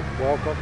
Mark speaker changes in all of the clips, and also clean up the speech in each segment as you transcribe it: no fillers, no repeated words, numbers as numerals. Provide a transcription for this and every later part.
Speaker 1: Hello, welcome.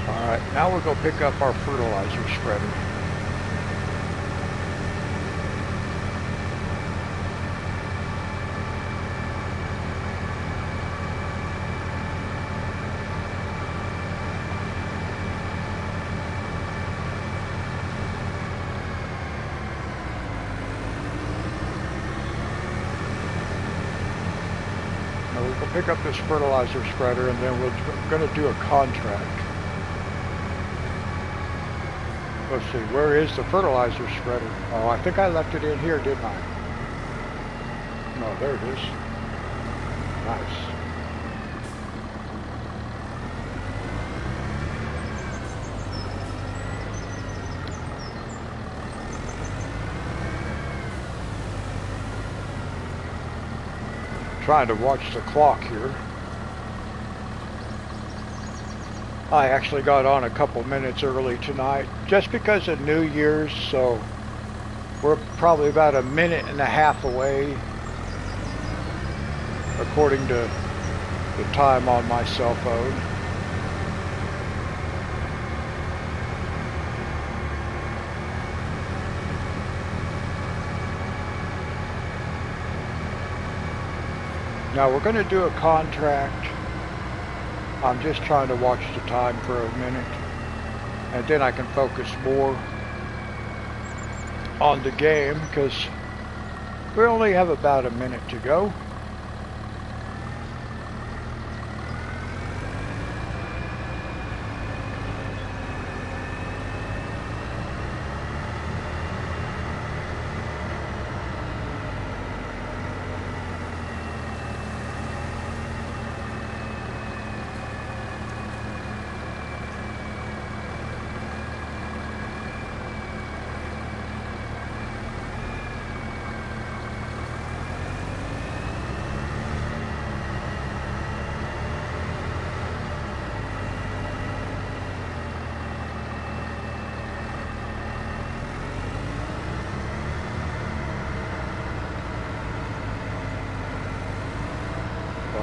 Speaker 1: Alright, now we'll go pick up our fertilizer spreader. Now we'll go pick up this fertilizer spreader and then we're going to do a contract. Let's see, where is the fertilizer spreader? Oh, I think I left it in here, didn't I? No, there it is. Nice. Trying to watch the clock here. I actually got on a couple minutes early tonight just because of New Year's, so we're probably about a minute and a half away according to the time on my cell phone. Now we're going to do a contract. I'm just trying to watch the time for a minute, and then I can focus more on the game because we only have about a minute to go.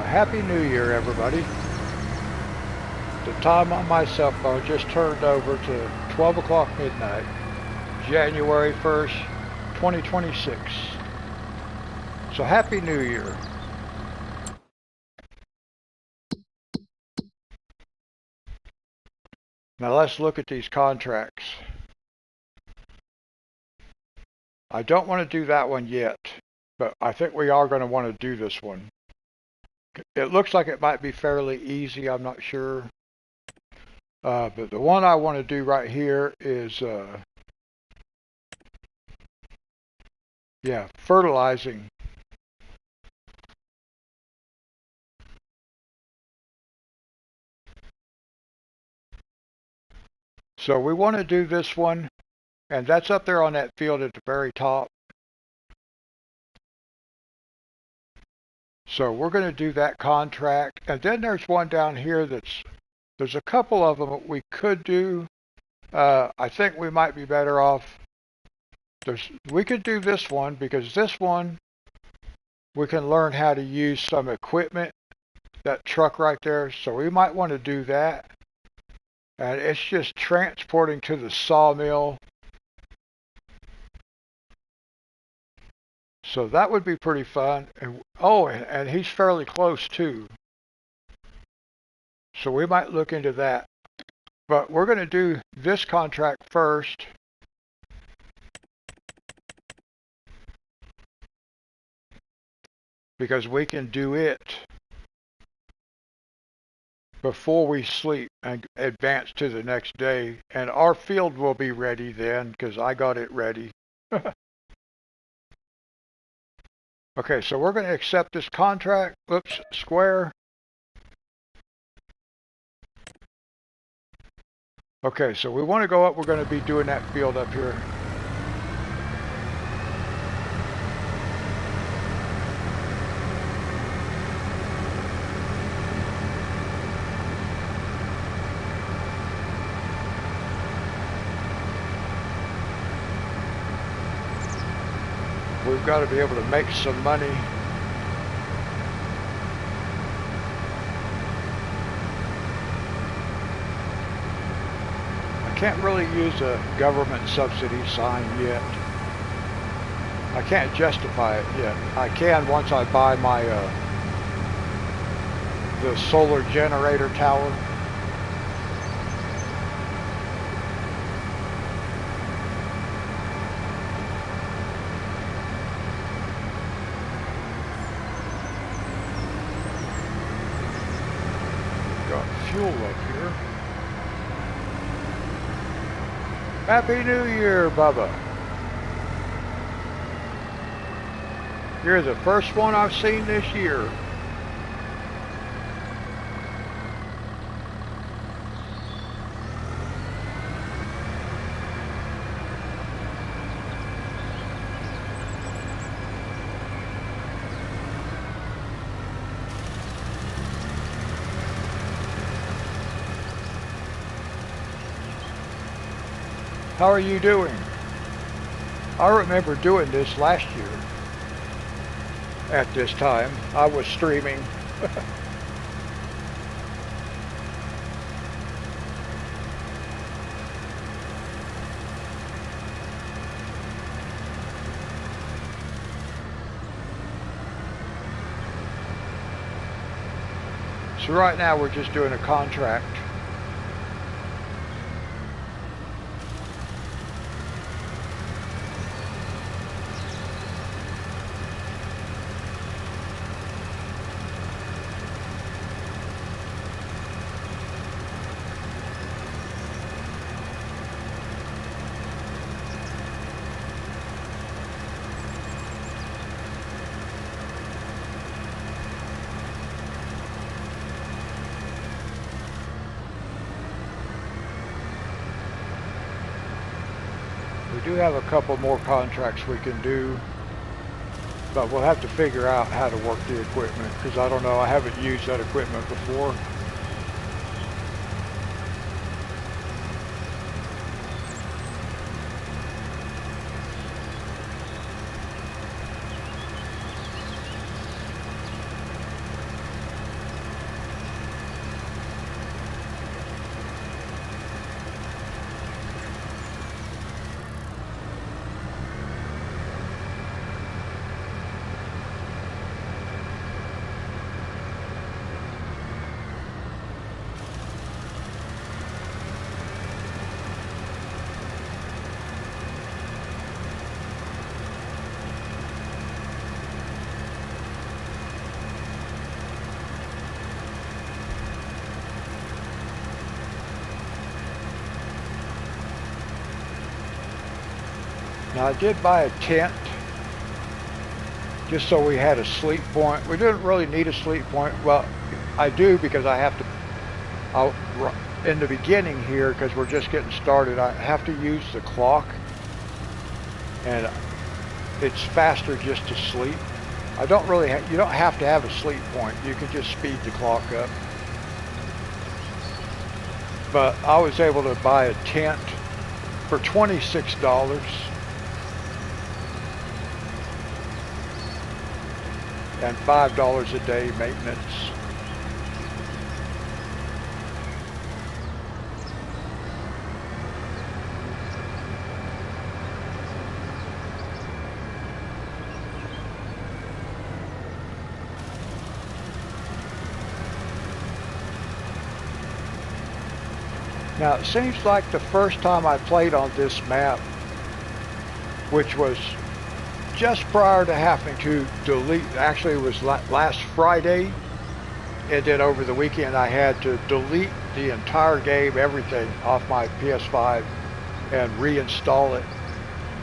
Speaker 1: Happy New Year, everybody. The time on my cell phone just turned over to 12 o'clock midnight, January 1st, 2026. So Happy New Year. Now let's look at these contracts. I don't want to do that one yet, but I think we are going to want to do this one. It looks like it might be fairly easy, I'm not sure. But the one I want to do right here is, fertilizing. So we want to do this one, and that's up there on that field at the very top. So we're going to do that contract, and then there's one down here there's a couple of them that we could do. I think we might be better off. We could do this one because this one we can learn how to use some equipment, that truck right there. So we might want to do that. And it's just transporting to the sawmill. So that would be pretty fun. And, oh, and he's fairly close too. So we might look into that. But we're going to do this contract first. Because we can do it before we sleep and advance to the next day. And our field will be ready then because I got it ready. Okay, so we're going to accept this contract. Oops, square. Okay, so we want to go up. We're going to be doing that field up here. We've got to be able to make some money. I can't really use a government subsidy sign yet. I can't justify it yet. I can once I buy my the solar generator tower. Fuel up here. Happy New Year, Bubba. You're the first one I've seen this year. How are you doing? I remember doing this last year at this time. I was streaming. So right now we're just doing a contract. We do have a couple more contracts we can do, but we'll have to figure out how to work the equipment because I don't know, I haven't used that equipment before. Now I did buy a tent just so we had a sleep point. We didn't really need a sleep point. Well, I do because I have to, in the beginning here, because we're just getting started, I have to use the clock and it's faster just to sleep. I don't really, you don't have to have a sleep point. You can just speed the clock up. But I was able to buy a tent for $26. And $5 a day maintenance. Now it seems like the first time I played on this map, which was just prior to having to delete, actually it was last Friday, and then over the weekend I had to delete the entire game, everything off my PS5 and reinstall it.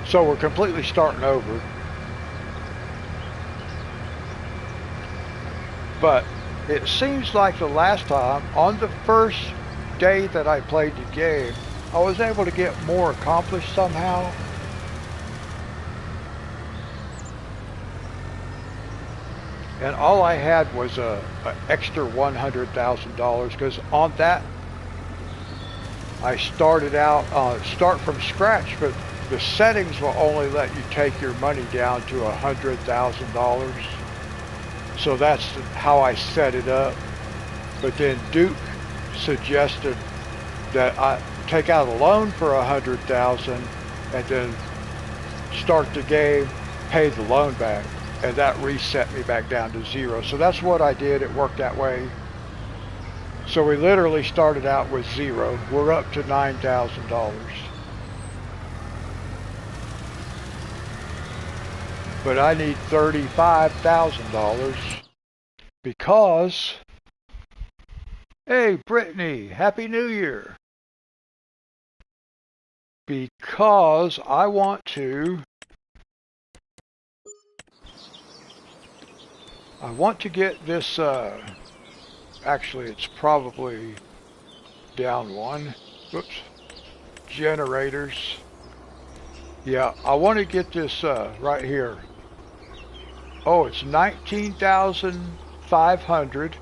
Speaker 1: So we're completely starting over. But it seems like the last time, on the first day that I played the game, I was able to get more accomplished somehow. And all I had was a extra $100,000, because on that I started out, start from scratch, but the settings will only let you take your money down to $100,000. So that's how I set it up. But then Duke suggested that I take out a loan for $100,000 and then start the game, pay the loan back, and that reset me back down to zero. So that's what I did. It worked that way. So we literally started out with zero. We're up to $9,000. But I need $35,000 because, hey Brittany, Happy New Year. Because I want to get this, actually it's probably down one. Whoops. Generators. Yeah, I want to get this right here. Oh, it's 19,500.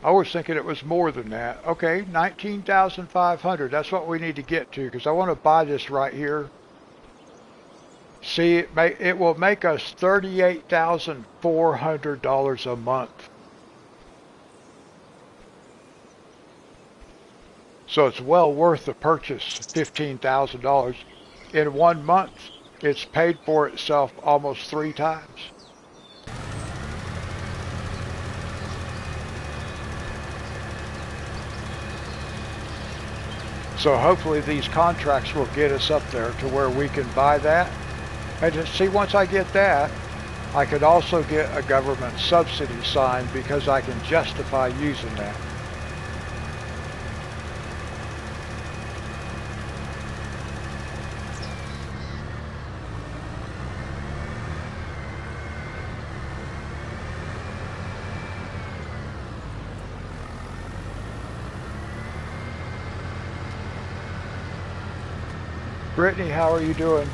Speaker 1: I was thinking it was more than that. Okay, 19,500. That's what we need to get to, because I want to buy this right here. See, it will make us $38,400 a month. So it's well worth the purchase, $15,000. In 1 month, it's paid for itself almost 3 times. So hopefully these contracts will get us up there to where we can buy that. And to see, once I get that, I could also get a government subsidy signed because I can justify using that. Brittany, how are you doing?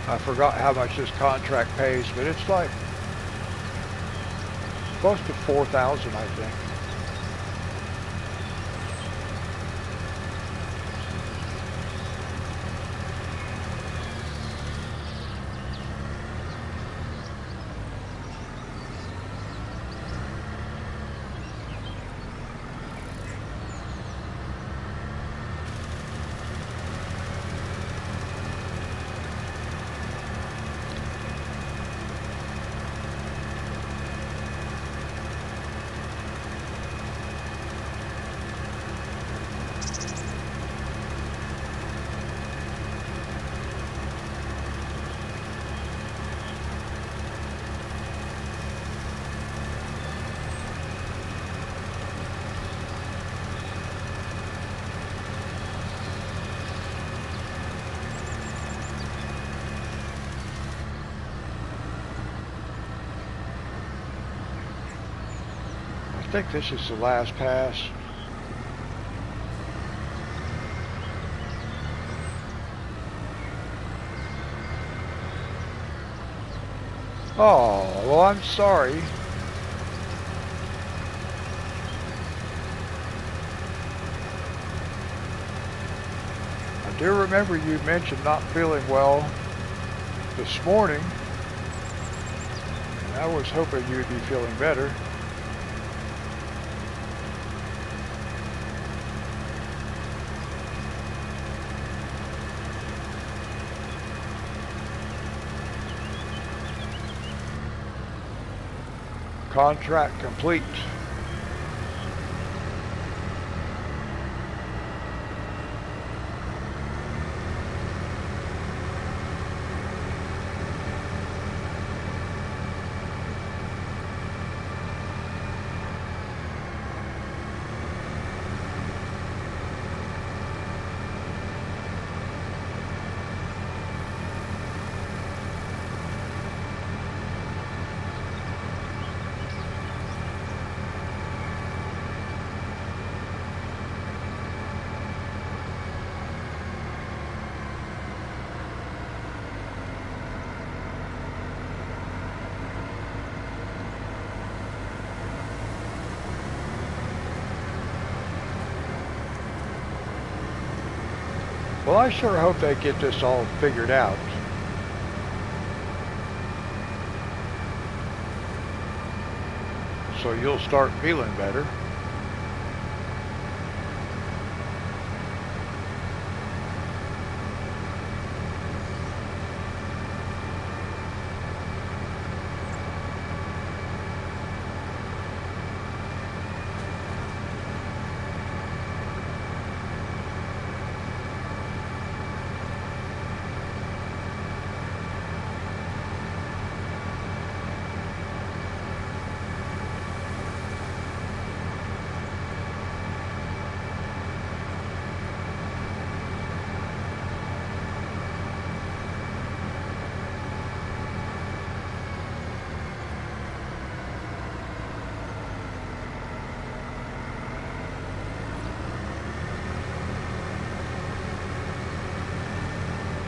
Speaker 1: I forgot how much this contract pays, but it's like close to 4,000, I think. think this is the last pass. Oh, well, I'm sorry. I do remember you mentioned not feeling well this morning, and I was hoping you'd be feeling better. Contract complete. Well, I sure hope they get this all figured out. So you'll start feeling better.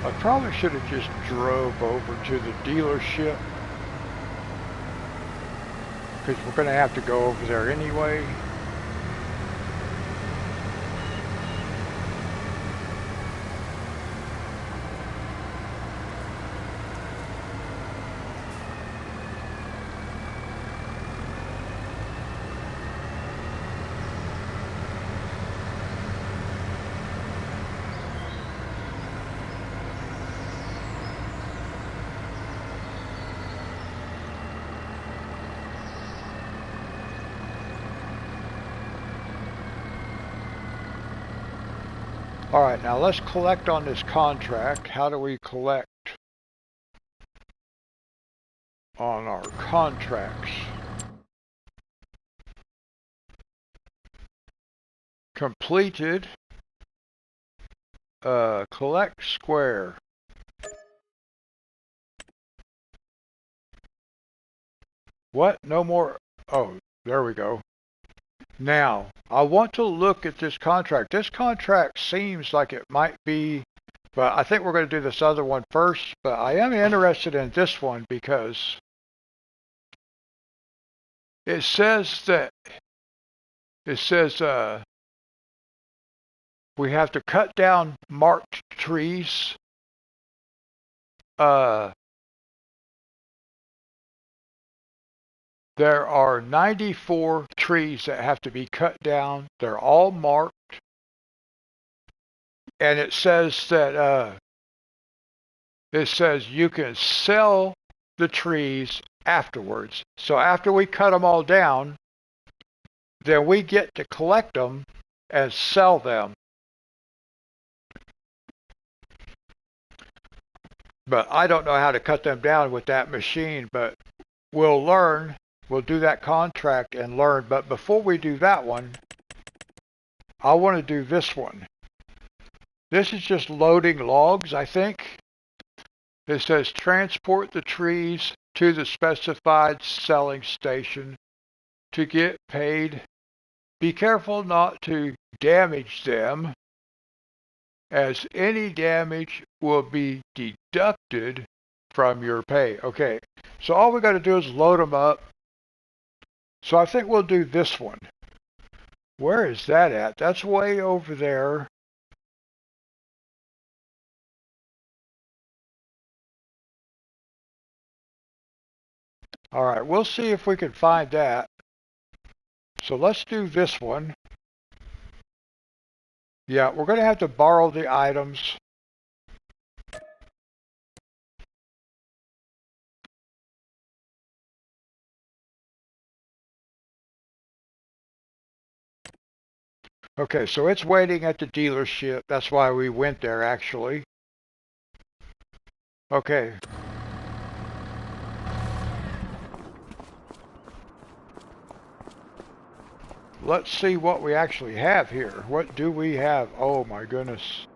Speaker 1: I probably should have just drove over to the dealership, because we're going to have to go over there anyway. All right, now let's collect on this contract. How do we collect on our contracts? Completed. Collect square. What? No more. Oh, there we go. Now, I want to look at this contract. This contract seems like it might be, but I think we're going to do this other one first. But I am interested in this one because it says we have to cut down marked trees. There are 94 trees that have to be cut down. They're all marked. And it says that you can sell the trees afterwards. So after we cut them all down, then we get to collect them and sell them. But I don't know how to cut them down with that machine, but we'll learn. We'll do that contract and learn. But before we do that one, I want to do this one. This is just loading logs, I think. It says transport the trees to the specified selling station. to get paid. Be careful not to damage them, as any damage will be deducted from your pay. Okay, so all we got to do is load them up. So I think we'll do this one. Where is that at? That's way over there. All right, we'll see if we can find that. So let's do this one. Yeah, we're going to have to borrow the items. Okay, so it's waiting at the dealership. That's why we went there, actually. Okay. Let's see what we actually have here. What do we have? Oh my goodness.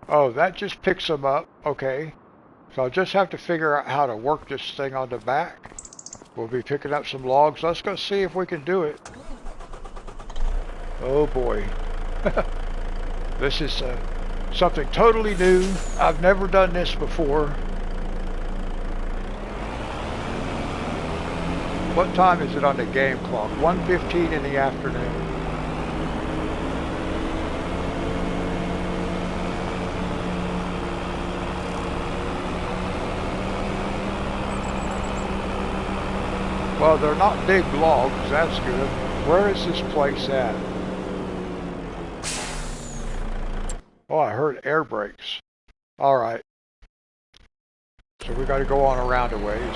Speaker 1: Oh, that just picks them up. Okay. So I'll just have to figure out how to work this thing on the back. We'll be picking up some logs. Let's go see if we can do it. Oh boy. This is something totally new. I've never done this before. What time is it on the game clock? 1:15 in the afternoon. Well, they're not big logs. That's good. Where is this place at? Oh, I heard air brakes. All right. So we got to go on around a ways.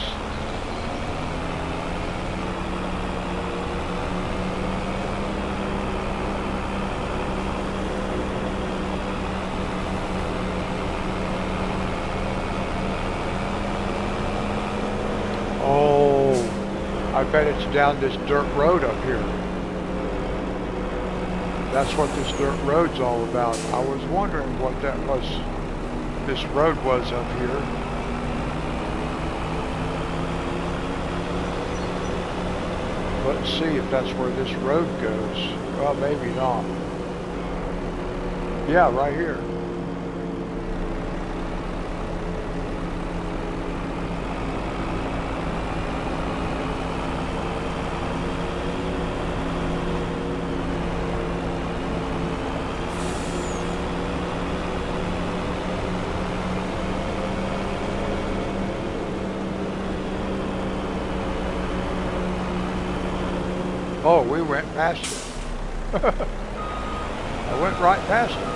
Speaker 1: Oh, I bet it's down this dirt road up here. That's what this dirt road's all about. I was wondering what that was, this road was up here. Let's see if that's where this road goes. Well, maybe not. Yeah, right here. Oh, we went past it. I went right past it.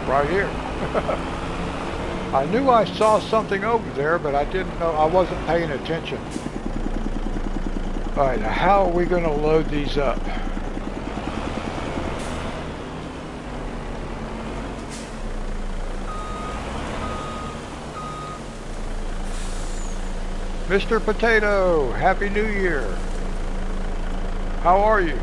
Speaker 1: Right here. I knew I saw something over there, but I didn't know, I wasn't paying attention. All right, now how are we going to load these up? Mr. Potato, Happy New Year. How are you?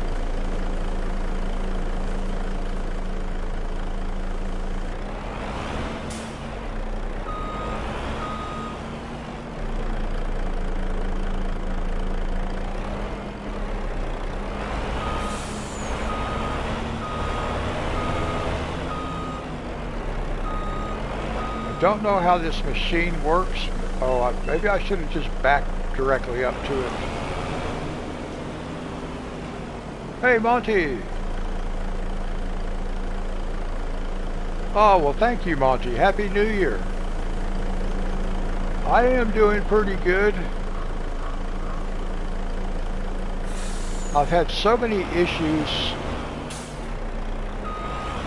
Speaker 1: Don't know how this machine works. Oh, maybe I should have just backed directly up to it. Hey, Monty. Oh, well, thank you, Monty. Happy New Year. I am doing pretty good. I've had so many issues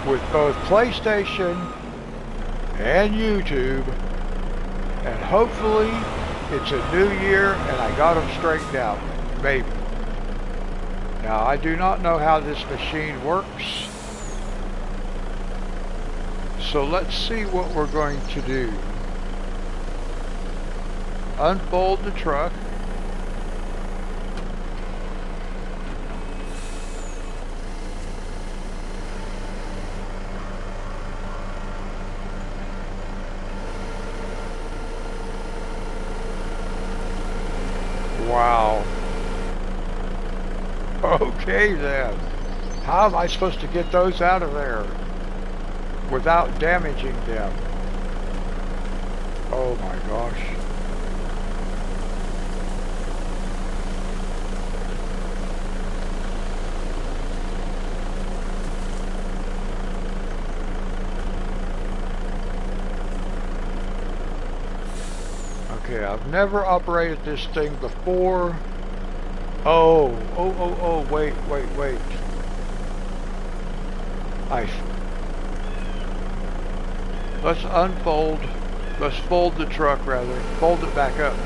Speaker 1: with both PlayStation and YouTube, and hopefully it's a new year and I got them straightened out, maybe. Now, I do not know how this machine works, so let's see what we're going to do. Unfold the truck. Wow. Okay then. How am I supposed to get those out of there without damaging them? Oh my gosh. Okay, I've never operated this thing before. Oh, wait. Let's unfold. Let's fold the truck rather. Fold it back up.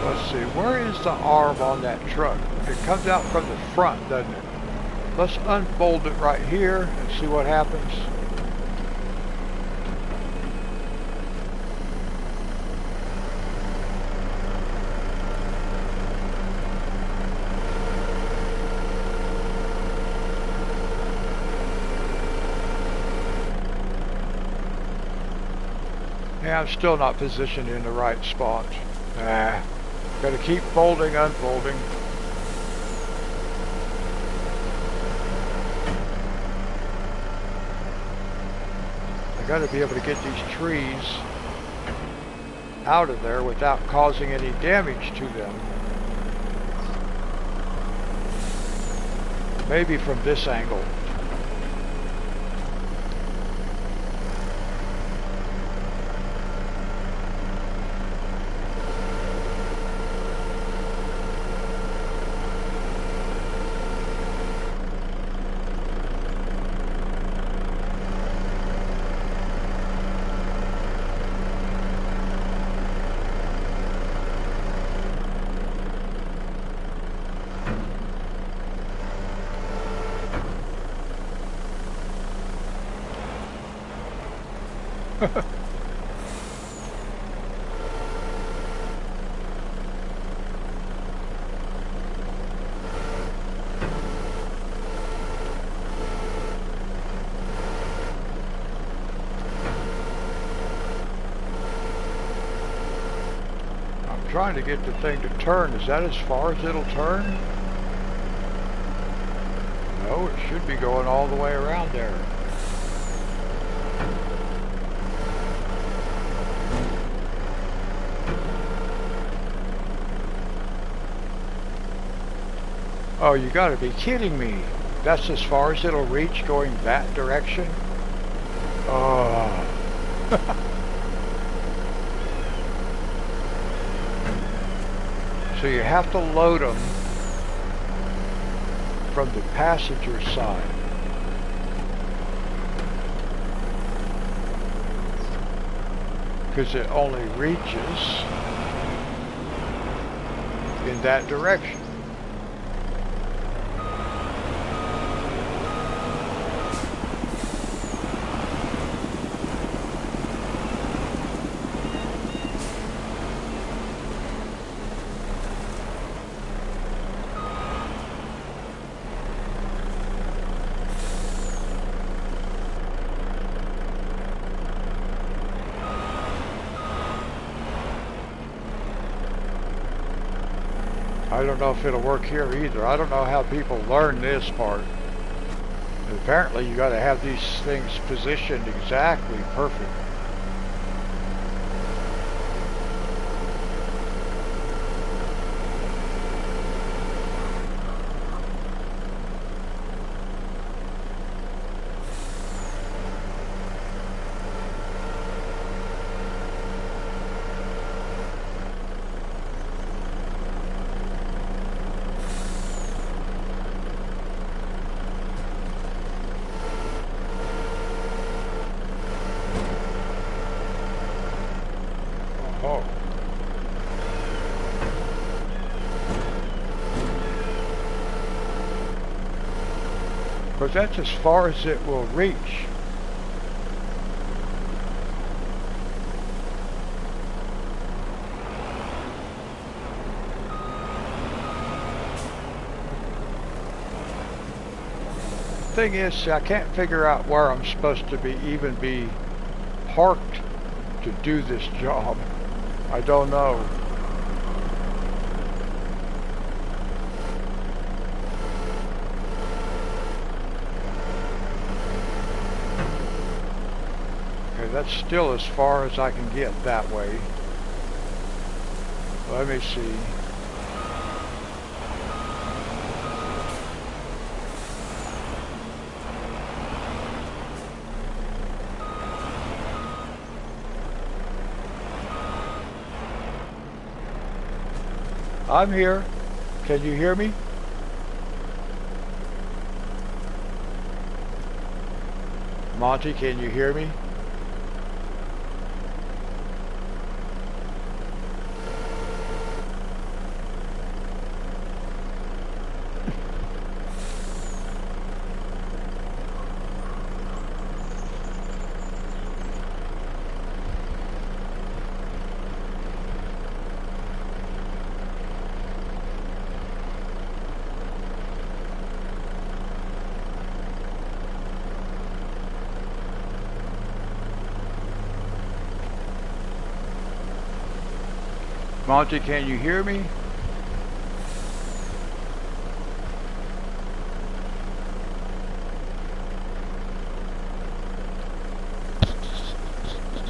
Speaker 1: Let's see, where is the arm on that truck? It comes out from the front, doesn't it? Let's unfold it right here and see what happens. Yeah, I'm still not positioned in the right spot. Gotta keep folding, unfolding. I gotta be able to get these trees out of there without causing any damage to them. Maybe from this angle. Trying to get the thing to turn. Is that as far as it'll turn? No, it should be going all the way around there. Oh, you gotta be kidding me. That's as far as it'll reach going that direction? Oh. So you have to load them from the passenger side. Because it only reaches in that direction. I don't know if it'll work here either. I don't know how people learn this part. And apparently you got to have these things positioned exactly perfect. because that's as far as it will reach. Thing is, I can't figure out where I'm supposed to even be parked to do this job. I don't know. Okay, that's still as far as I can get that way. Let me see. I'm here. Can you hear me? Monty, can you hear me? Monty, can you hear me?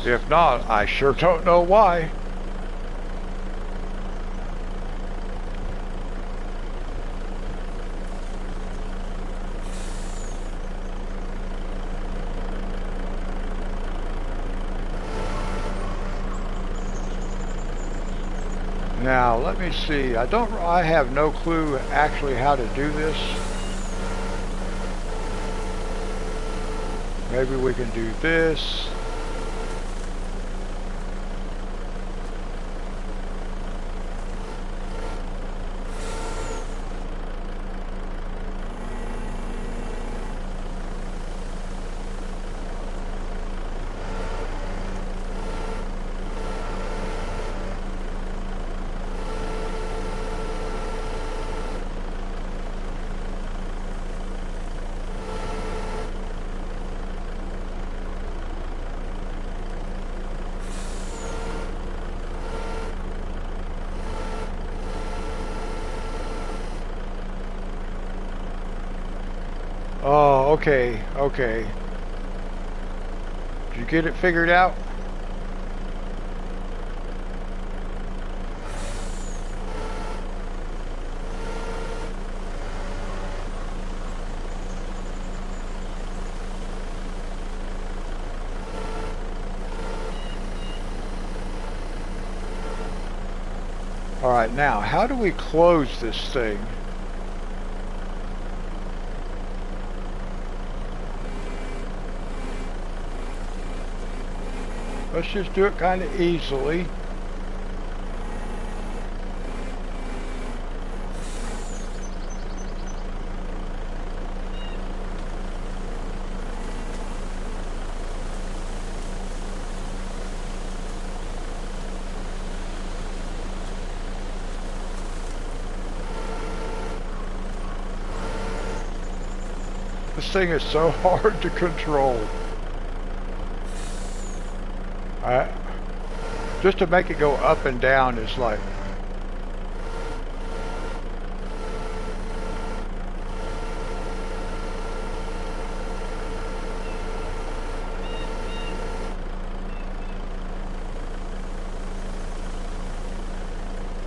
Speaker 1: If not, I sure don't know why. Now, let me see. I have no clue actually how to do this. Maybe we can do this. Oh, okay, okay. Did you get it figured out? All right, now, how do we close this thing? Let's just do it kind of easily. This thing is so hard to control. Just to make it go up and down is like...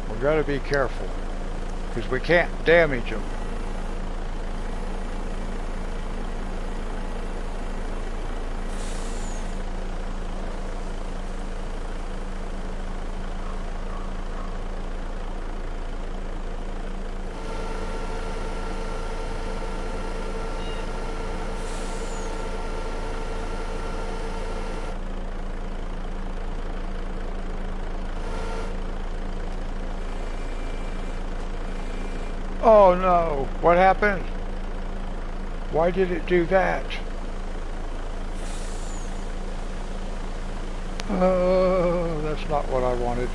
Speaker 1: We've got to be careful, because we can't damage them. Oh no, what happened? Why did it do that? Oh, that's not what I wanted.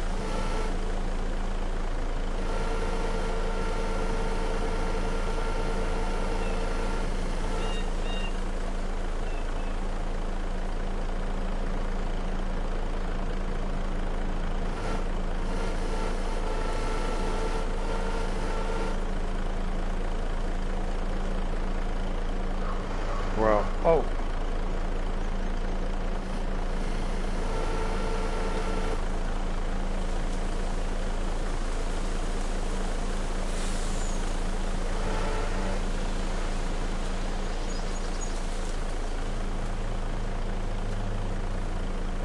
Speaker 1: Well, oh.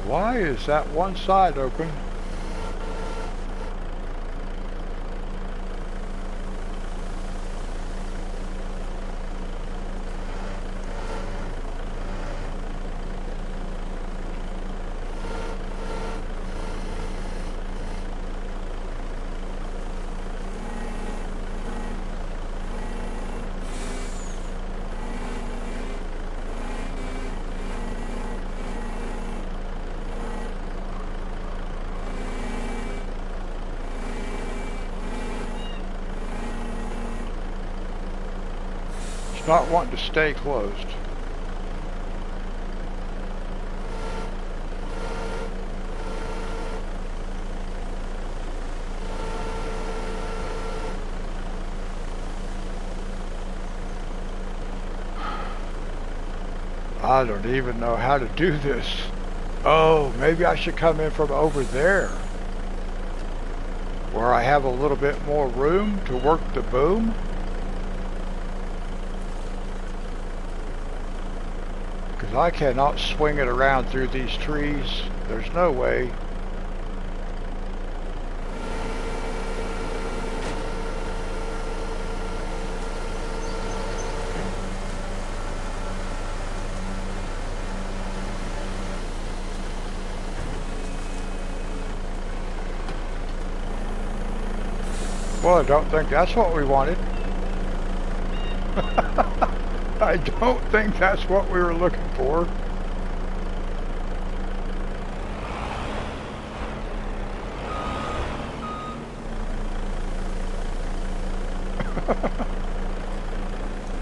Speaker 1: Why is that one side open? It's not wanting to stay closed. I don't even know how to do this. Oh, maybe I should come in from over there, where I have a little bit more room to work the boom. Because I cannot swing it around through these trees. There's no way. Well, I don't think that's what we wanted. I don't think that's what we were looking for.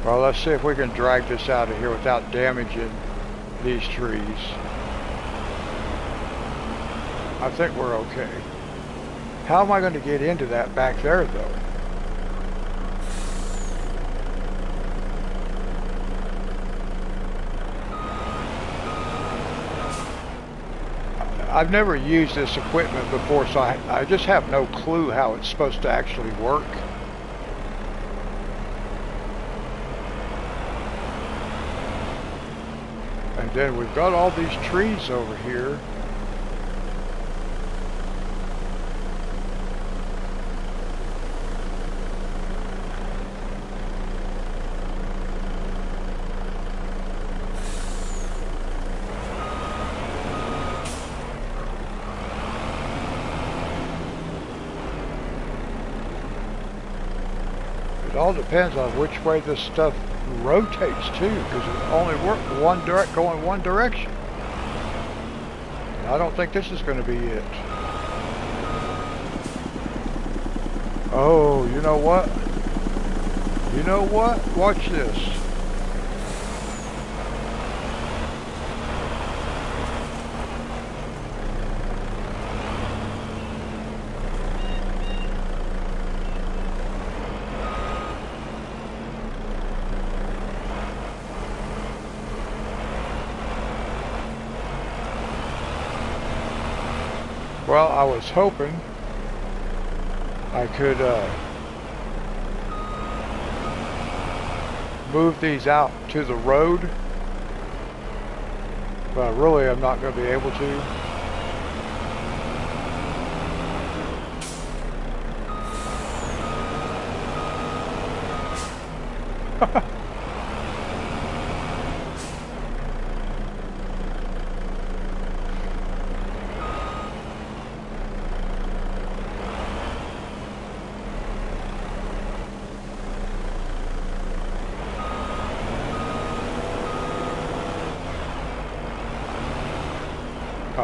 Speaker 1: Well, let's see if we can drag this out of here without damaging these trees. I think we're okay. How am I going to get into that back there, though? I've never used this equipment before, so I just have no clue how it's supposed to actually work. And then we've got all these trees over here. It all depends on which way this stuff rotates too, because it only works going one direction. And I don't think this is going to be it. Oh, you know what? You know what? Watch this. Well, I was hoping I could move these out to the road, but really I'm not going to be able to.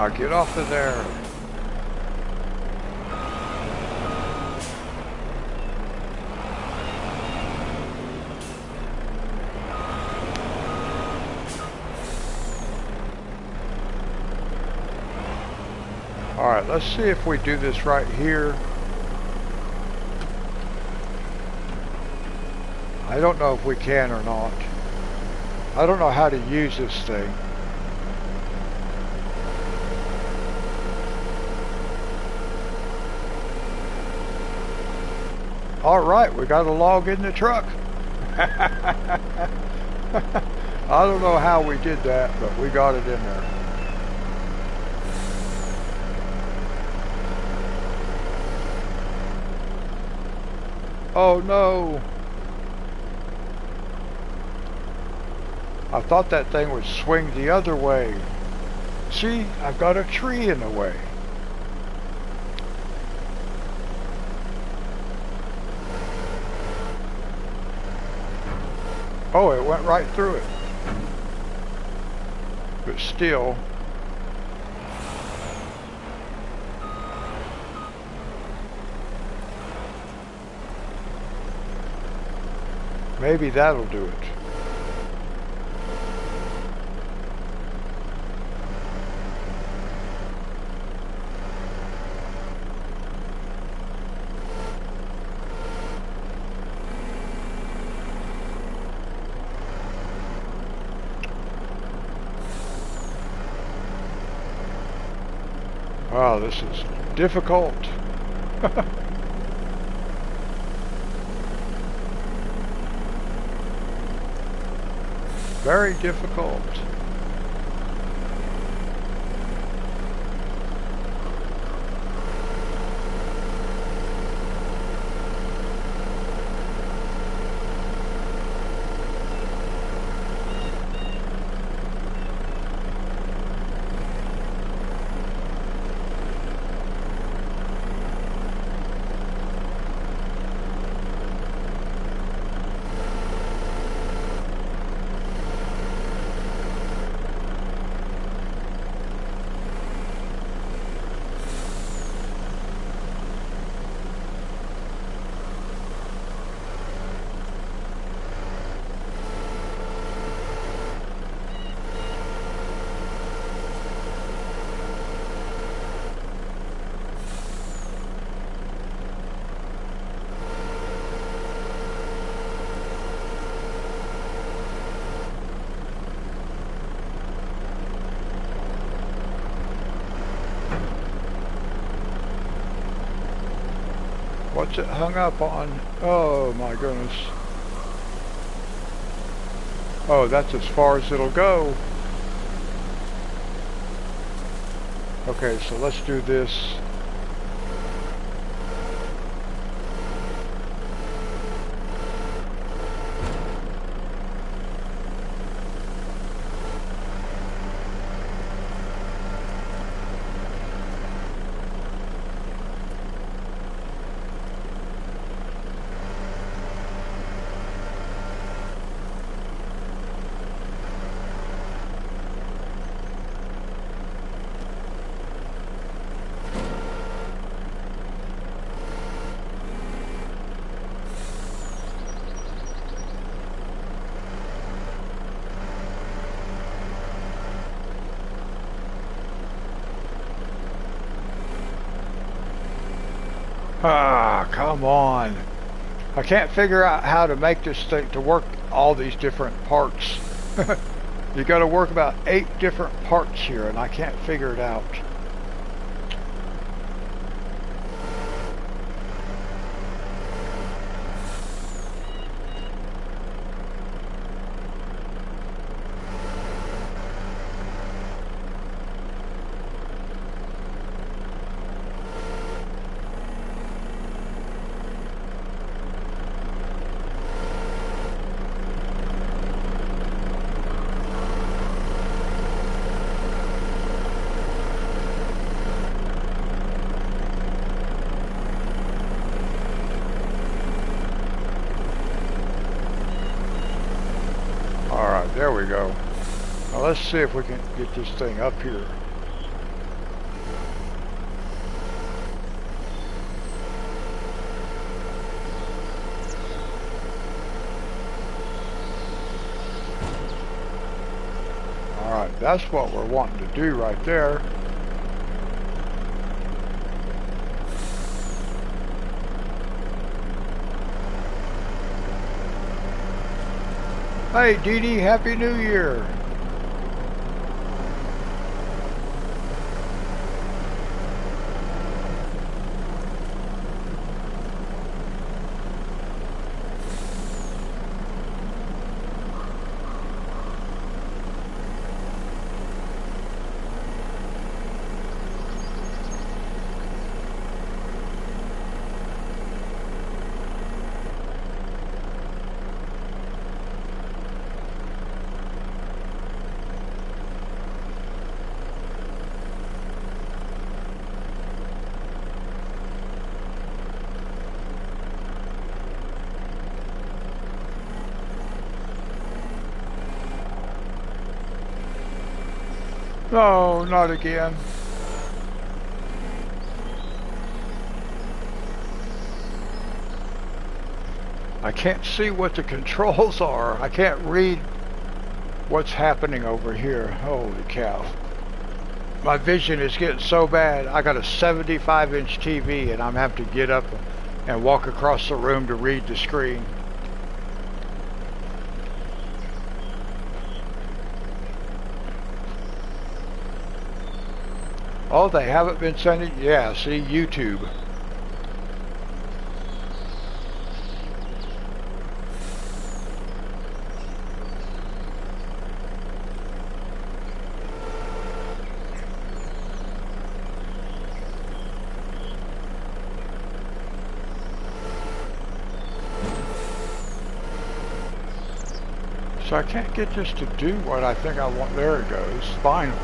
Speaker 1: Get off of there. Alright, let's see if we do this right here. I don't know if we can or not. I don't know how to use this thing. Alright, we got a log in the truck. I don't know how we did that, but we got it in there. Oh no! I thought that thing would swing the other way. See, I've got a tree in the way. Oh, it went right through it. But still. Maybe that'll do it. Wow, this is difficult. Very difficult. What's it hung up on? Oh my goodness. Oh, that's as far as it'll go. Okay, so let's do this. Ah, come on. I can't figure out how to make this thing to work all these different parts. You got to work about 8 different parts here and I can't figure it out. There we go. Now let's see if we can get this thing up here. Alright, that's what we're wanting to do right there. Hey Dee Dee, Happy New Year! No, not again. I can't see what the controls are. I can't read what's happening over here. Holy cow. My vision is getting so bad. I got a 75-inch TV and I'm having to get up and walk across the room to read the screen. Oh, they haven't been sending? Yeah, see, YouTube. So I can't get this to do what I think I want. There it goes, finally.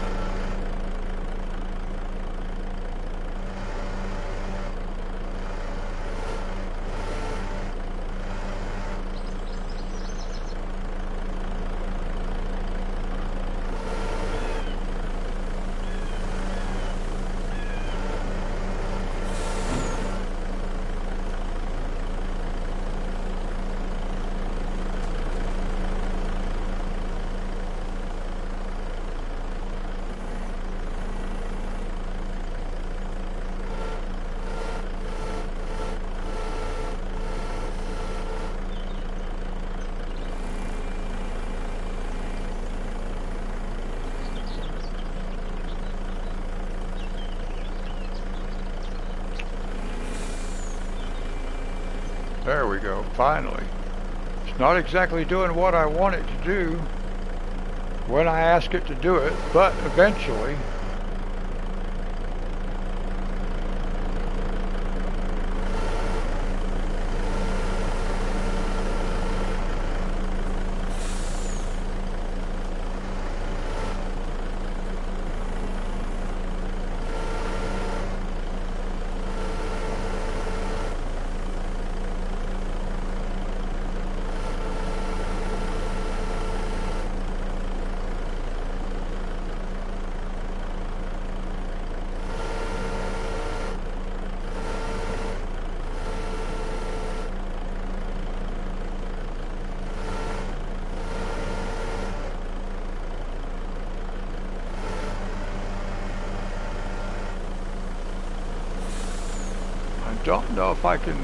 Speaker 1: There we go, finally. It's not exactly doing what I want it to do when I ask it to do it, but eventually. Don't know if I can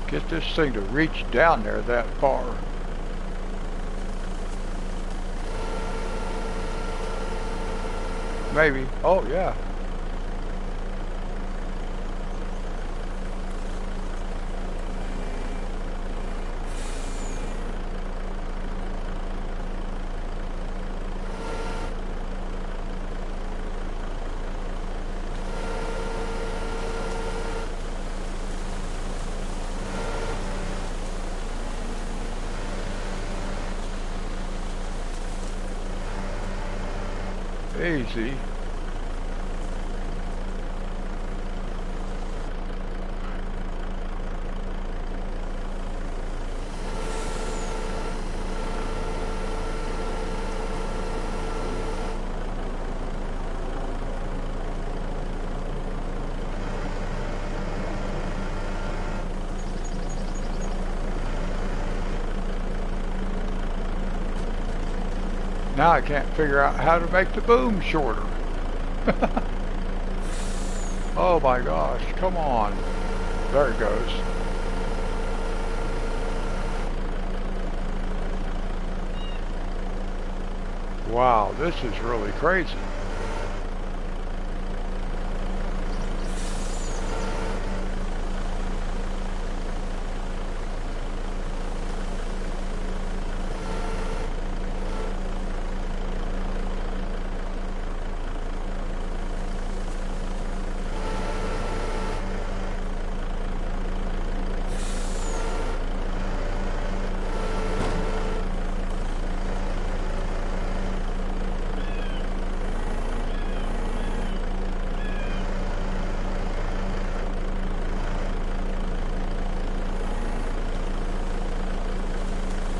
Speaker 1: get this thing to reach down there that far. Maybe. Oh, yeah. Easy. Now I can't figure out how to make the boom shorter. Oh my gosh, come on. There it goes. Wow, this is really crazy.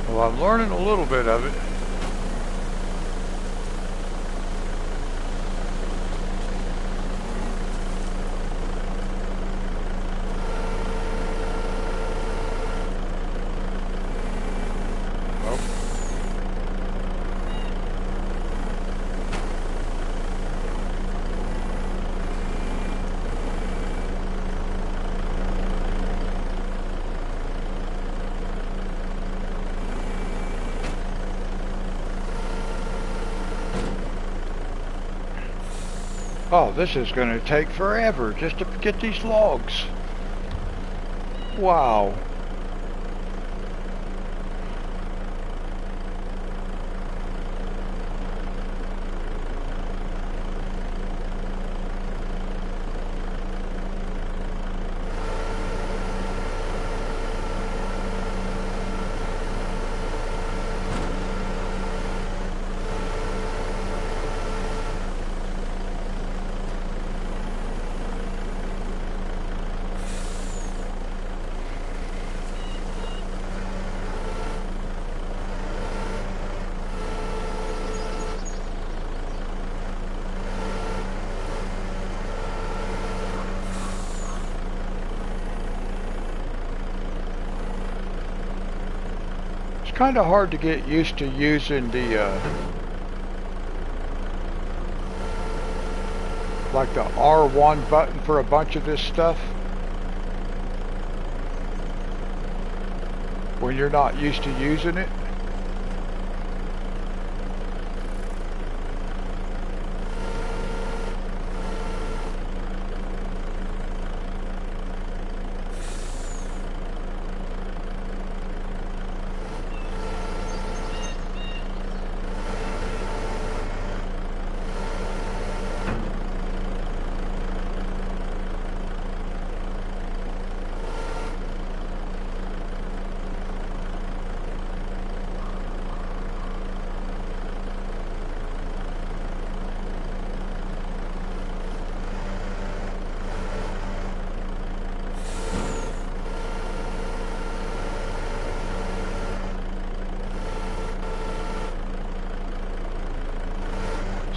Speaker 1: Well, I'm learning a little bit of it. Oh, this is going to take forever just to get these logs. Wow. Kind of hard to get used to using the like the R1 button for a bunch of this stuff when you're not used to using it.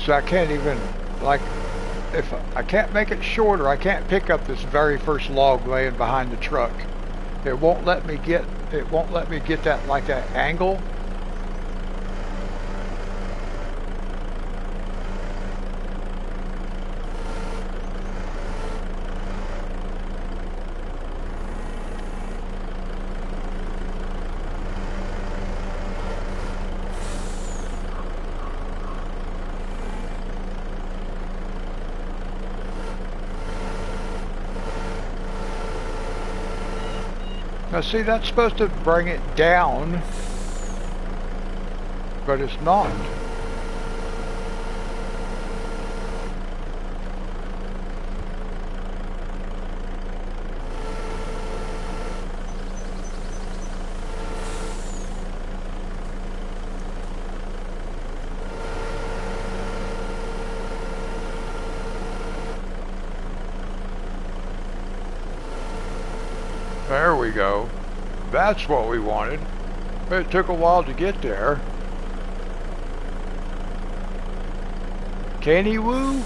Speaker 1: So I can't even, like, if I can't make it shorter, I can't pick up this very first log laying behind the truck. It won't let me get that, like, that angle. Now see, that's supposed to bring it down, but it's not. There we go. That's what we wanted. But it took a while to get there. Can he woo?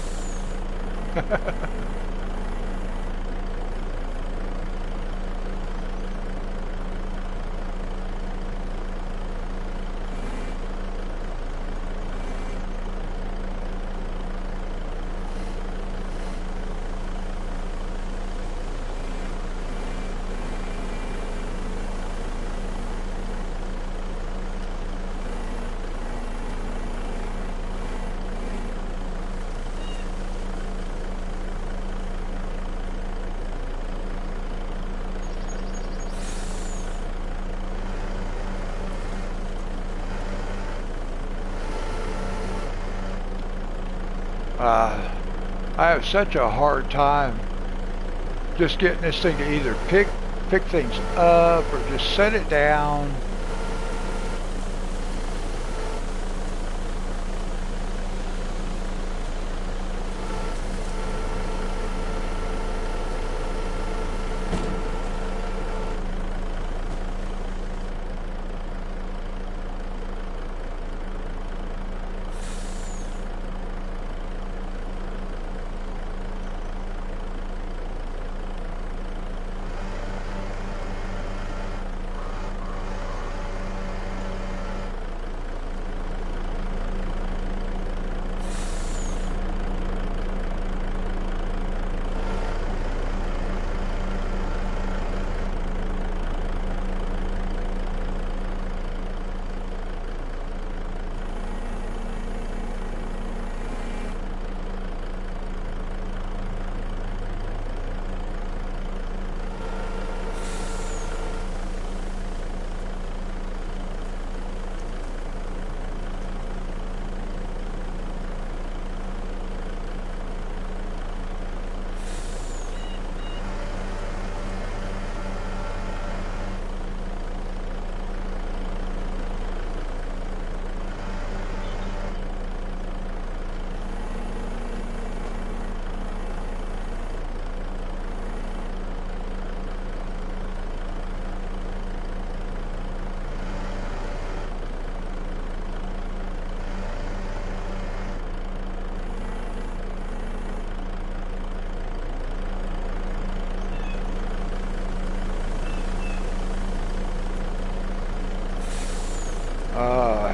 Speaker 1: I have such a hard time just getting this thing to either pick things up or just set it down.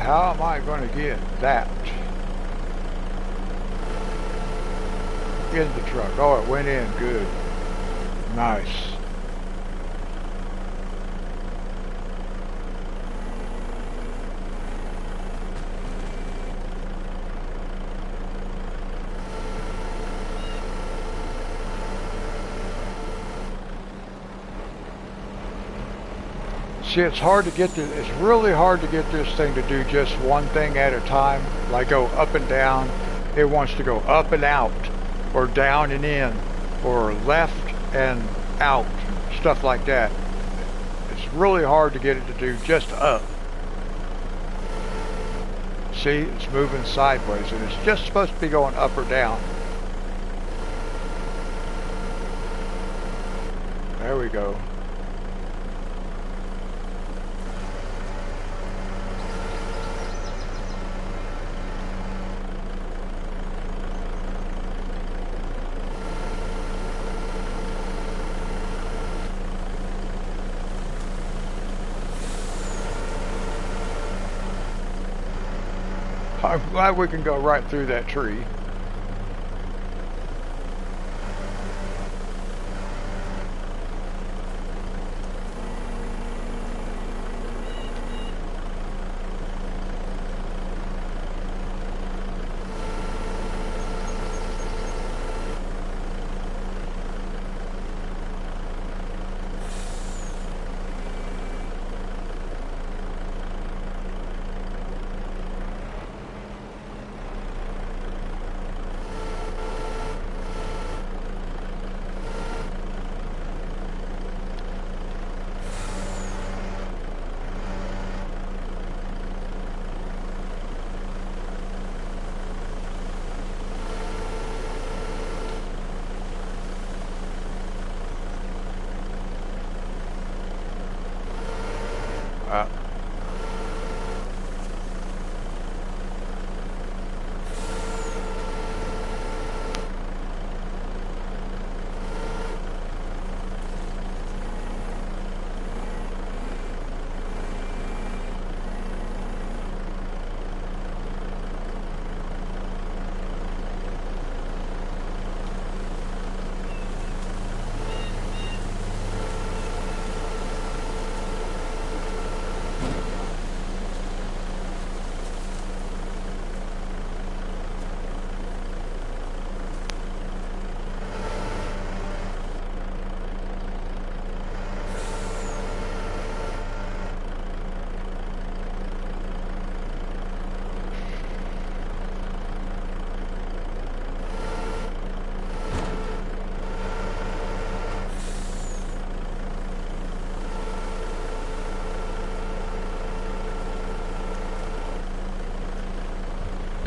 Speaker 1: How am I going to get that in the truck? Oh, it went in. Good. Nice. See, it's hard to get it's really hard to get this thing to do just one thing at a time. Like go up and down. It wants to go up and out, or down and in, or left and out, stuff like that. It's really hard to get it to do just up. See, it's moving sideways, and it's just supposed to be going up or down. There we go. I'm glad we can go right through that tree.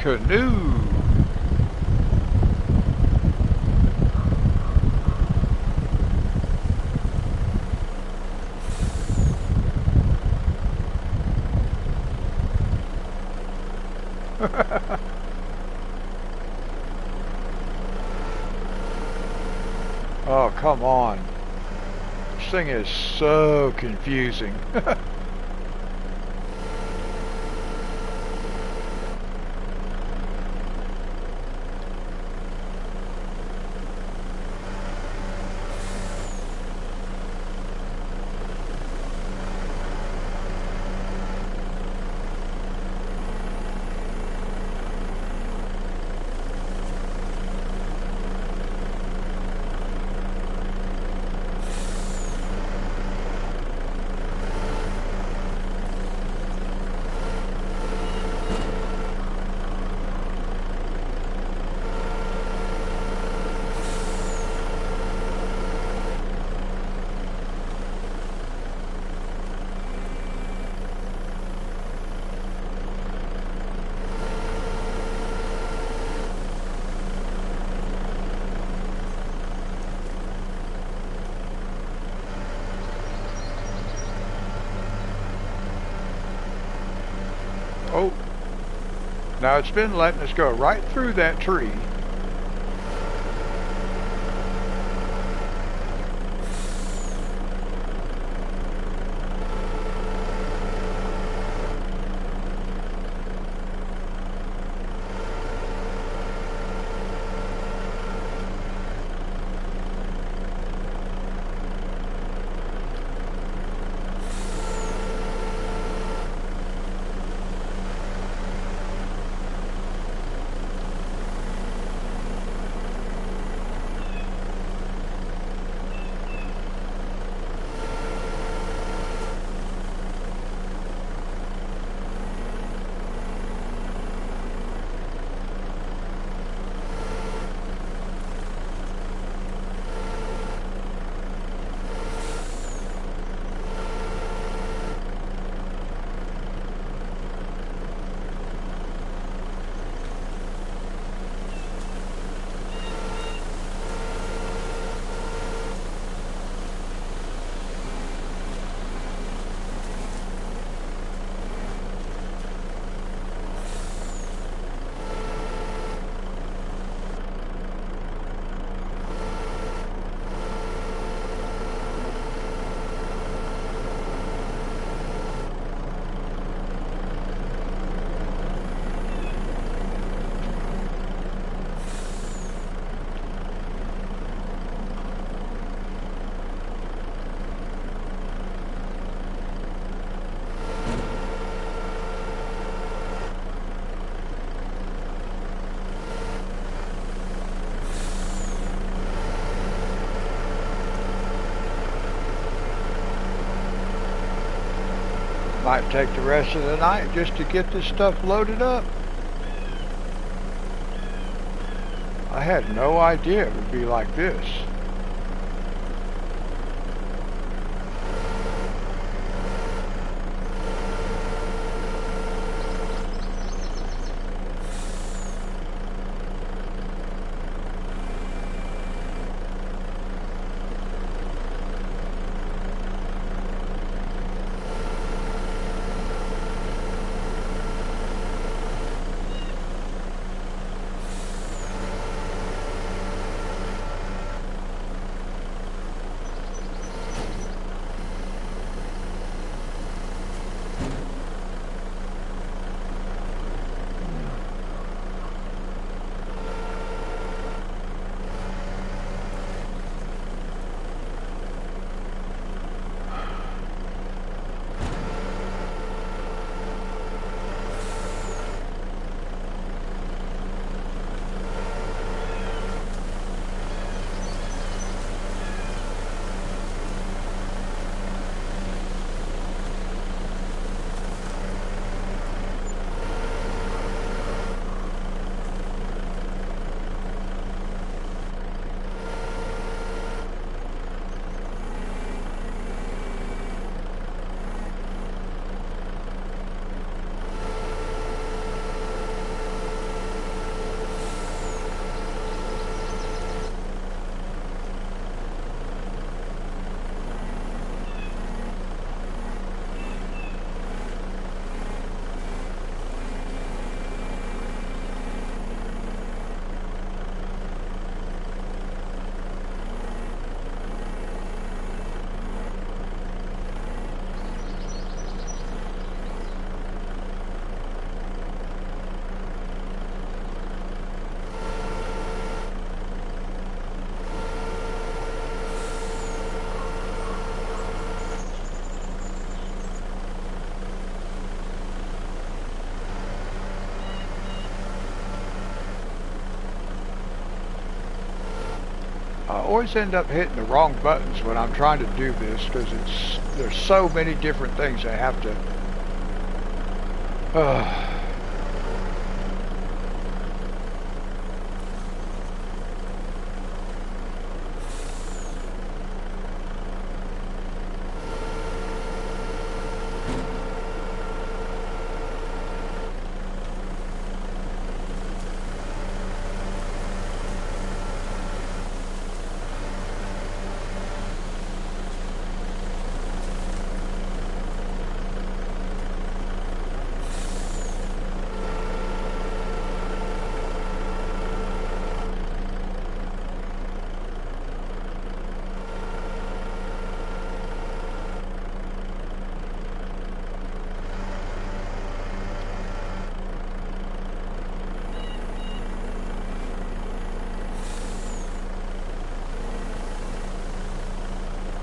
Speaker 1: canoe. Oh, come on. This thing is so confusing. Oh, now it's been letting us go right through that tree. Might take the rest of the night just to get this stuff loaded up. I had no idea it would be like this. I always end up hitting the wrong buttons when I'm trying to do this because there's so many different things I have to.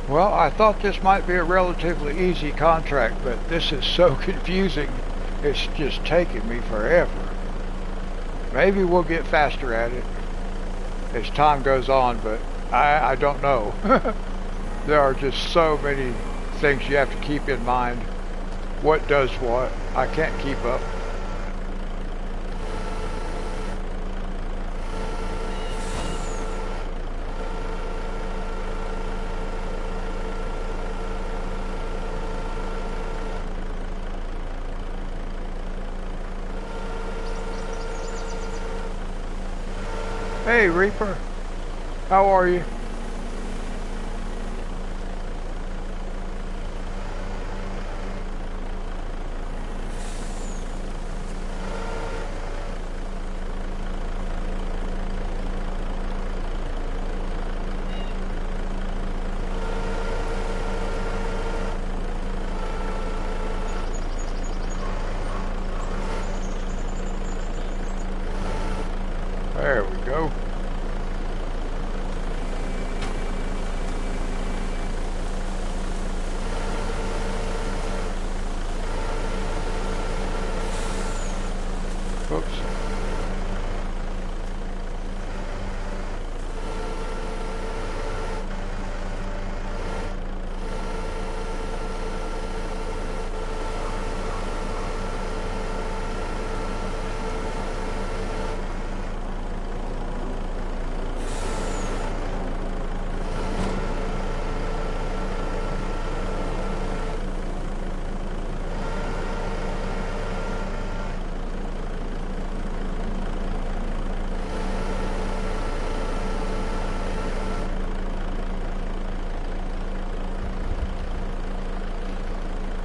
Speaker 1: Well, I thought this might be a relatively easy contract, but this is so confusing. It's just taking me forever. Maybe we'll get faster at it as time goes on, but I don't know. There are just so many things you have to keep in mind. What does what? I can't keep up. Hey Reaper, how are you? There we go. Oops.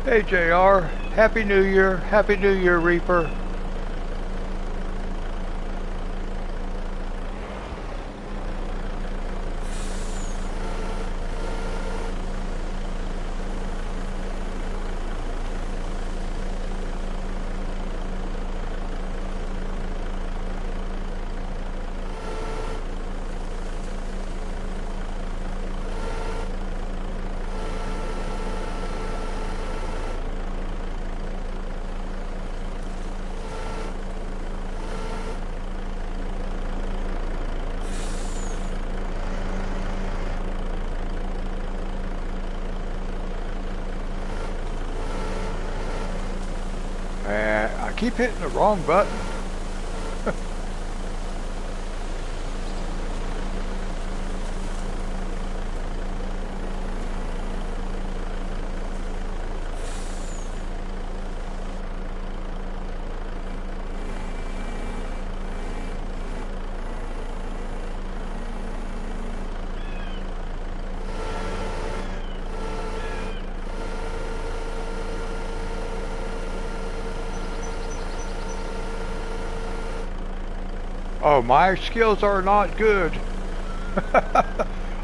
Speaker 1: Hey JR, Happy New Year, Happy New Year Reaper. I keep hitting the wrong button. Oh, my skills are not good.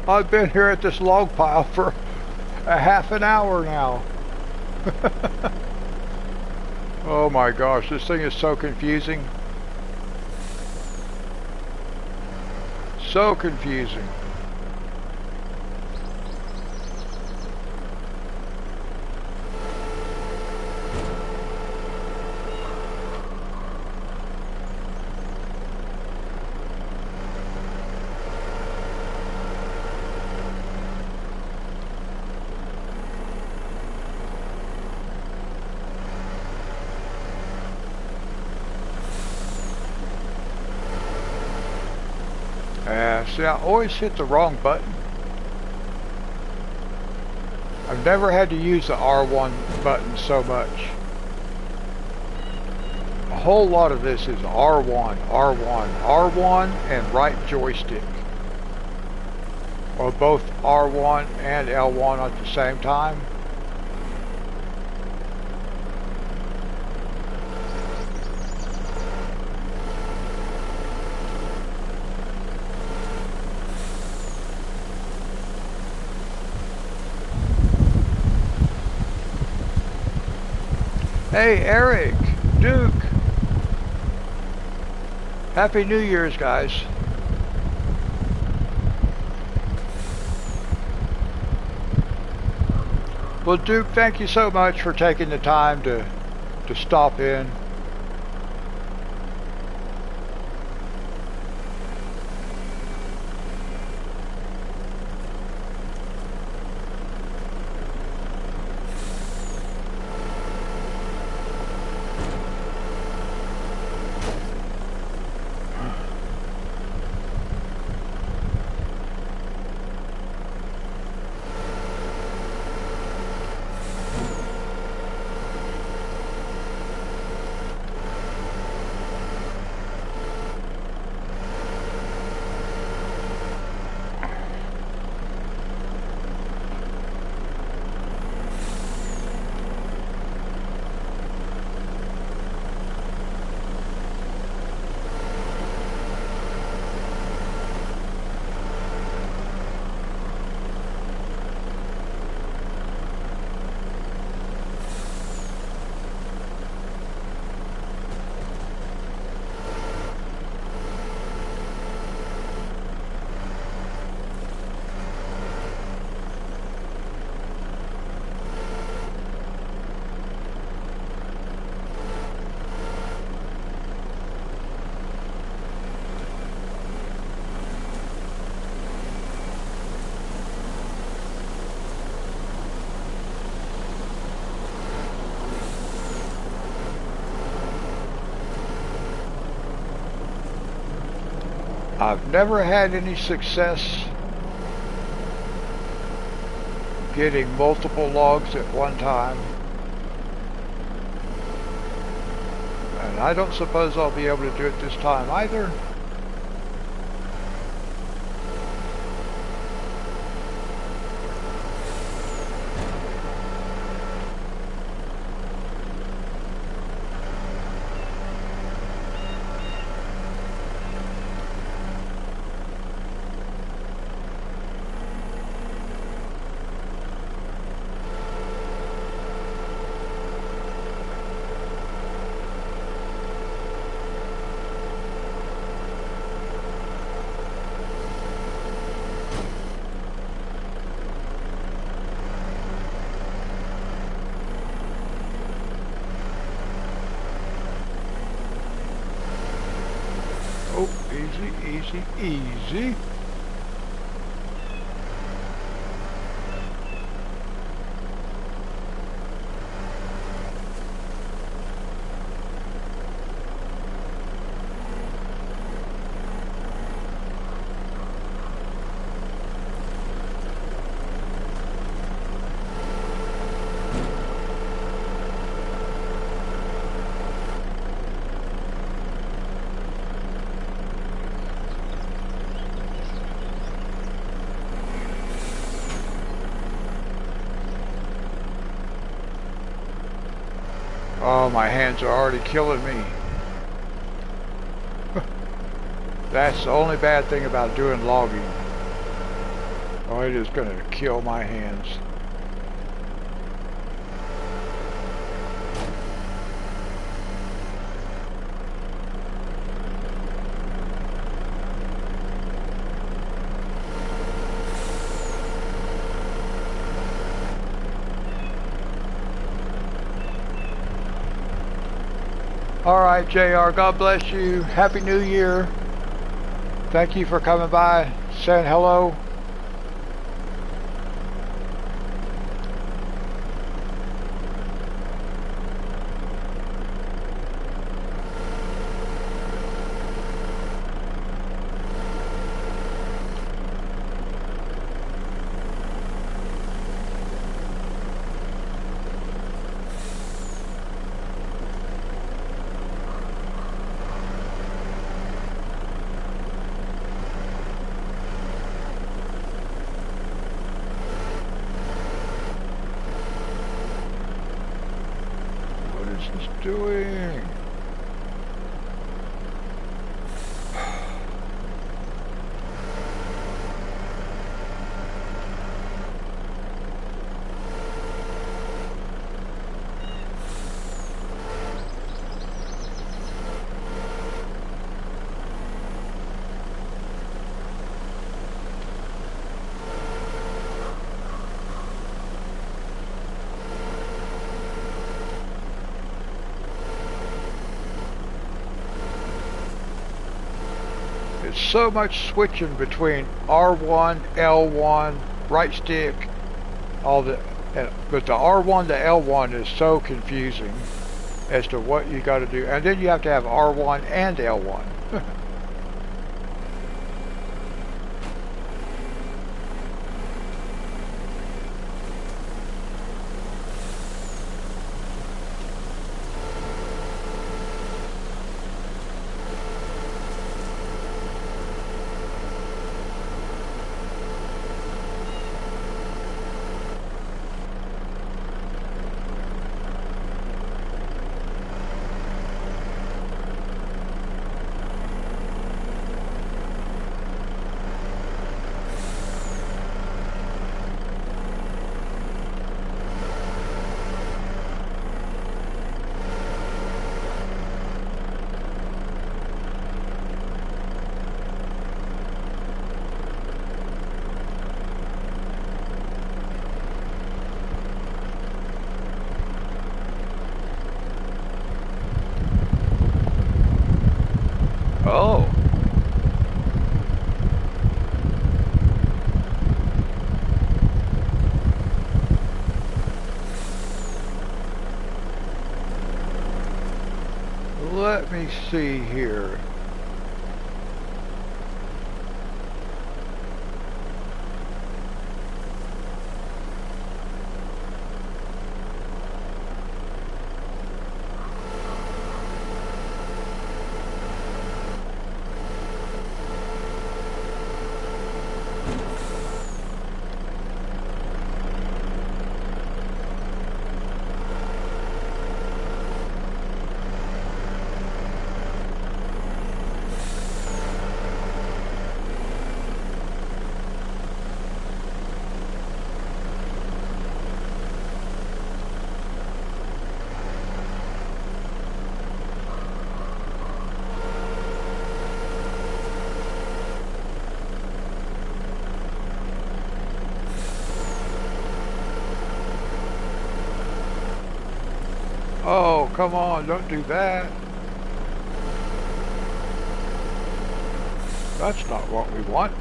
Speaker 1: I've been here at this log pile for a half an hour now. Oh my gosh, this thing is so confusing. So confusing. Yeah, see, I always hit the wrong button. I've never had to use the R1 button so much. A whole lot of this is R1, R1, R1, and right joystick. Or both R1 and L1 at the same time. Hey, Eric, Duke. Happy New Year's, guys. Well, Duke, thank you so much for taking the time to stop in. I've never had any success getting multiple logs at one time. And I don't suppose I'll be able to do it this time either. Oh, easy, easy, easy. Oh, my hands are already killing me. That's the only bad thing about doing logging. Oh, it is going to kill my hands. All right, JR, God bless you. Happy New Year. Thank you for coming by, saying hello. It's doing. It's so much switching between R1, L1, right stick, all the, but the R1 to L1 is so confusing as to what you got to do, and then you have to have R1 and L1. Oh. Let me see here. Oh, come on, don't do that. That's not what we want.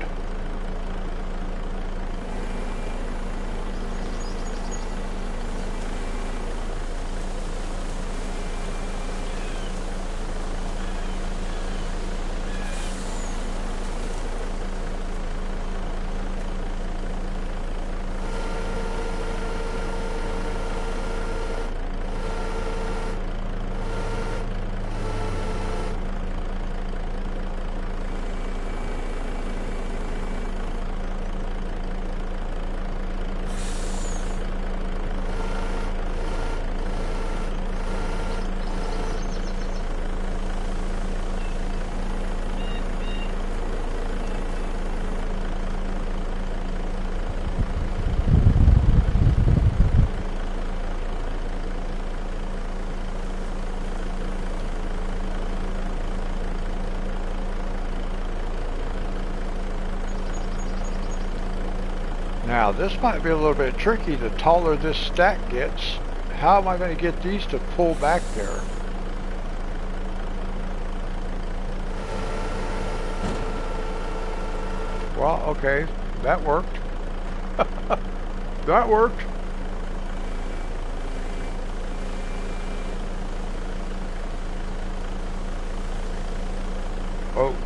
Speaker 1: Now this might be a little bit tricky. The taller this stack gets, how am I going to get these to pull back there? Well, okay, that worked. That worked. Oh.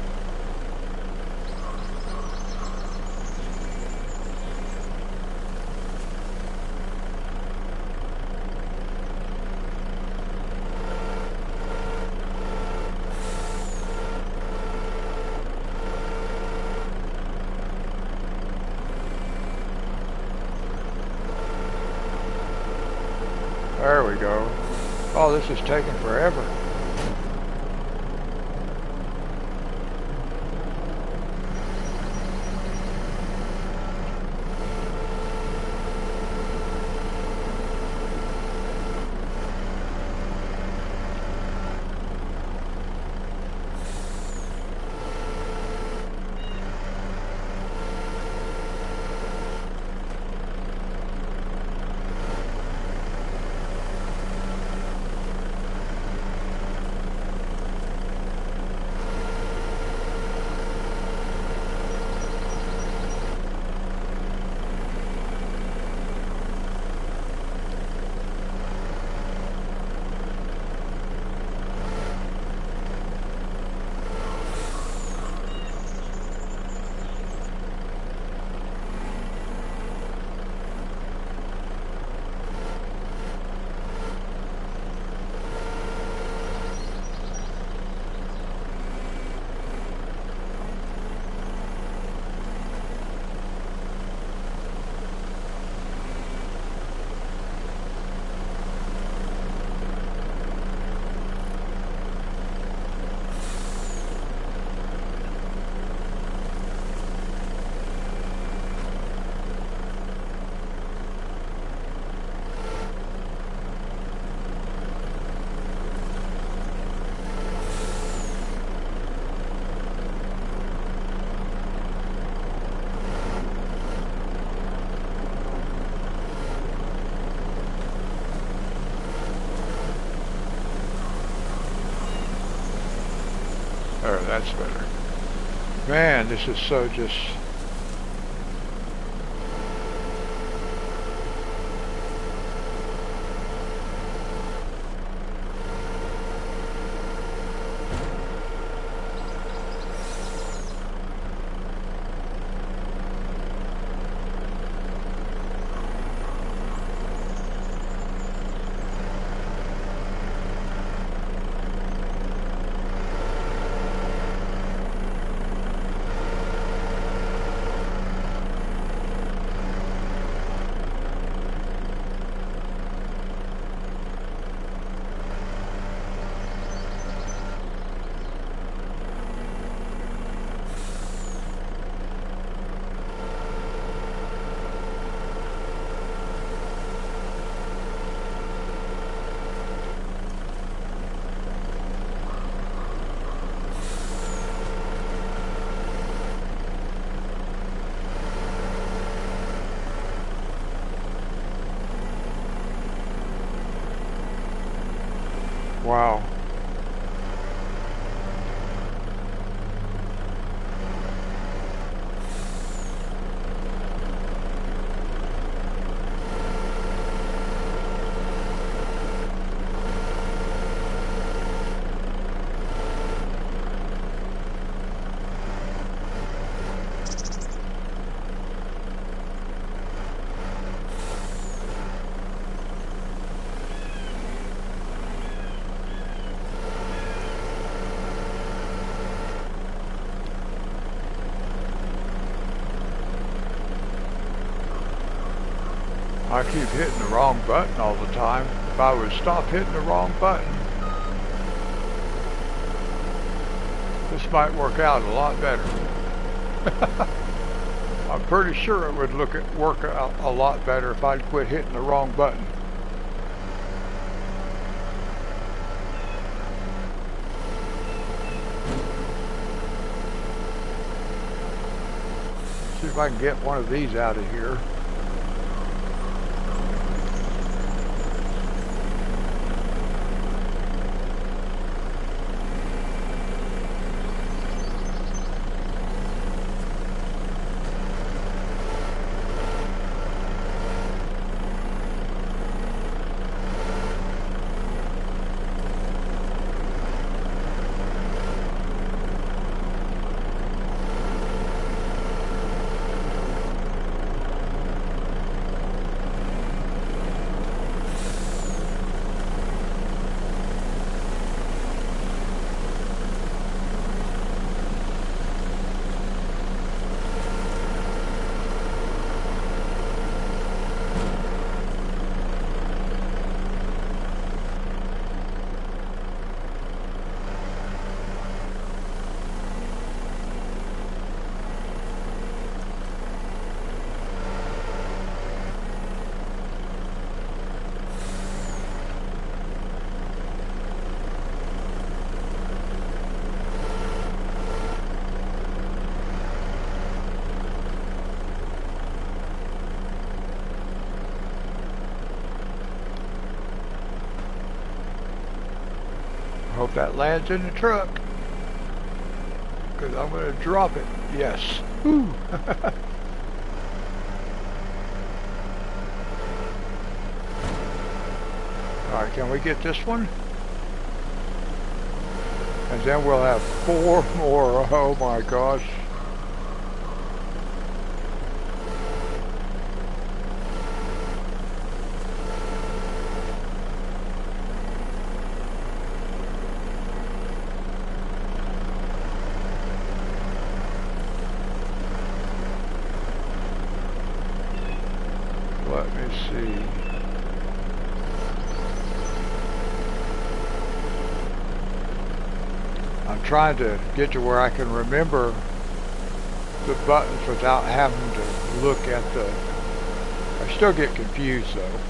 Speaker 1: Oh, this is taking forever. There, that's better. Man, this is so just... Wow. I keep hitting the wrong button all the time. If I would stop hitting the wrong button, this might work out a lot better. I'm pretty sure it would work out a lot better if I'd quit hitting the wrong button. See if I can get one of these out of here. Hope that lands in the truck, because I'm going to drop it. Yes. Woo. Alright, can we get this one? And then we'll have 4 more. Oh my gosh. Let me see. I'm trying to get to where I can remember the buttons without having to look at the... I still get confused though.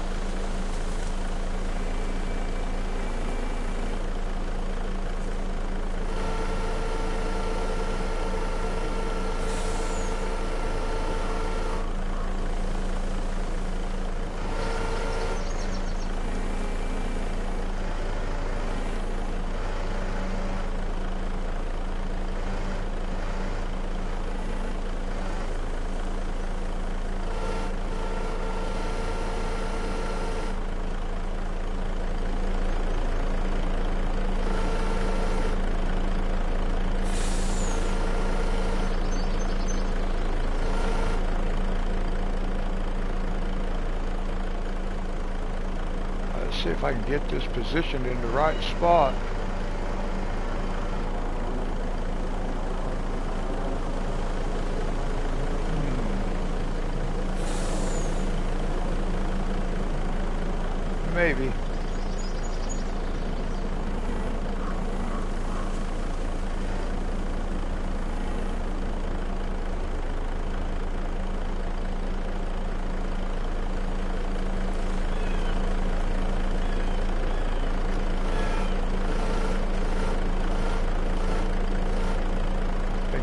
Speaker 1: See if I can get this positioned in the right spot. Maybe.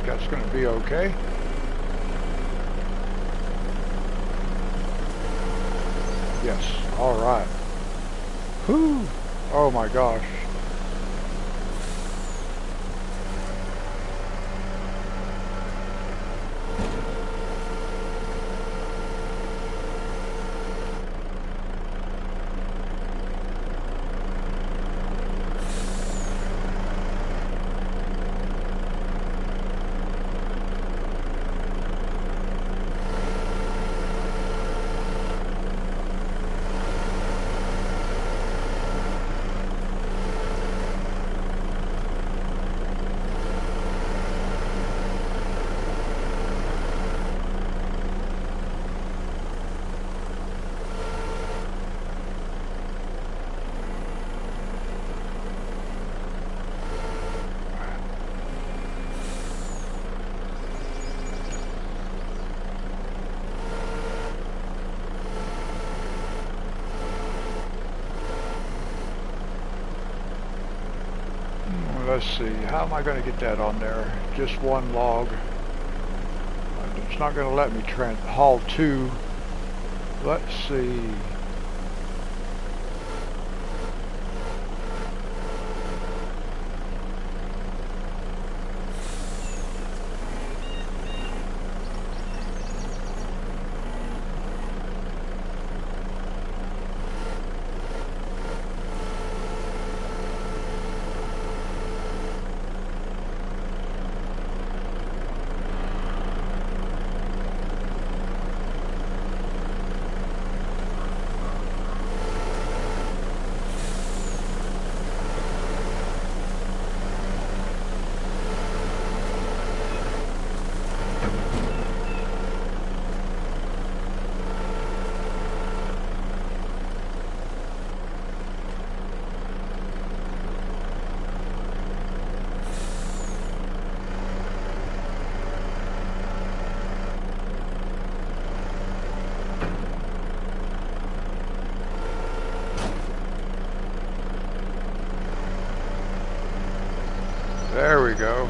Speaker 1: That's going to be okay. Yes, all right. Whew. Oh my gosh. Let's see, how am I going to get that on there? Just one log. It's not going to let me haul 2. Let's see. There we go.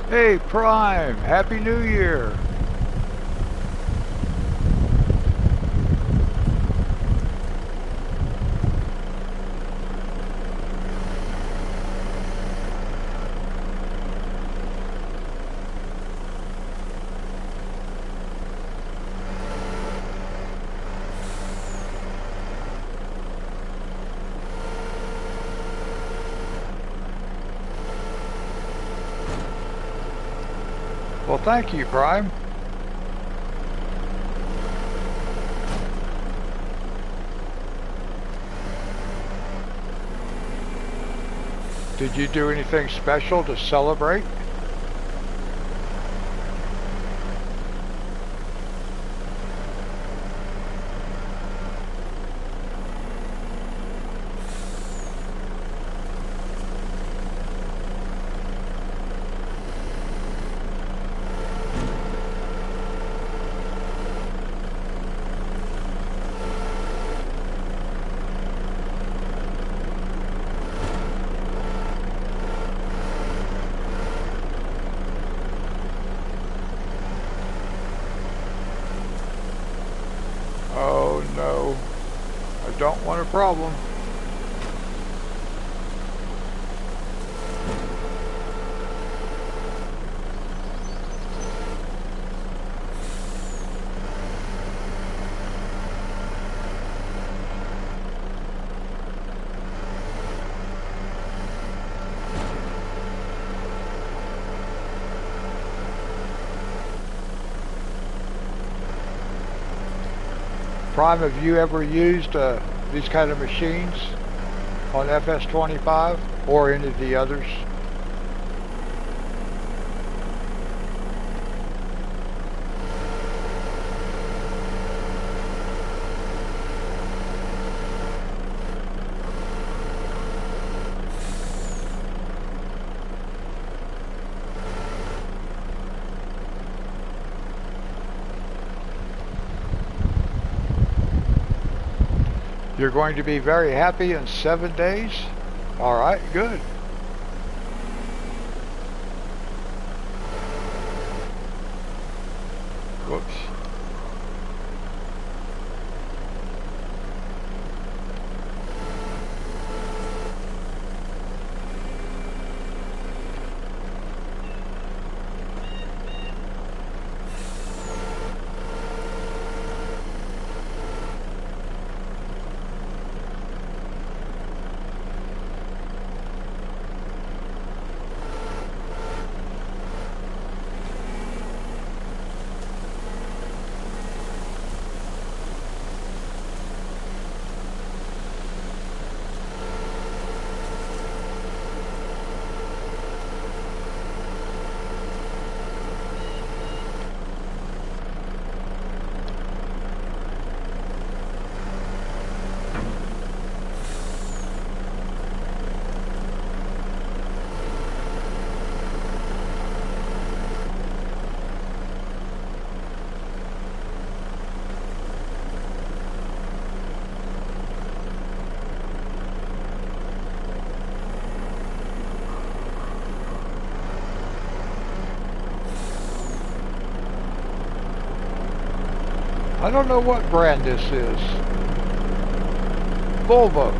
Speaker 1: Hey, Prime, Happy New Year. Well, thank you, Prime. Did you do anything special to celebrate? Oh no, I don't want a problem. Prime, have you ever used these kind of machines on FS25 or any of the others? You're going to be very happy in 7 days? All right, good. Whoops. I don't know what brand this is. Volvo.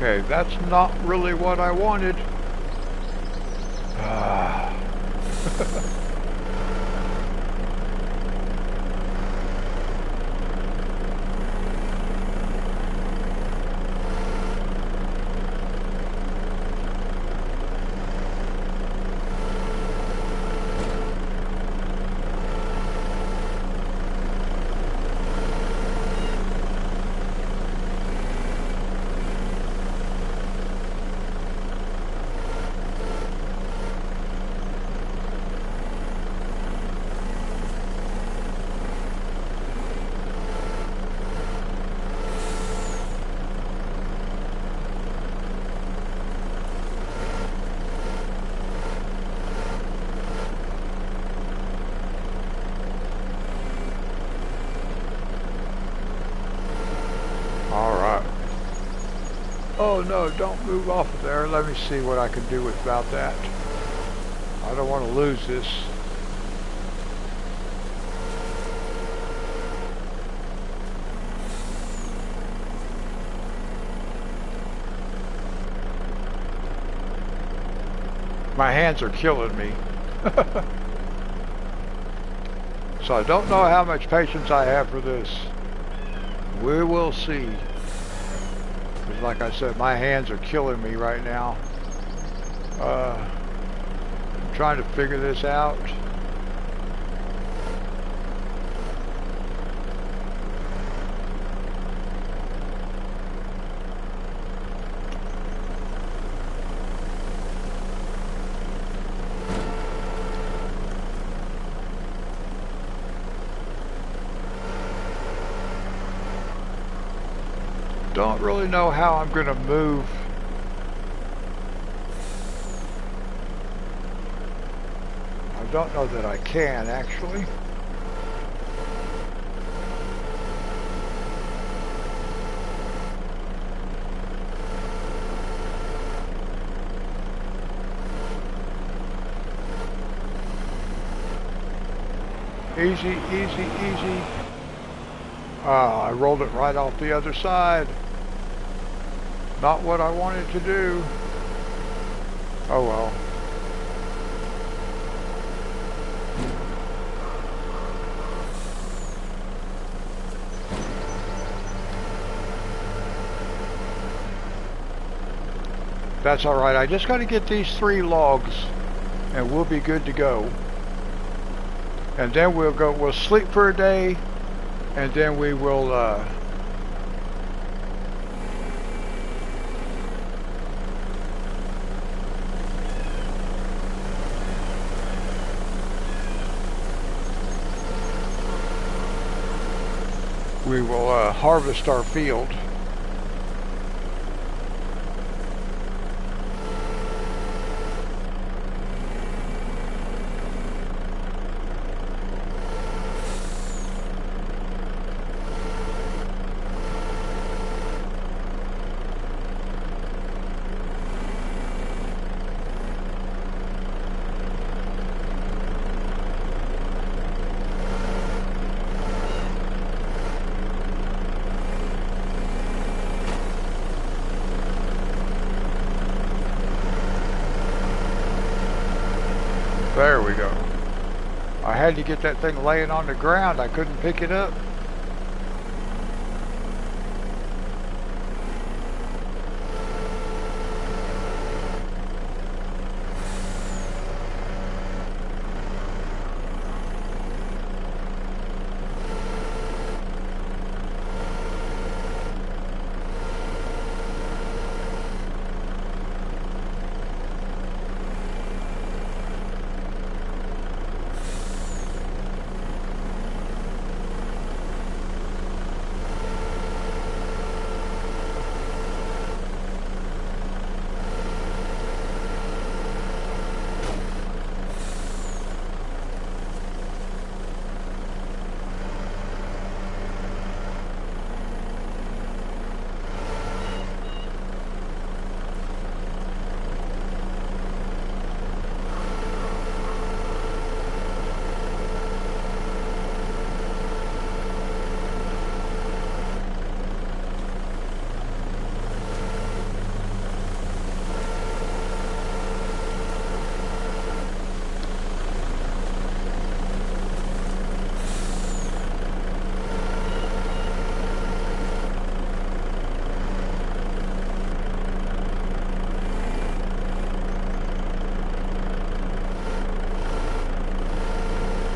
Speaker 1: Okay, that's not really what I wanted. Alright. Oh no, don't move off of there. Let me see what I can do about that. I don't want to lose this. My hands are killing me. So I don't know how much patience I have for this. We will see. Because like I said, my hands are killing me right now. I'm trying to figure this out. Don't really know how I'm going to move. I don't know that I can actually. Easy, easy, easy. I rolled it right off the other side. Not what I wanted to do. Oh well. That's alright. I just got to get these 3 logs and we'll be good to go. And then we'll sleep for a day, and then we will harvest our field. There we go. I had to get that thing laying on the ground. I couldn't pick it up.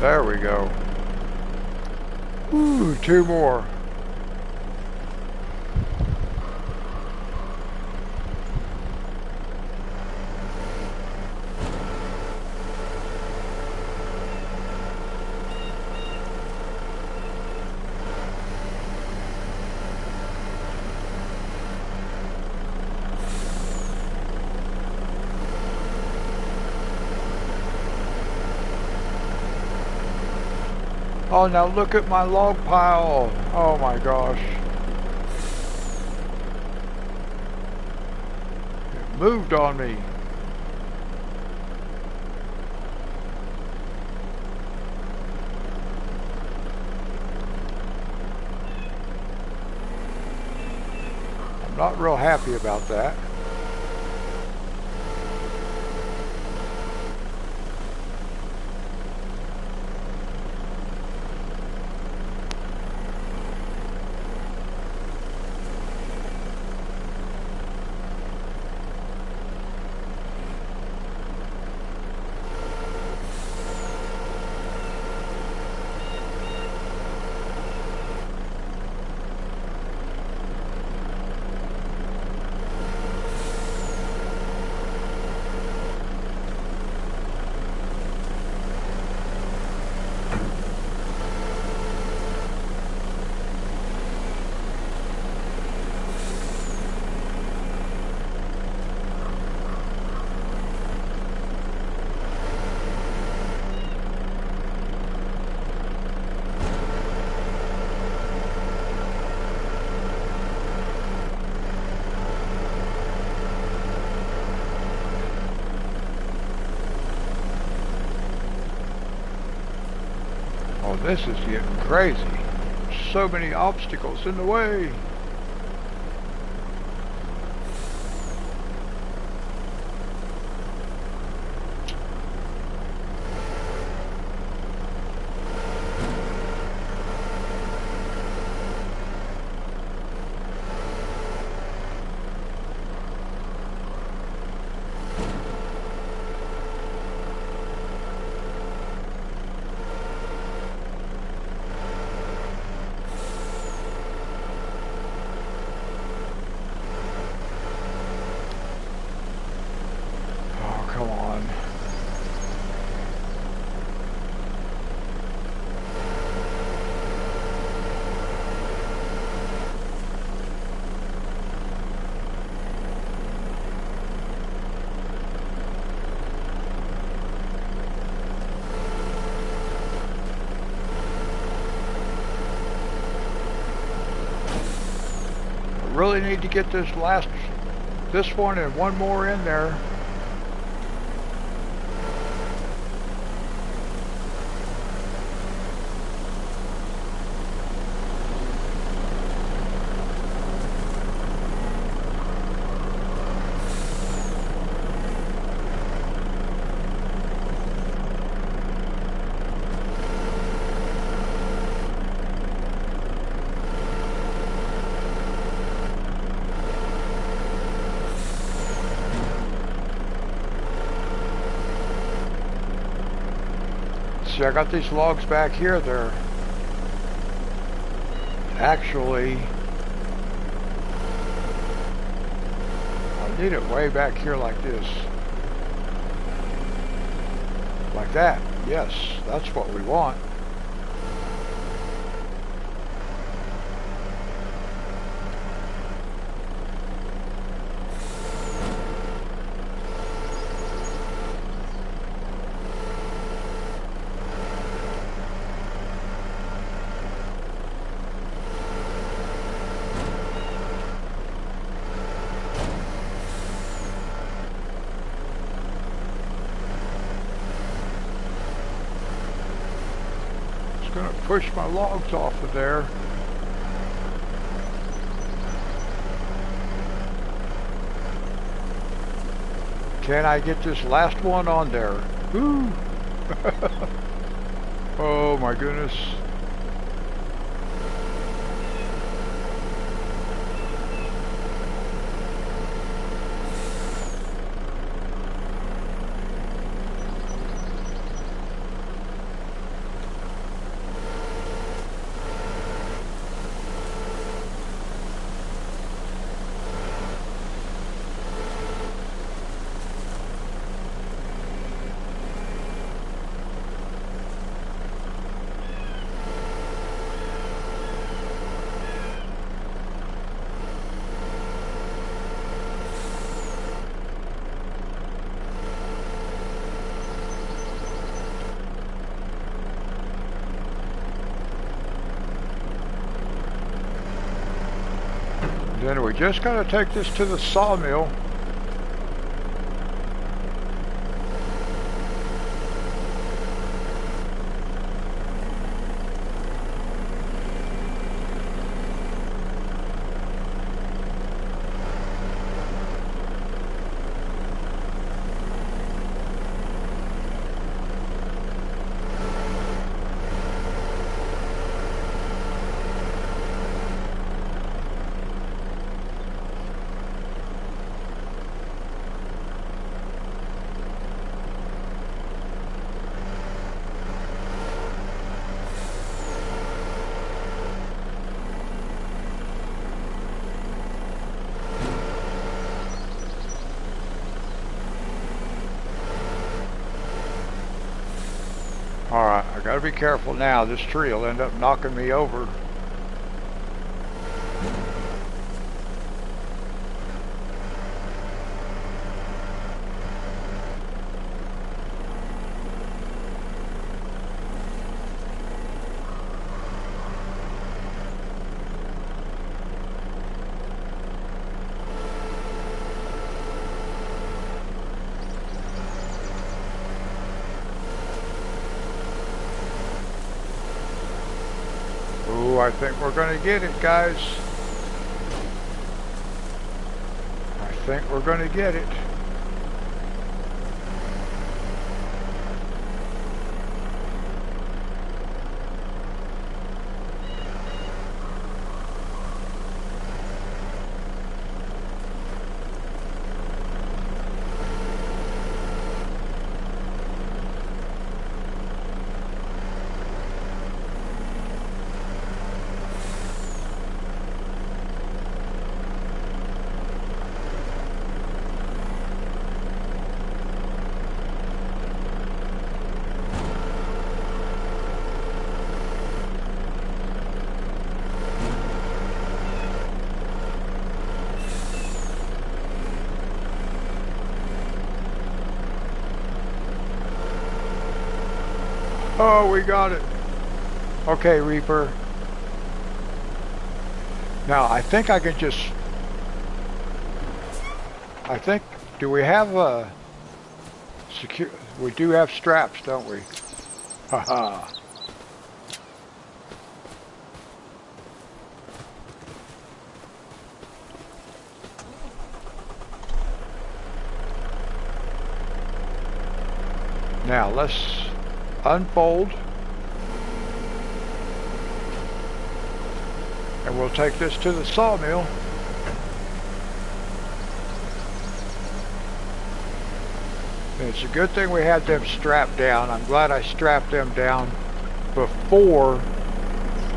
Speaker 1: There we go. Ooh, 2 more. Oh, now look at my log pile. Oh my gosh. It moved on me. I'm not real happy about that. Oh, this is getting crazy. So many obstacles in the way. Really need to get this one and one more in there. See, I got these logs back here. They're actually, I need it way back here like this. Like that. Yes, that's what we want. Gonna push my logs off of there. Can I get this last one on there? Woo! Oh my goodness. Then we just gotta take this to the sawmill. Alright, I gotta be careful now. This tree will end up knocking me over. Ooh, I think we're gonna get it, guys. I think we're gonna get it. Oh, we got it. Okay, Reaper. Now, I think I can just... I think... Do we have a... secure... We do have straps, don't we? Haha. Now, let's unfold. And we'll take this to the sawmill. And it's a good thing we had them strapped down. I'm glad I strapped them down before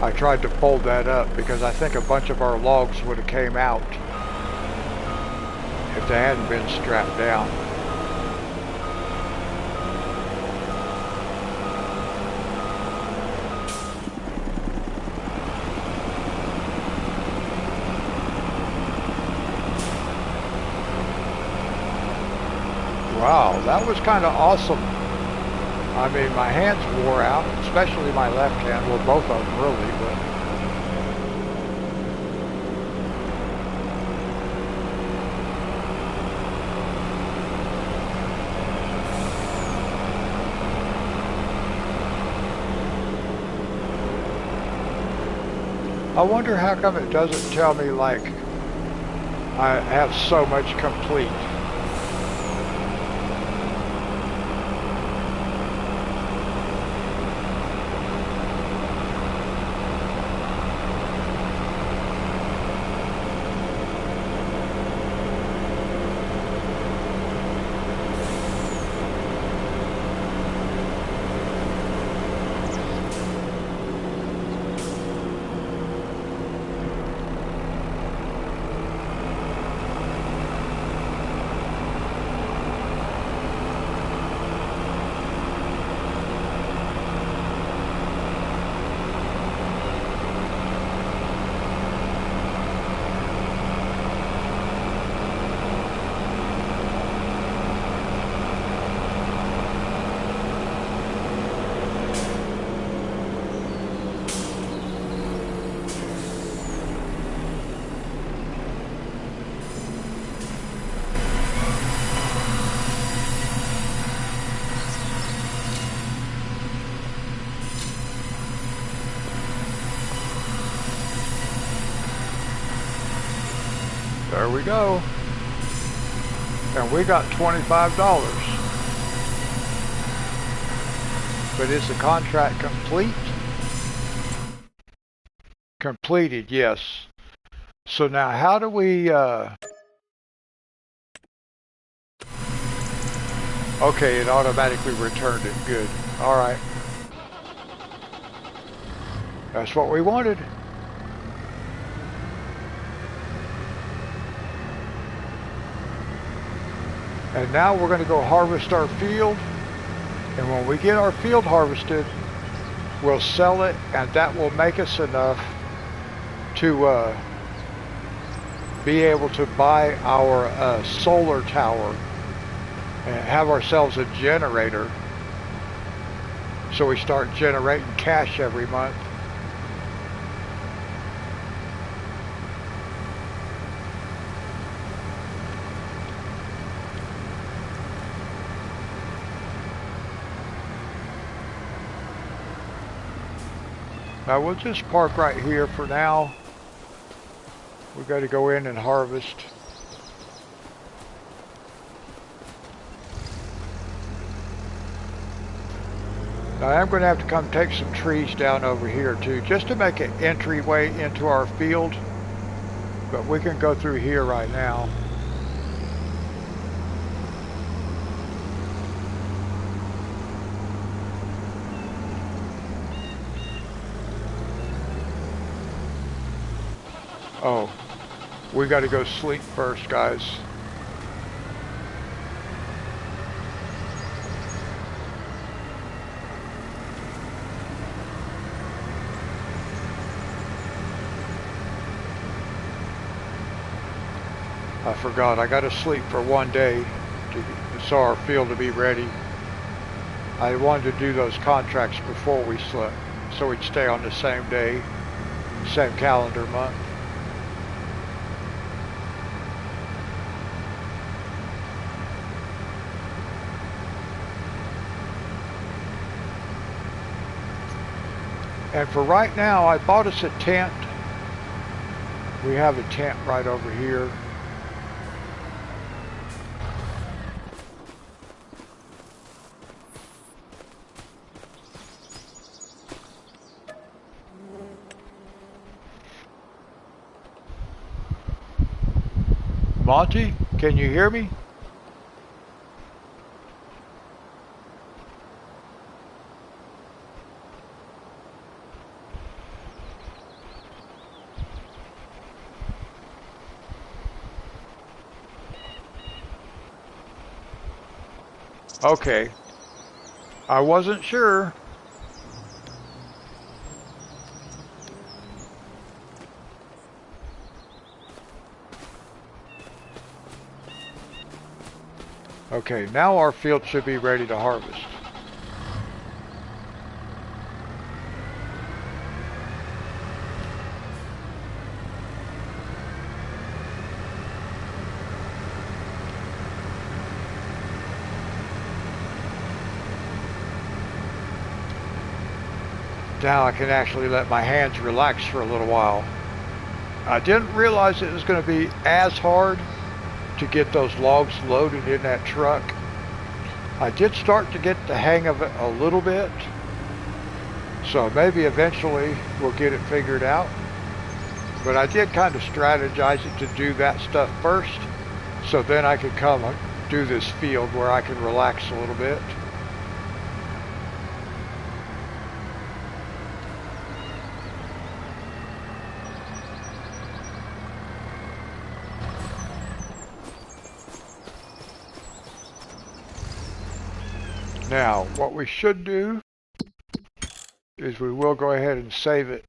Speaker 1: I tried to fold that up, because I think a bunch of our logs would have came out if they hadn't been strapped down. Wow, that was kind of awesome. I mean, my hands wore out, especially my left hand. Well, both of them really, but I wonder how come it doesn't tell me, like, I have so much complete. There we go. And we got $25. But is the contract complete? Completed, yes. So now how do we, okay, it automatically returned it. Good. All right. That's what we wanted. And now we're going to go harvest our field. And when we get our field harvested, we'll sell it, and that will make us enough to be able to buy our solar tower and have ourselves a generator, so we start generating cash every month. Now we'll just park right here for now. We got to go in and harvest. Now I'm going to have to come take some trees down over here too, just to make an entryway into our field. But we can go through here right now. Oh, we got to go sleep first, guys. I forgot, I got to sleep for one day so our field to be ready. I wanted to do those contracts before we slept, so we'd stay on the same day, same calendar month. And for right now, I bought us a tent. We have a tent right over here. Monty, can you hear me? Okay. I wasn't sure. Okay, now our field should be ready to harvest. Now I can actually let my hands relax for a little while. I didn't realize it was going to be as hard to get those logs loaded in that truck. I did start to get the hang of it a little bit, so maybe eventually we'll get it figured out. But I did kind of strategize it to do that stuff first, so then I could come do this field where I can relax a little bit. Now, what we should do is we will go ahead and save it.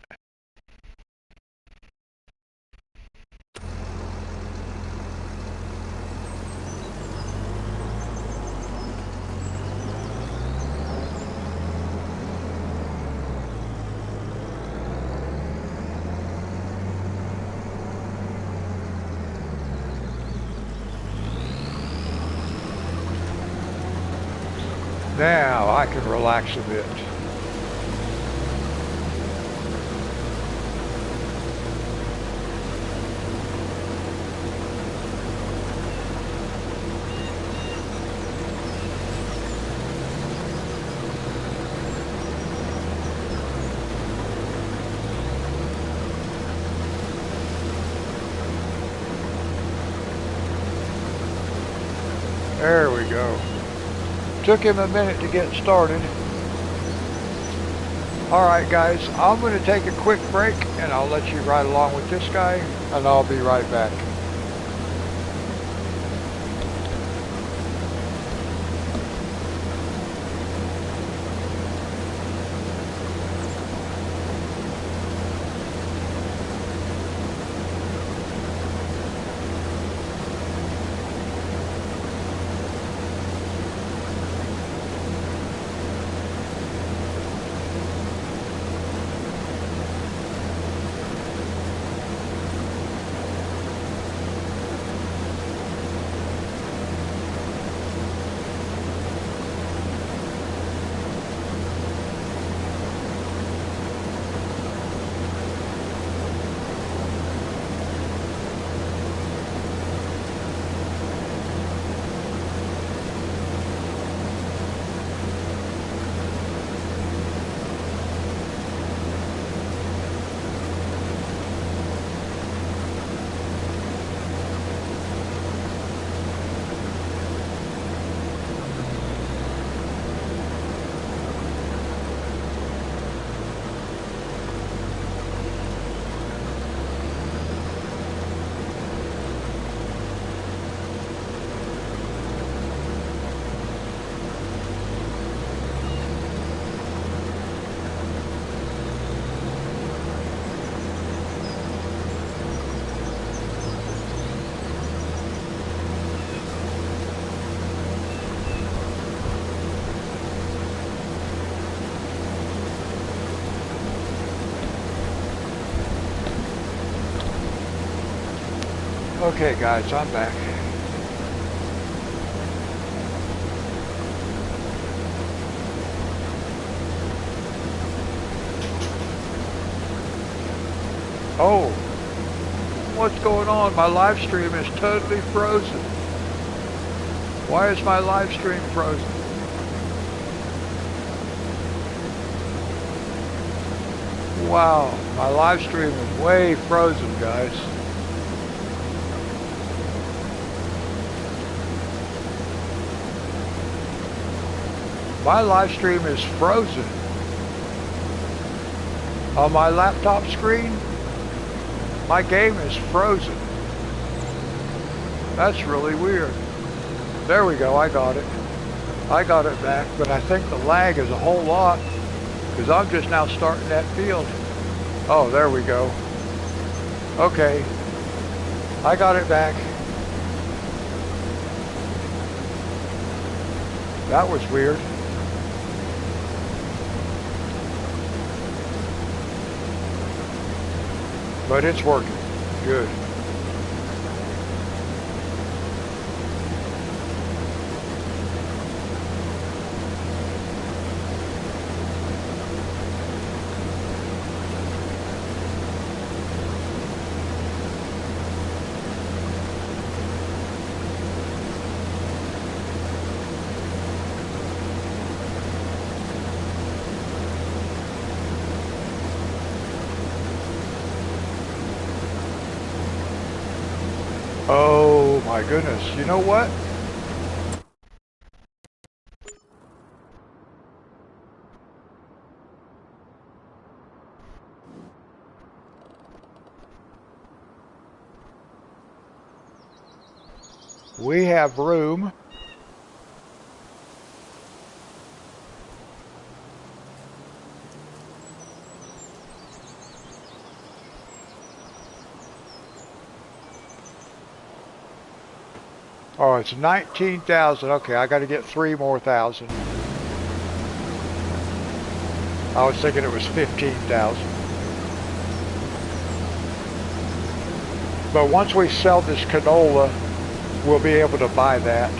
Speaker 1: Now I can relax a bit. There we go. Took him a minute to get started. Alright guys, I'm going to take a quick break and I'll let you ride along with this guy and I'll be right back. Okay guys, I'm back. Oh, what's going on? My live stream is totally frozen. Why is my live stream frozen? Wow, my live stream is way frozen, guys. My live stream is frozen. On my laptop screen, my game is frozen. That's really weird. There we go, I got it. I got it back, but I think the lag is a whole lot because I'm just now starting that field. Oh, there we go. Okay, I got it back. That was weird. But it's working. Good. Oh my goodness, you know what? We have room. Oh, it's 19,000. Okay, I got to get 3 more thousand. I was thinking it was 15,000. But once we sell this canola, we'll be able to buy that.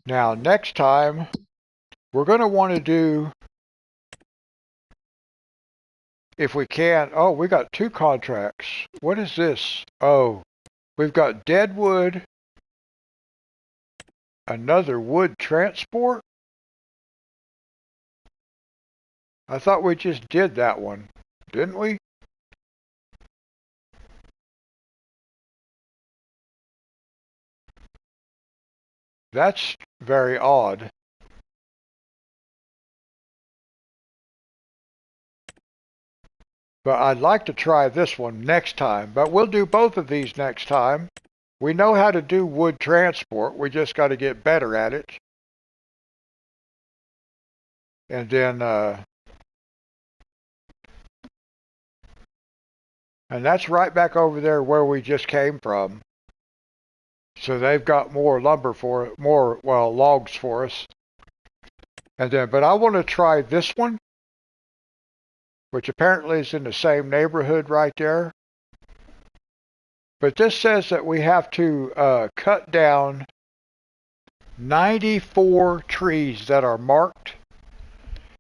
Speaker 1: Now, next time, we're going to want to do, if we can, oh, we got 2 contracts. What is this? Oh, we've got deadwood, another wood transport. I thought we just did that one, didn't we? That's very odd. But I'd like to try this one next time. But we'll do both of these next time. We know how to do wood transport. We just got to get better at it. And then, and that's right back over there where we just came from. So they've got more lumber for it, well, logs for us. And then, but I want to try this one, which apparently is in the same neighborhood right there. But this says that we have to cut down 94 trees that are marked.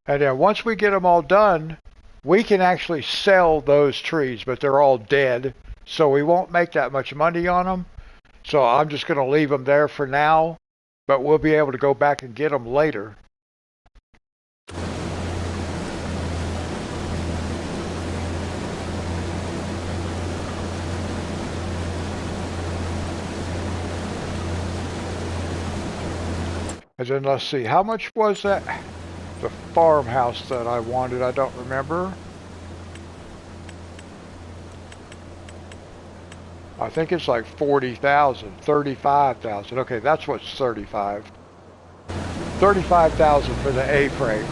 Speaker 1: And then once we get them all done, we can actually sell those trees, but they're all dead. So we won't make that much money on them. So I'm just going to leave them there for now, but we'll be able to go back and get them later. And then let's see, how much was that? The farmhouse that I wanted, I don't remember. I think it's like 40,000, 35,000. Okay, that's what's 35. 35,000 for the A-frame.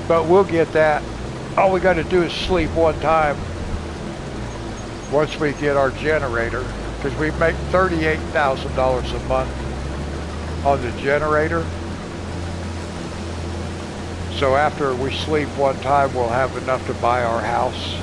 Speaker 1: But we'll get that. All we got to do is sleep one time once we get our generator, because we make $38,000 a month on the generator. So after we sleep one time, we'll have enough to buy our house.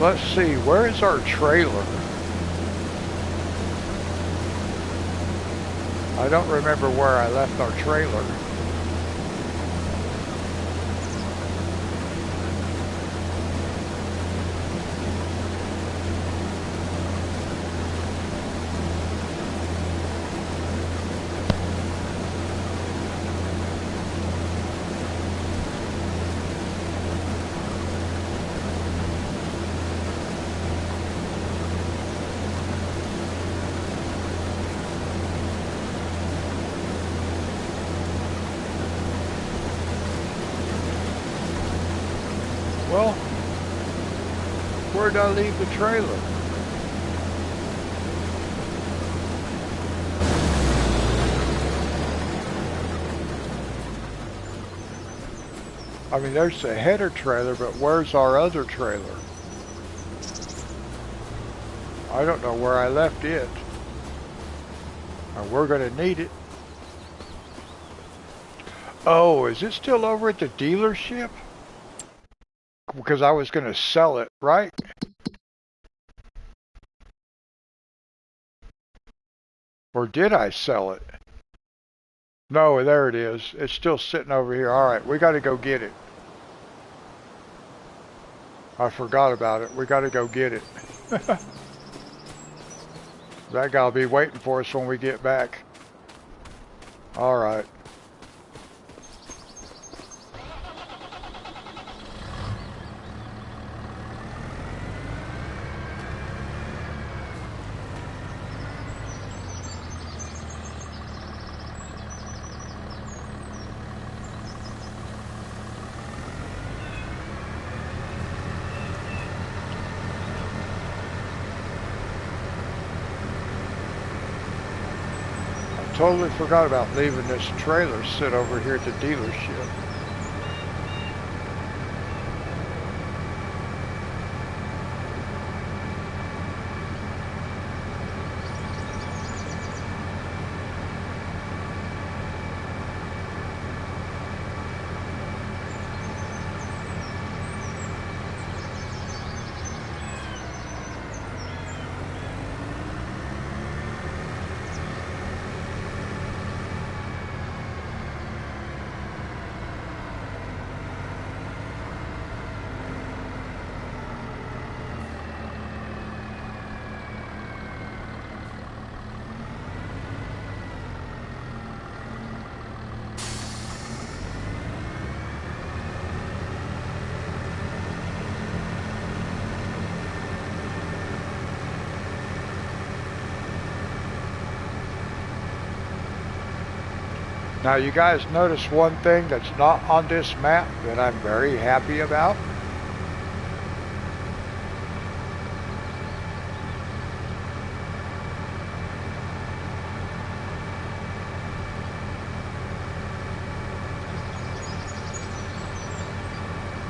Speaker 1: Let's see, where is our trailer? I don't remember where I left our trailer. Well, where'd I leave the trailer? I mean, there's the header trailer, but where's our other trailer? I don't know where I left it. And we're going to need it. Oh, is it still over at the dealership? Because I was going to sell it, right? Or did I sell it? No, there it is. It's still sitting over here. All right, we got to go get it. I forgot about it. We got to go get it. That guy will be waiting for us when we get back. All right. Totally forgot about leaving this trailer sit over here at the dealership. Now you guys notice one thing that's not on this map that I'm very happy about?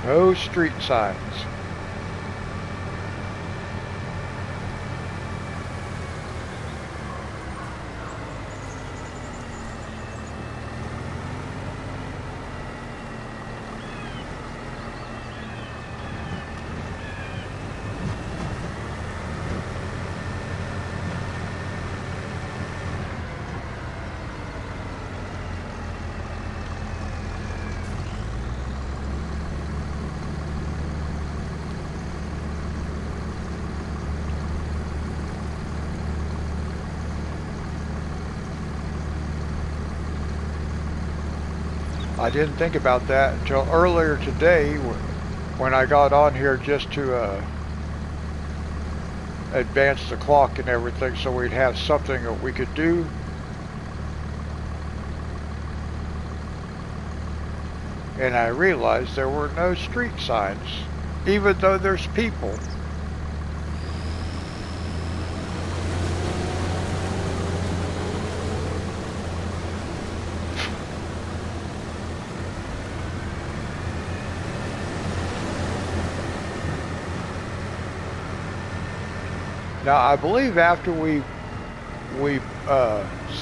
Speaker 1: No street signs. I didn't think about that until earlier today when I got on here just to advance the clock and everything so we'd have something that we could do. And I realized there were no street signs, even though there's people. Now I believe after we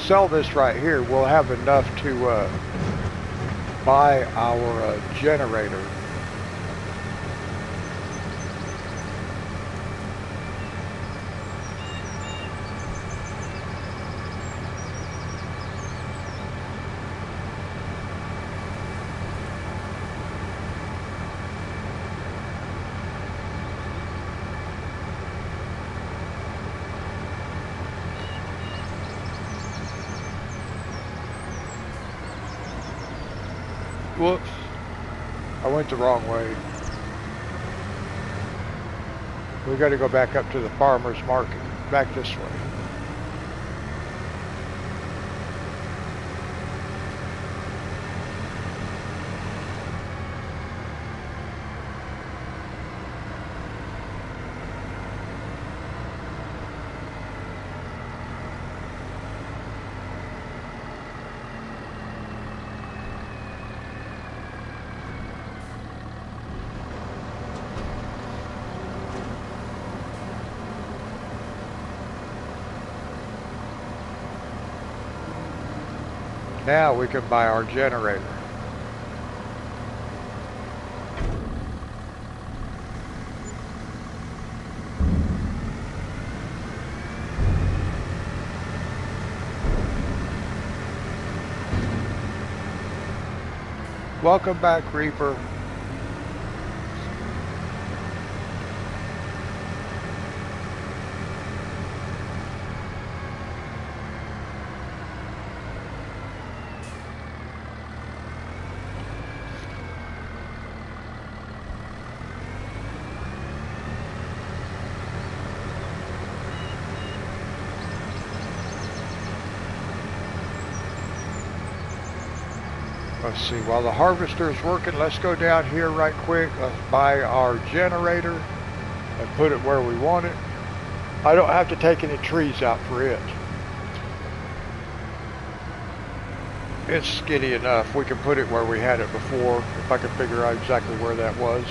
Speaker 1: sell this right here, we'll have enough to buy our generator. Whoops, I went the wrong way. We got to go back up to the farmer's market, back this way. Now we can buy our generator. Welcome back, Reaper. Let's see, while the harvester is working, let's go down here right quick. Let's buy our generator and put it where we want it. I don't have to take any trees out for it. It's skinny enough. We can put it where we had it before, if I can figure out exactly where that was.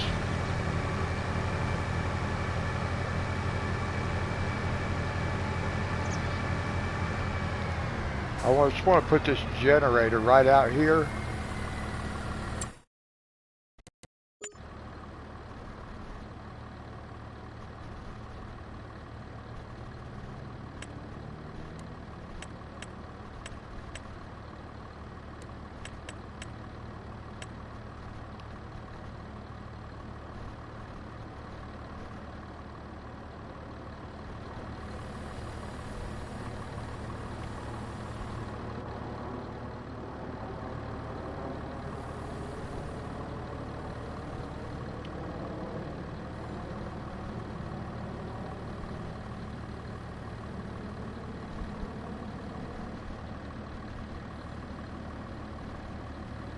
Speaker 1: I just want to put this generator right out here.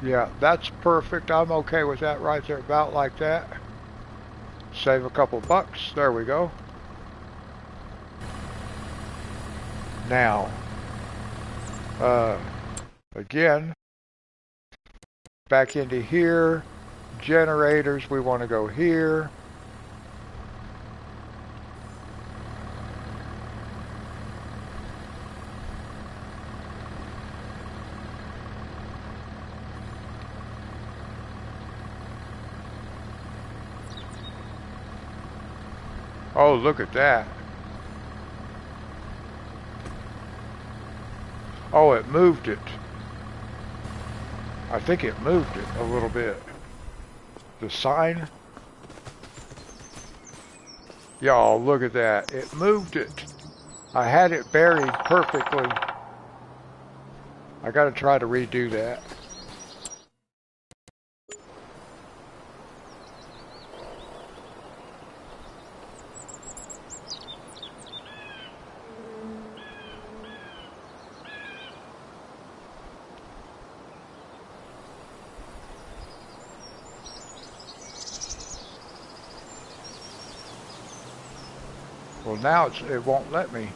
Speaker 1: Yeah, that's perfect. I'm okay with that right there, about like that. Save a couple bucks. There we go. Now, uh, again, back into here. Generators, we want to go here. Oh, look at that. Oh, it moved it. I think it moved it a little bit. The sign. Y'all, look at that. It moved it. I had it buried perfectly. I gotta try to redo that. Well, now it won't let me.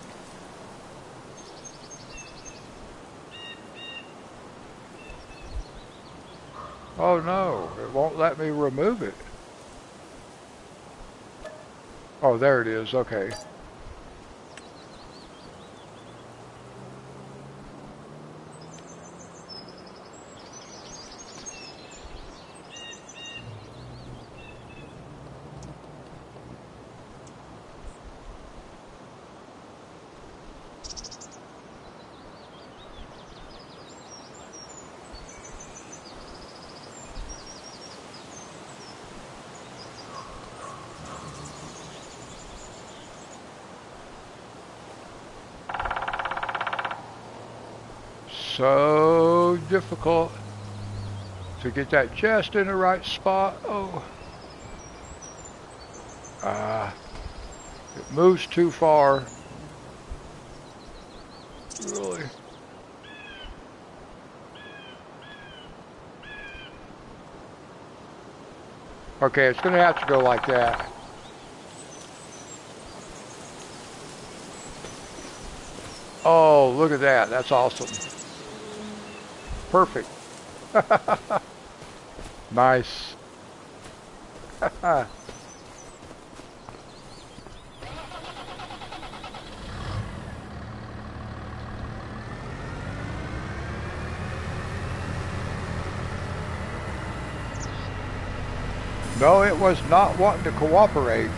Speaker 1: Oh no, it won't let me remove it. Oh, there it is. Okay. So difficult to get that chest in the right spot. Oh. It moves too far. Really. Okay, it's gonna have to go like that. Oh, look at that. That's awesome. Perfect. Nice. No, it was not wanting to cooperate.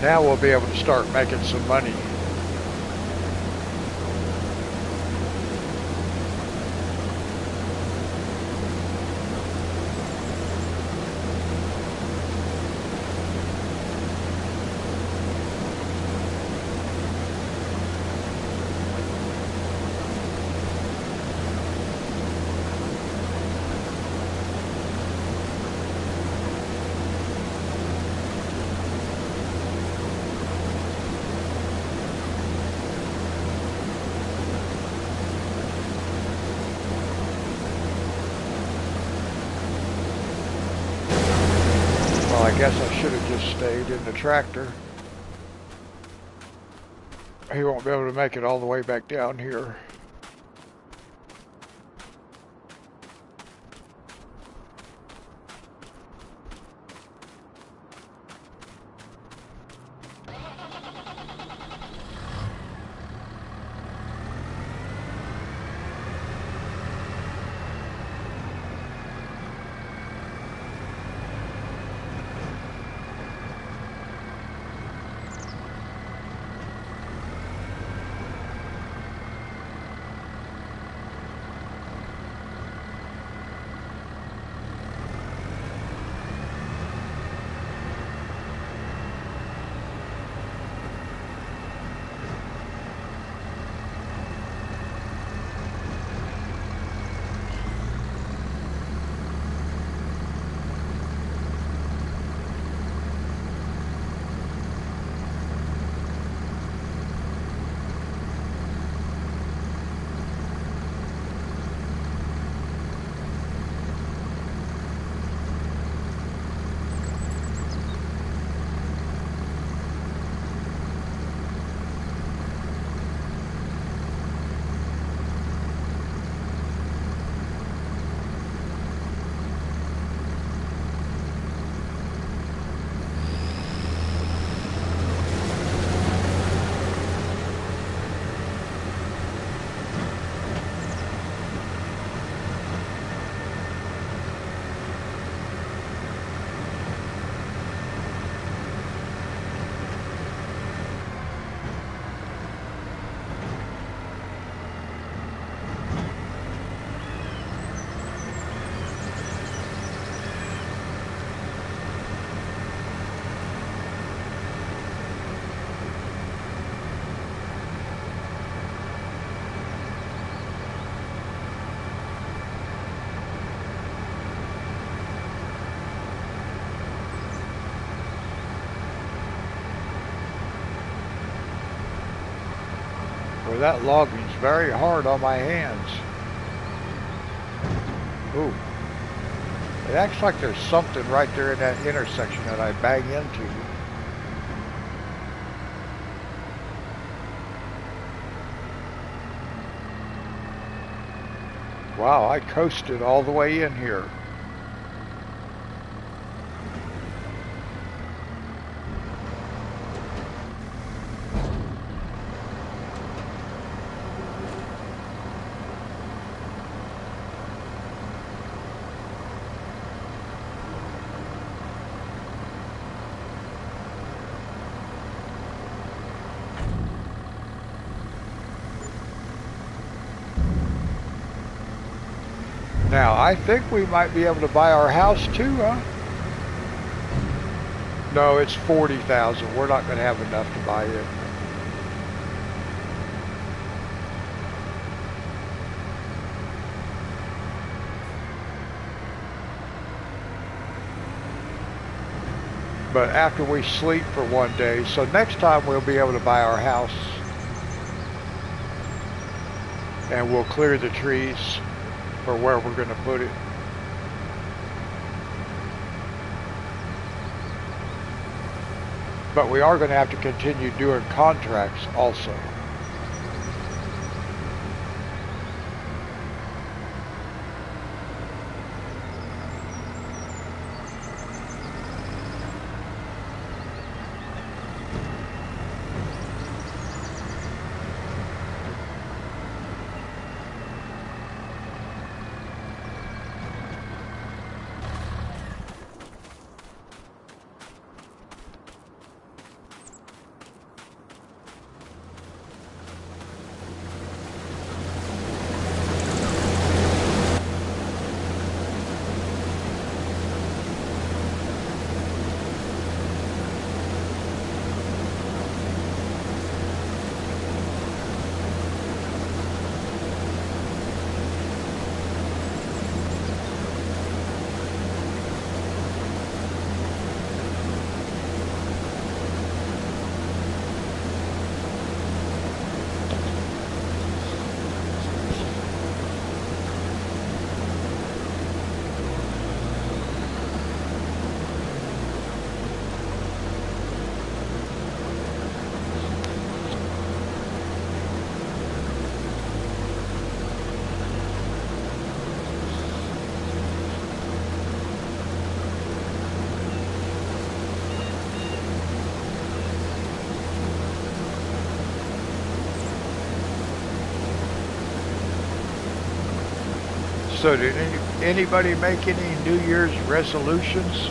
Speaker 1: Now we'll be able to start making some money. I guess I should have just stayed in the tractor. He won't be able to make it all the way back down here. Well, that logging's very hard on my hands. Ooh. It acts like there's something right there in that intersection that I bang into. Wow, I coasted all the way in here. Now, I think we might be able to buy our house too, huh? No, it's 40,000. We're not going to have enough to buy it. But after we sleep for one day, so next time we'll be able to buy our house. And we'll clear the trees for where we're going to put it. But we are going to have to continue doing contracts also. So did anybody make any New Year's resolutions?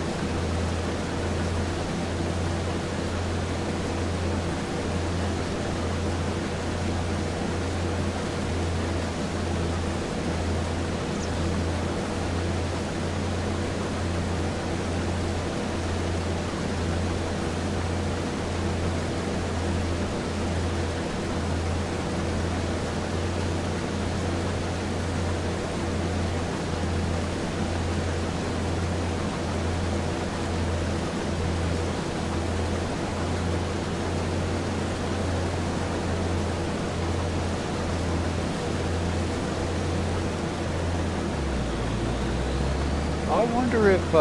Speaker 1: I wonder if,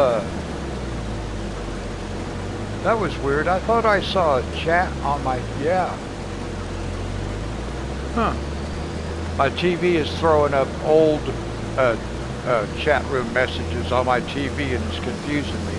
Speaker 1: that was weird. I thought I saw a chat on my, yeah. Huh. My TV is throwing up old chat room messages on my TV and it's confusing me.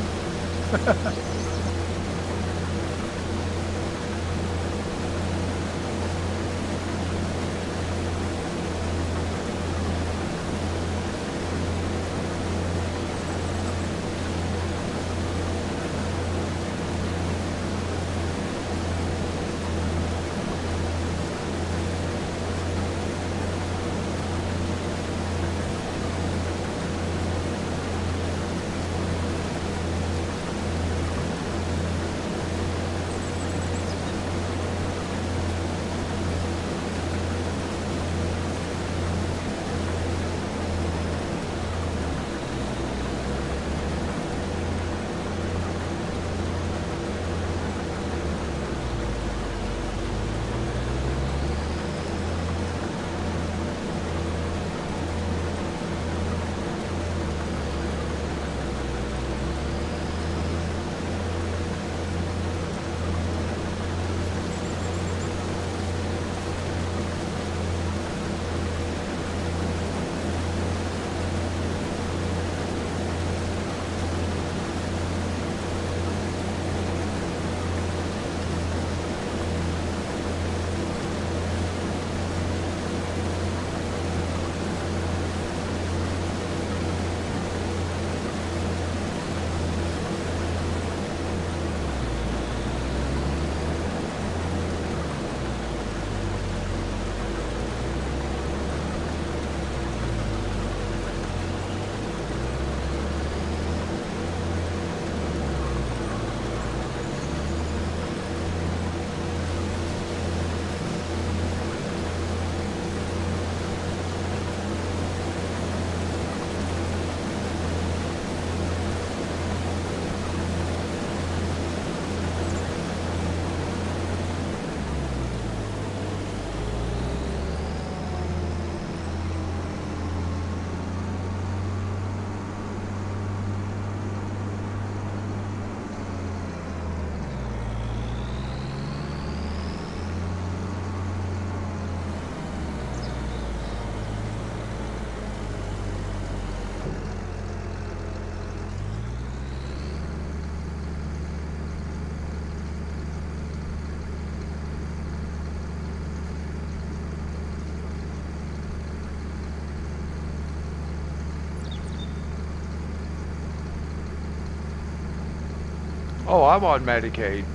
Speaker 1: Oh, I'm on Medicaid.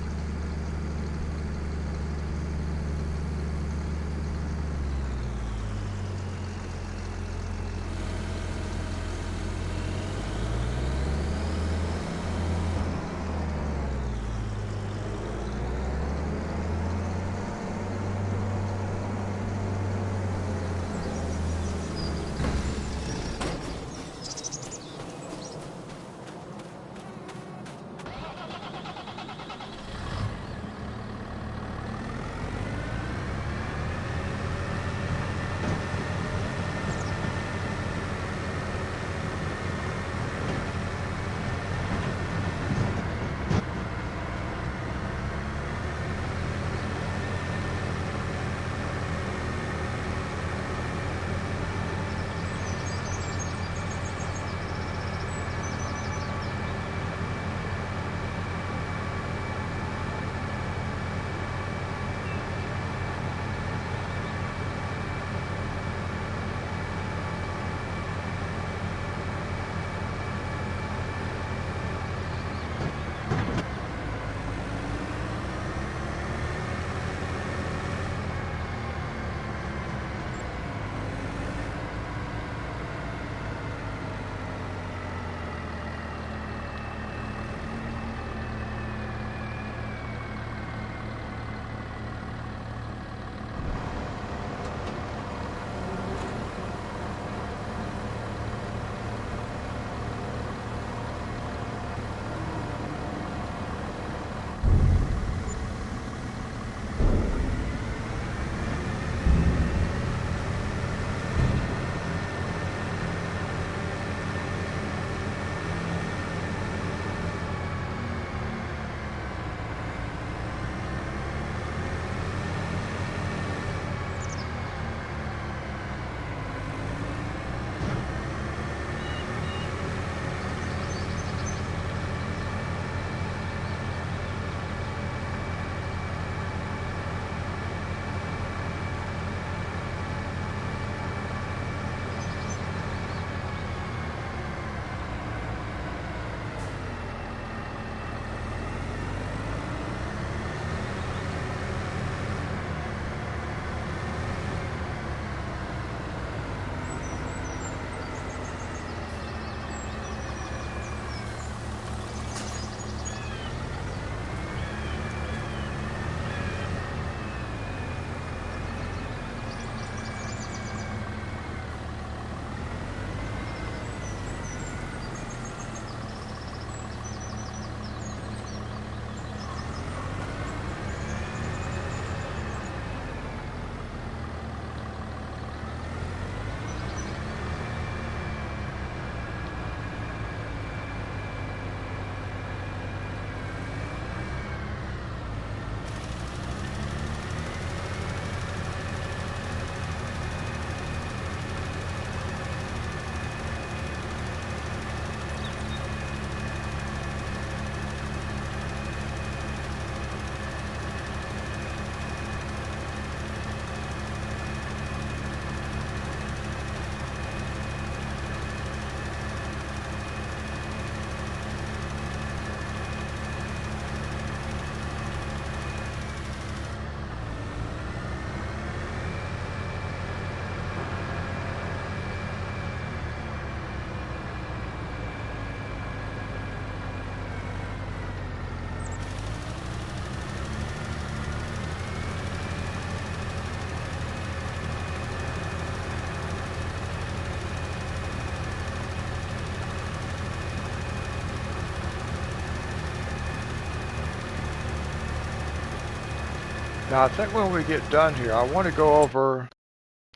Speaker 1: Now I think when we get done here, I want to go over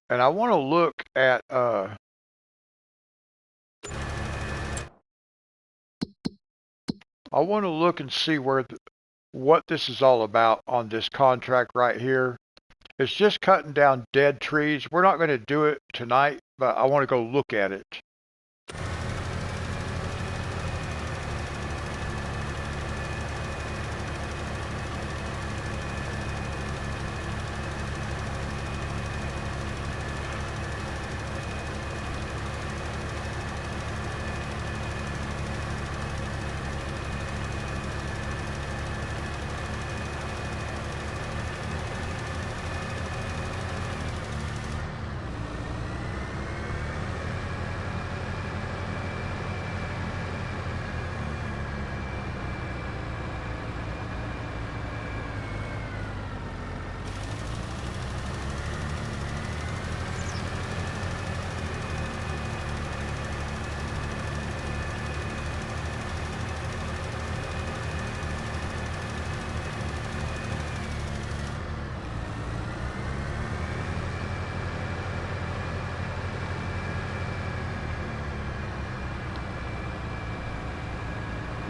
Speaker 1: and I want to look at I want to look and see what this is all about on this contract right here. It's just cutting down dead trees. We're not going to do it tonight, but I want to go look at it.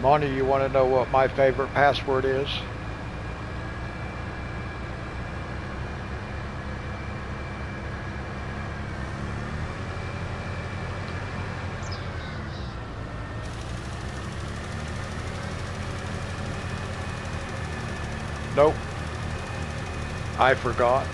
Speaker 1: Monty, you want to know what my favorite password is? Nope. I forgot.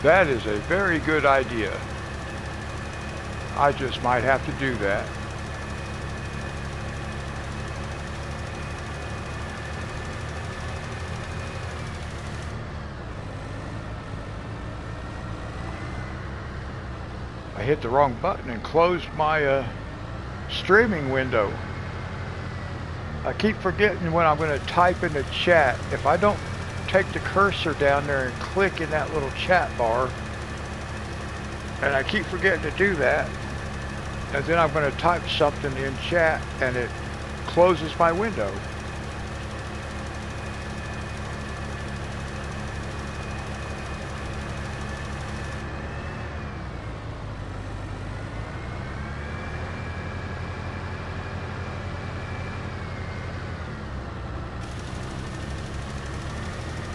Speaker 1: That is a very good idea. I just might have to do that. I hit the wrong button and closed my streaming window. I keep forgetting when I'm going to type in the chat. If I don't take the cursor down there and click in that little chat bar, and I keep forgetting to do that, and then I'm going to type something in chat and it closes my window.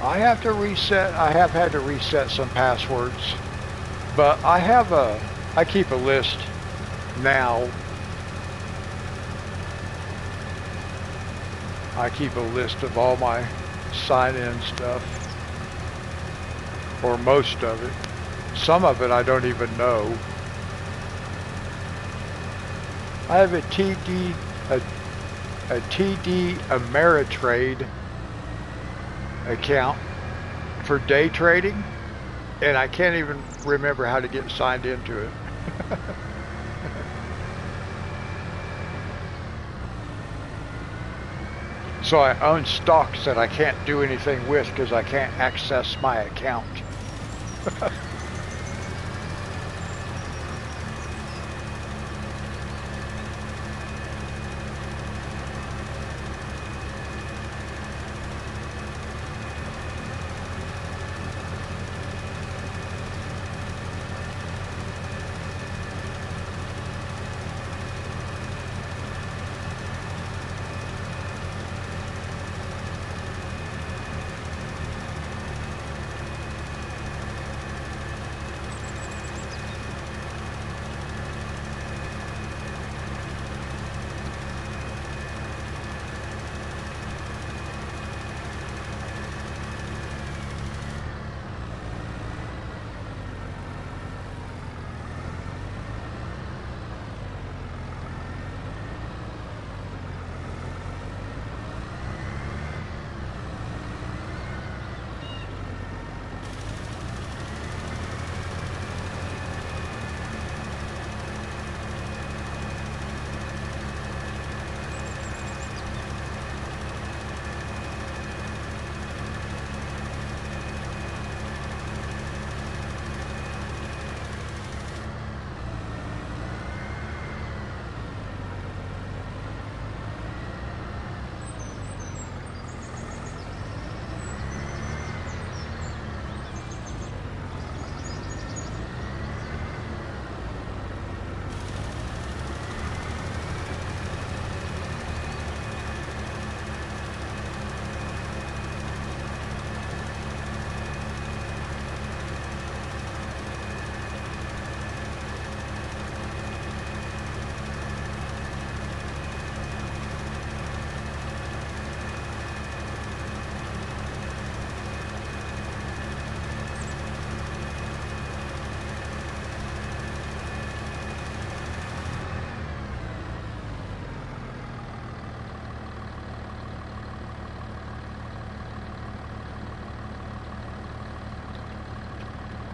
Speaker 1: I have to reset, I have had to reset some passwords, but I keep a list now. I keep a list of all my sign-in stuff, or most of it. Some of it I don't even know. I have a TD Ameritrade account for day trading, and I can't even remember how to get signed into it. So I own stocks that I can't do anything with because I can't access my account.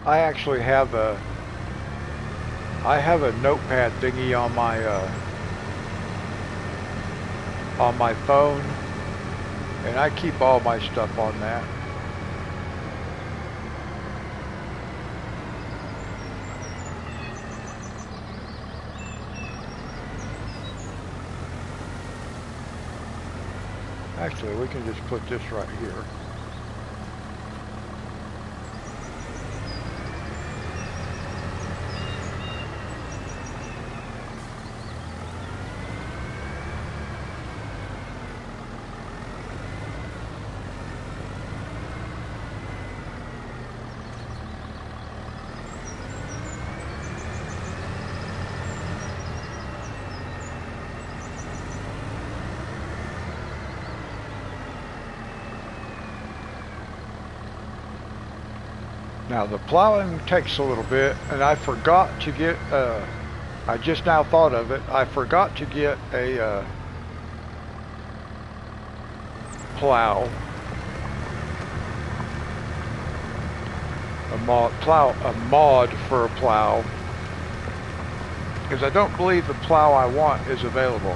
Speaker 1: I actually have a notepad thingy on my phone, and I keep all my stuff on that. Actually, we can just put this right here. Now the plowing takes a little bit, and I forgot to get, I just now thought of it, I forgot to get a plow, a mod for a plow, because I don't believe the plow I want is available.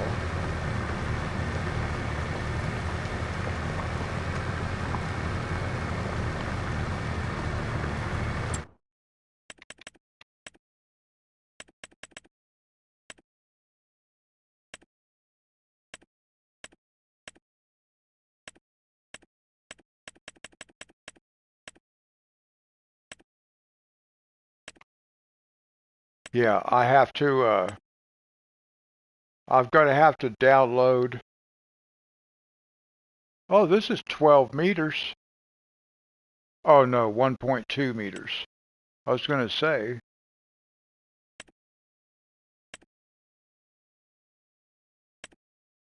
Speaker 1: Yeah, I'm going to have to download. Oh, this is 12 meters. Oh no, 1.2 meters. I was going to say.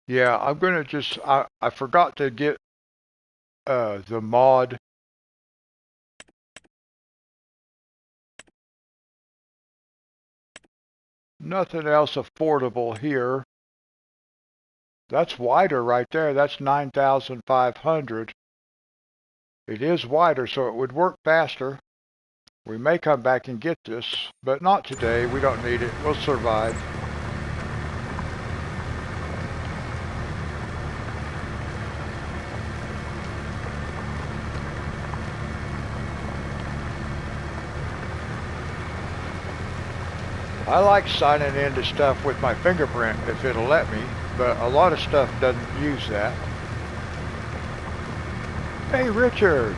Speaker 1: Yeah, I'm going to just, I forgot to get the mod. Nothing else affordable here. That's wider right there. That's 9,500. It is wider, so it would work faster. We may come back and get this, but not today. We don't need it. We'll survive. I like signing into stuff with my fingerprint if it'll let me, but a lot of stuff doesn't use that. Hey Richard,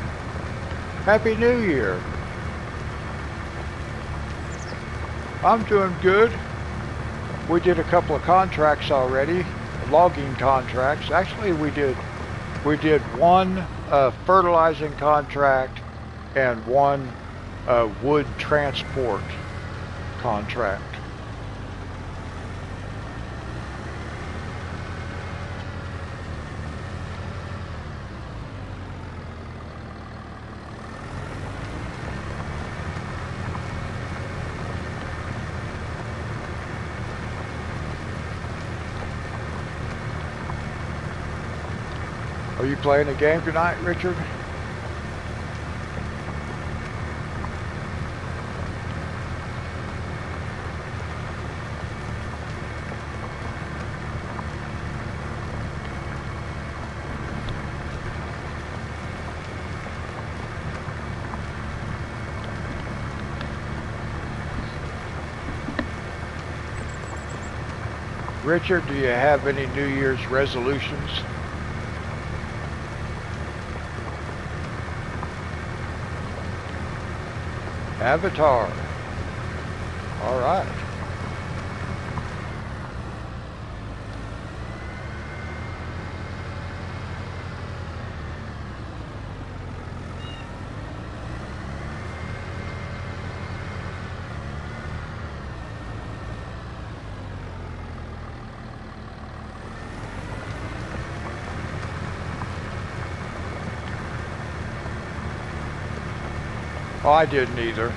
Speaker 1: Happy New Year. I'm doing good. We did a couple of contracts already, logging contracts. Actually, we did one fertilizing contract and one wood transport contract. Are you playing a game tonight, Richard? Richard, do you have any New Year's resolutions? Avatar. All right. Oh, I didn't either.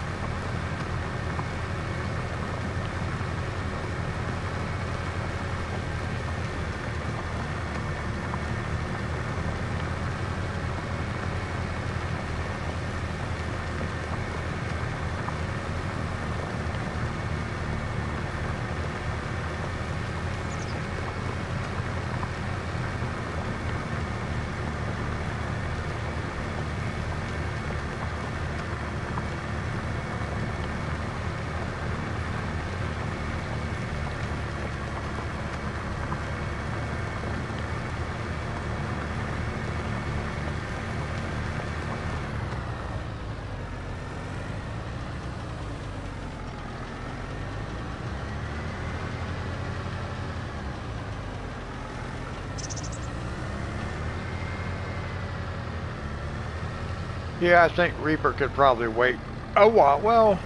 Speaker 1: Yeah, I think Reaper could probably wait a while. Well,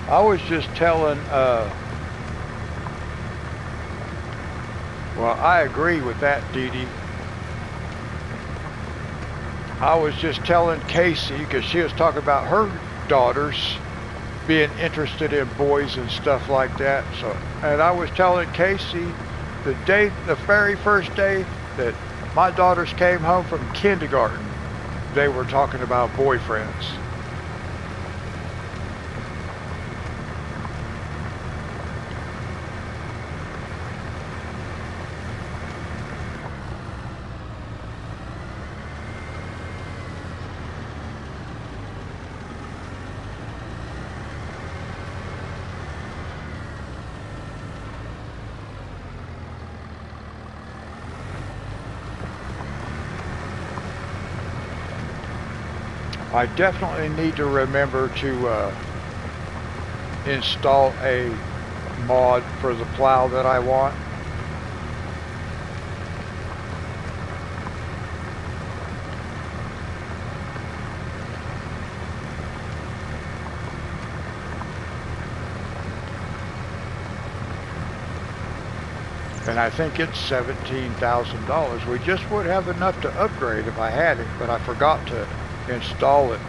Speaker 1: I was just telling, well, I agree with that, Dee Dee. I was just telling Casey, because she was talking about her daughters being interested in boys and stuff like that. So, and I was telling Casey the very first day that my daughters came home from kindergarten, they were talking about boyfriends. I definitely need to remember to install a mod for the plow that I want. And I think it's $17,000. We just would have enough to upgrade if I had it, but I forgot to install it.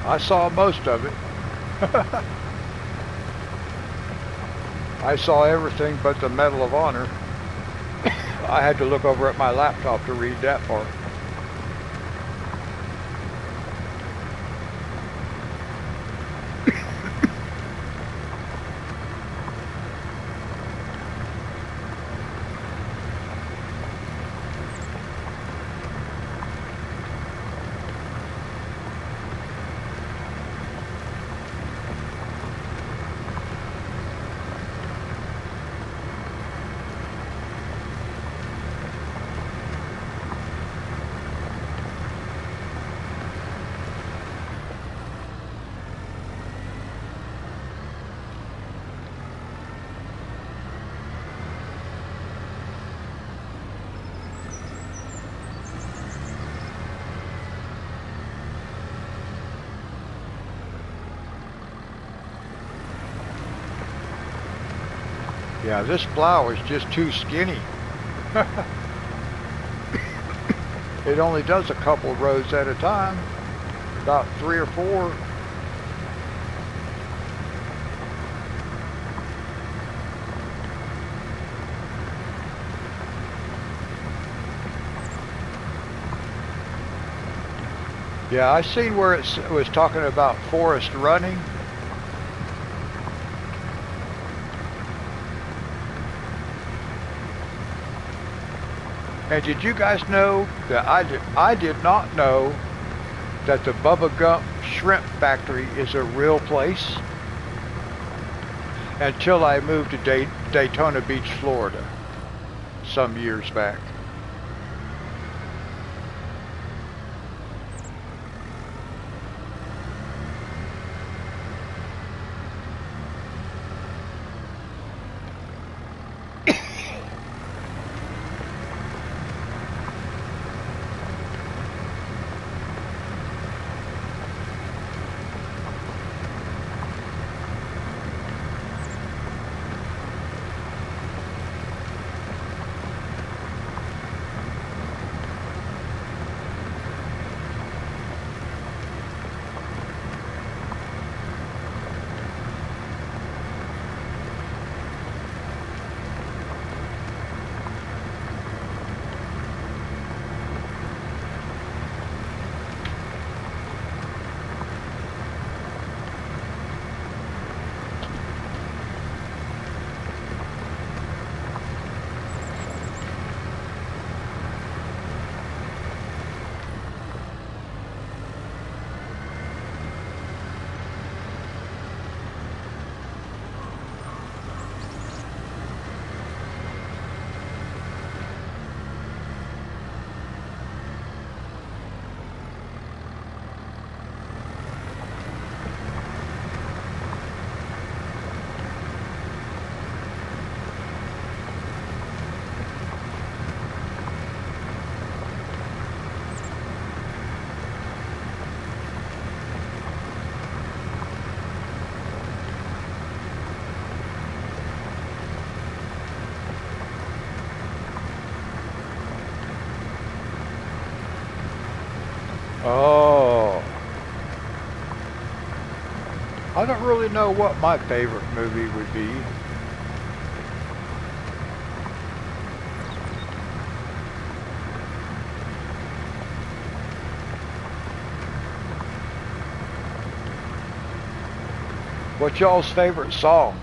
Speaker 1: I saw most of it. I saw everything but the Medal of Honor. I had to look over at my laptop to read that part. Yeah, this plow is just too skinny. It only does a couple rows at a time, about 3 or 4. Yeah, I seen where it was talking about forest running. And did you guys know that I did not know that the Bubba Gump Shrimp Factory is a real place until I moved to Daytona Beach, Florida, some years back. Oh, I don't really know what my favorite movie would be. What's y'all's favorite song?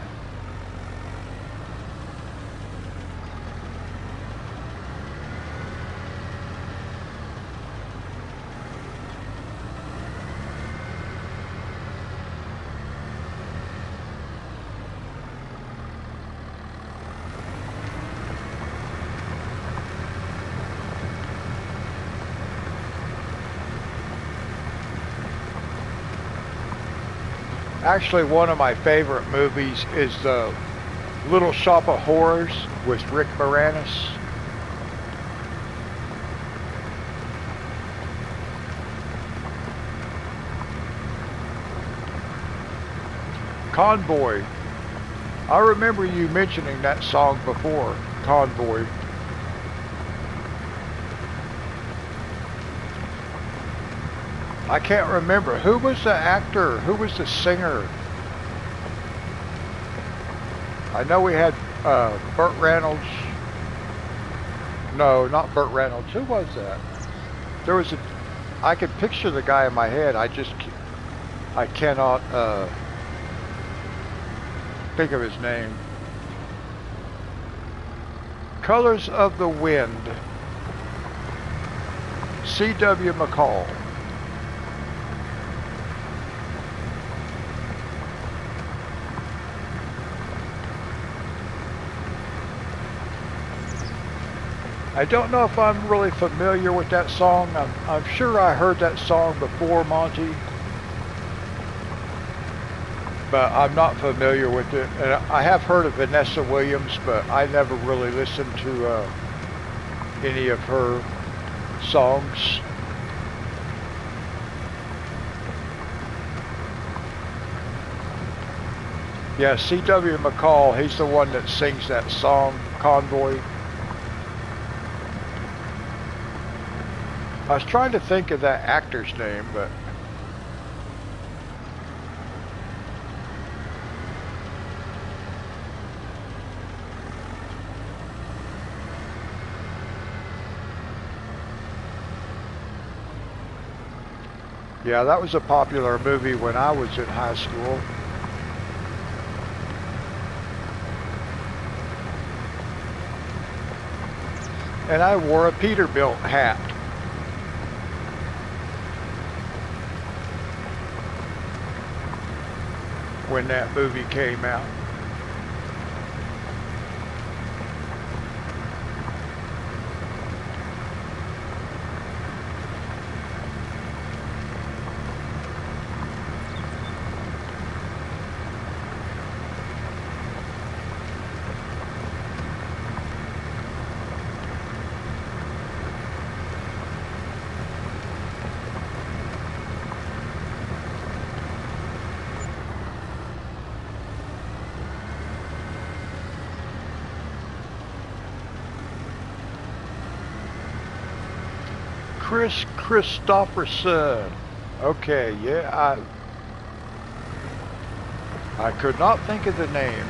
Speaker 1: Actually, one of my favorite movies is the Little Shop of Horrors with Rick Moranis. Convoy. I remember you mentioning that song before, Convoy. I can't remember. Who was the actor? Who was the singer? I know we had Burt Reynolds. No, not Burt Reynolds. Who was that? There was a... I could picture the guy in my head. I cannot think of his name. Colors of the Wind. C.W. McCall. I don't know if I'm really familiar with that song. I'm sure I heard that song before, Monty, but I'm not familiar with it. And I have heard of Vanessa Williams, but I never really listened to any of her songs. Yeah, C.W. McCall, he's the one that sings that song, Convoy. I was trying to think of that actor's name, but... Yeah, that was a popular movie when I was in high school. And I wore a Peterbilt hat. When that movie came out. Chris Christopherson. Okay, yeah, I could not think of the name.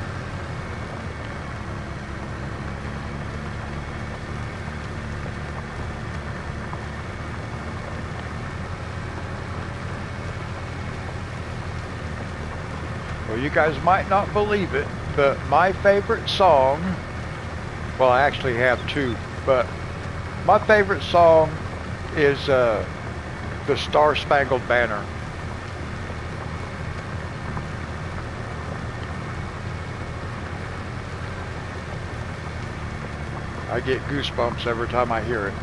Speaker 1: Well, you guys might not believe it, but my favorite song, well, I actually have two, but my favorite song is the Star Spangled Banner. I get goosebumps every time I hear it.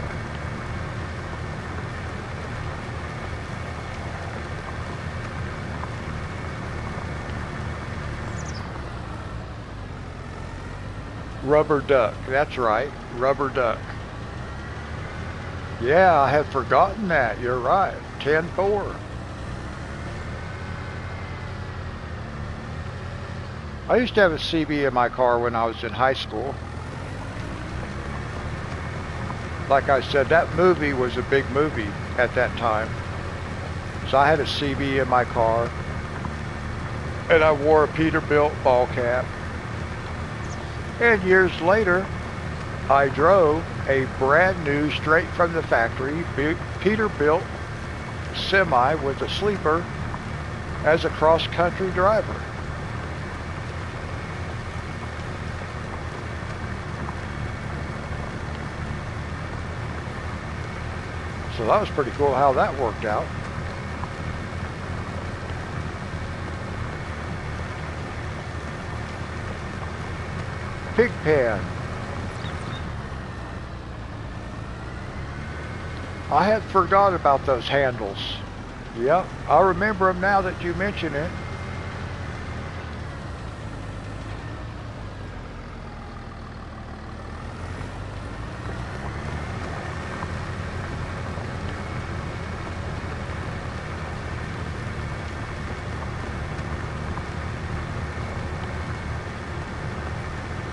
Speaker 1: Rubber Duck, that's right, Rubber Duck. Yeah, I had forgotten that. You're right. 10-4. I used to have a CB in my car when I was in high school. Like I said, that movie was a big movie at that time. So I had a CB in my car, and I wore a Peterbilt ball cap. And years later, I drove a brand new, straight from the factory, Peterbilt semi with a sleeper as a cross-country driver. So that was pretty cool how that worked out. Pigpen. I had forgot about those handles. Yep, I remember them now that you mention it.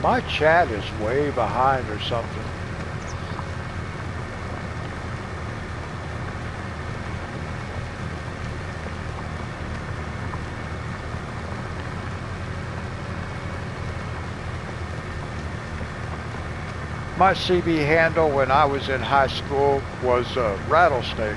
Speaker 1: My chat is way behind or something. My CB handle when I was in high school was a rattlesnake.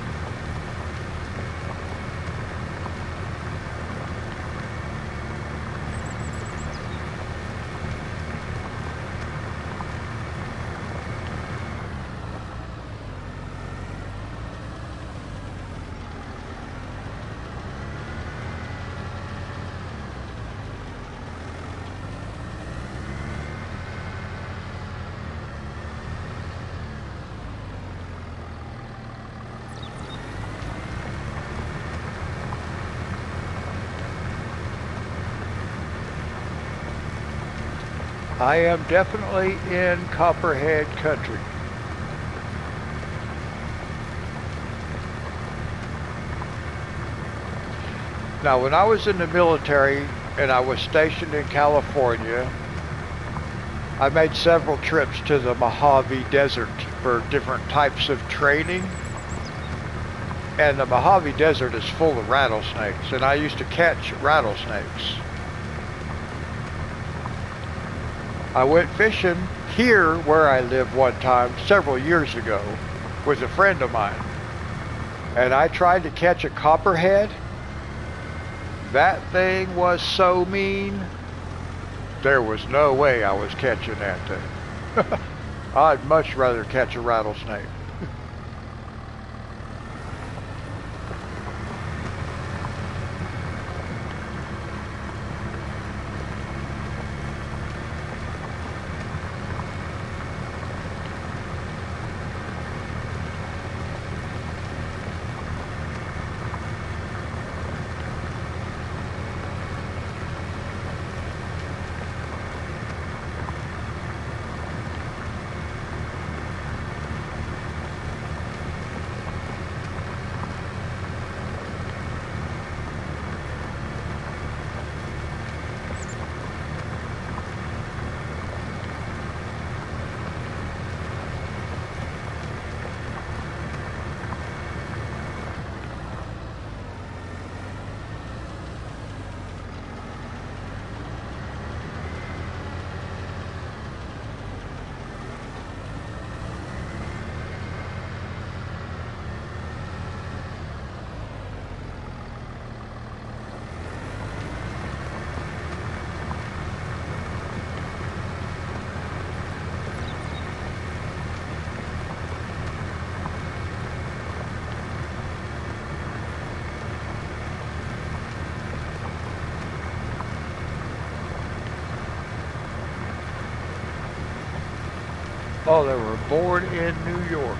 Speaker 1: I am definitely in Copperhead country. Now, when I was in the military and I was stationed in California, I made several trips to the Mojave Desert for different types of training. And the Mojave Desert is full of rattlesnakes, and I used to catch rattlesnakes. I went fishing here where I live one time several years ago with a friend of mine, and I tried to catch a copperhead. That thing was so mean, there was no way I was catching that thing. I'd much rather catch a rattlesnake. Oh, they were born in New York.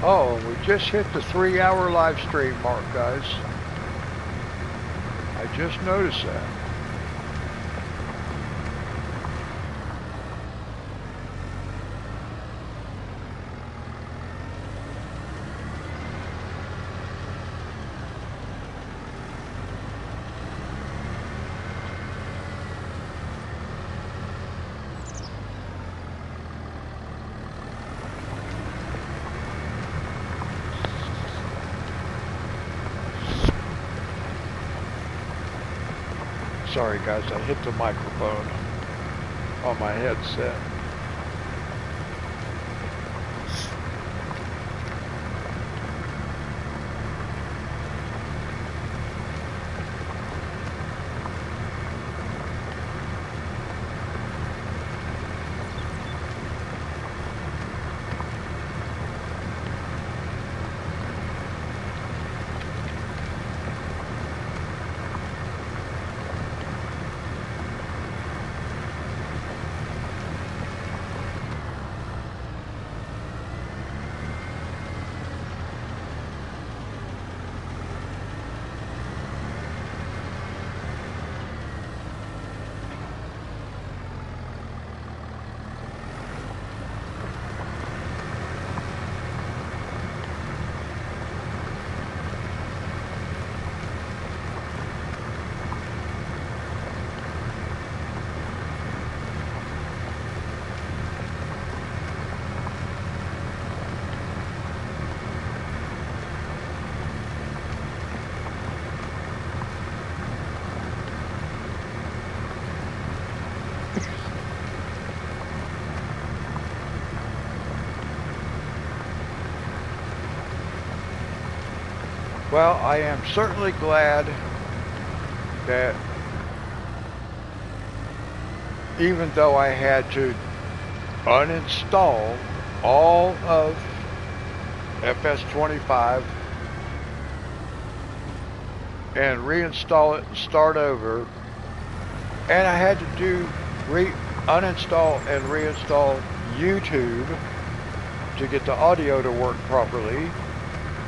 Speaker 1: Oh, we just hit the 3-hour live stream mark, guys. I just noticed that. Sorry guys, I hit the microphone on my headset. Well, I am certainly glad that even though I had to uninstall all of FS25 and reinstall it and start over, and I had to do uninstall and reinstall YouTube to get the audio to work properly,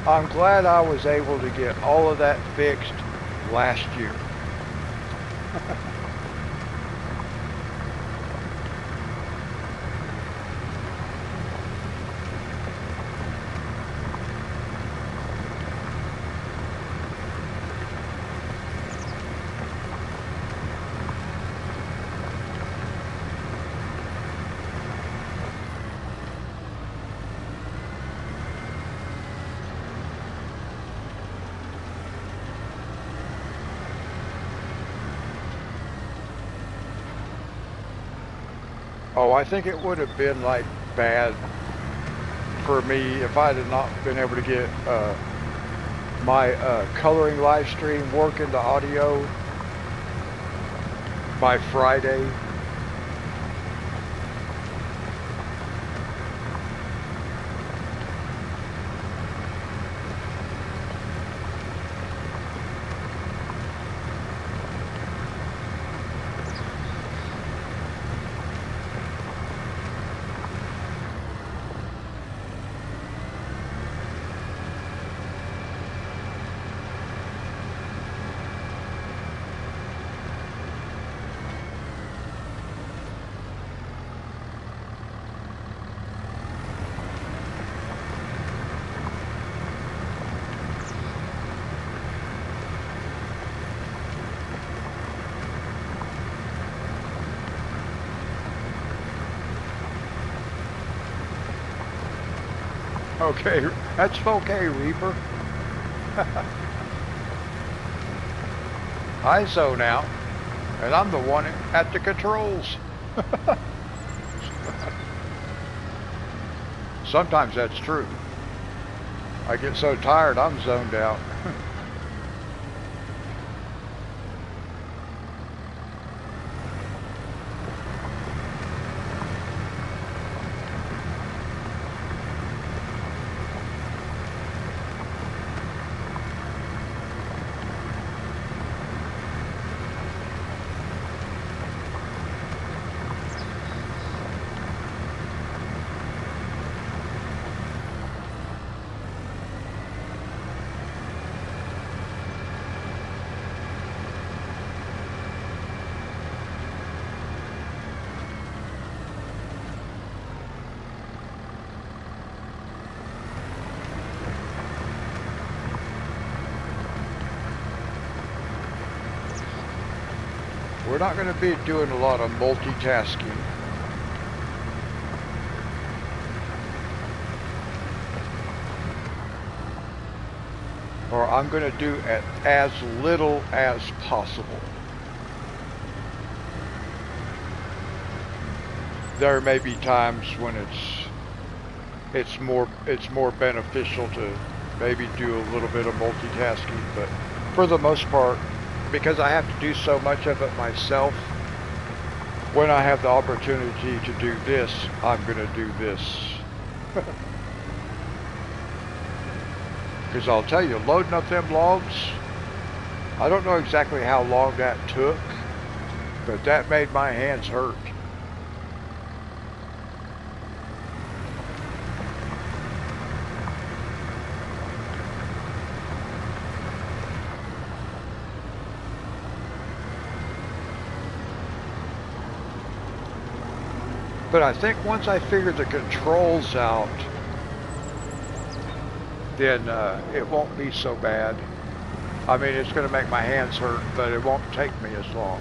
Speaker 1: I'm glad I was able to get all of that fixed last year. Oh, I think it would have been like bad for me if I had not been able to get my coloring live stream working the audio by Friday. Okay, that's okay, Reaper. I zone out, and I'm the one at the controls. Sometimes that's true. I get so tired, I'm zoned out. we're not going to be doing a lot of multitasking. Or I'm going to do as little as possible. There may be times when it's more beneficial to maybe do a little bit of multitasking, but for the most part, because I have to do so much of it myself, when I have the opportunity to do this, I'm going to do this. Because I'll tell you, loading up them logs, I don't know exactly how long that took, but that made my hands hurt. But I think once I figure the controls out, then it won't be so bad. I mean, it's going to make my hands hurt, but it won't take me as long.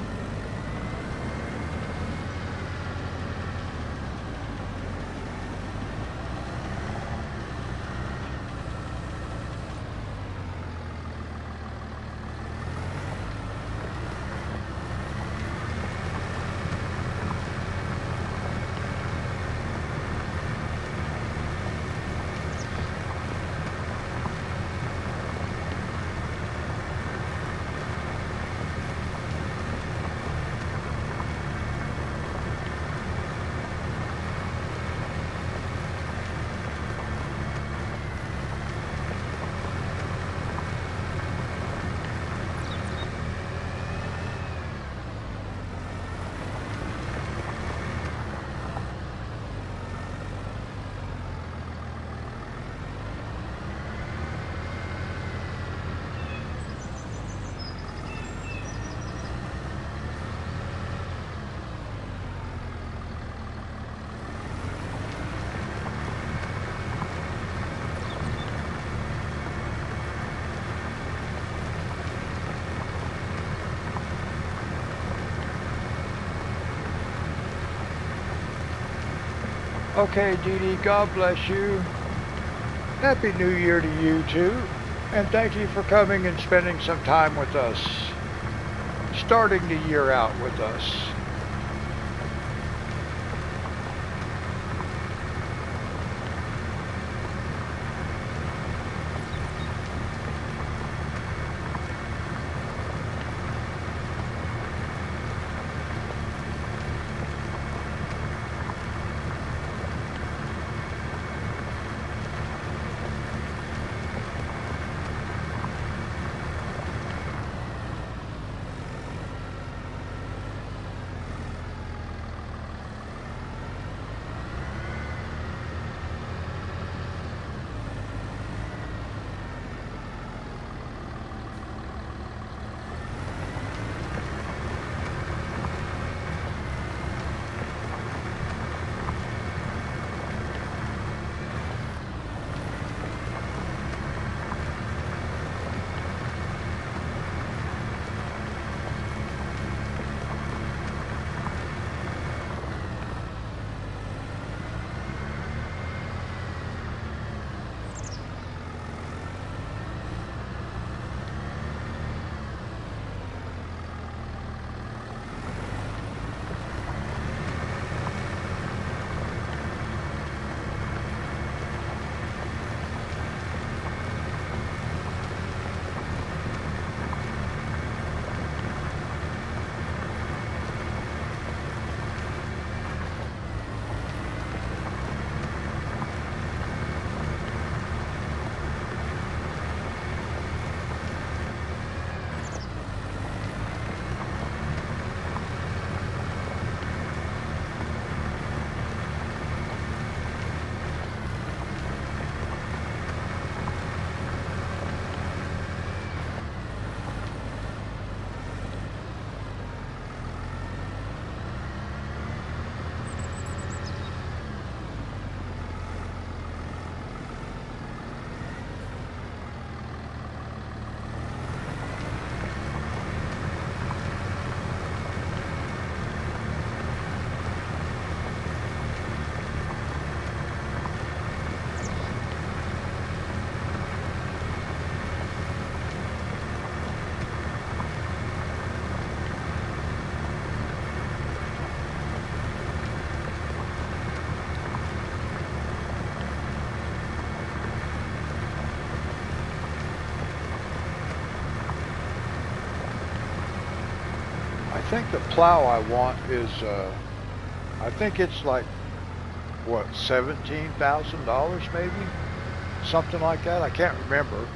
Speaker 1: Okay, Dee Dee, God bless you. Happy New Year to you too. And thank you for coming and spending some time with us. Starting the year out with us. think the plow I want is, I think it's like, what, $17,000 maybe? Something like that. I can't remember.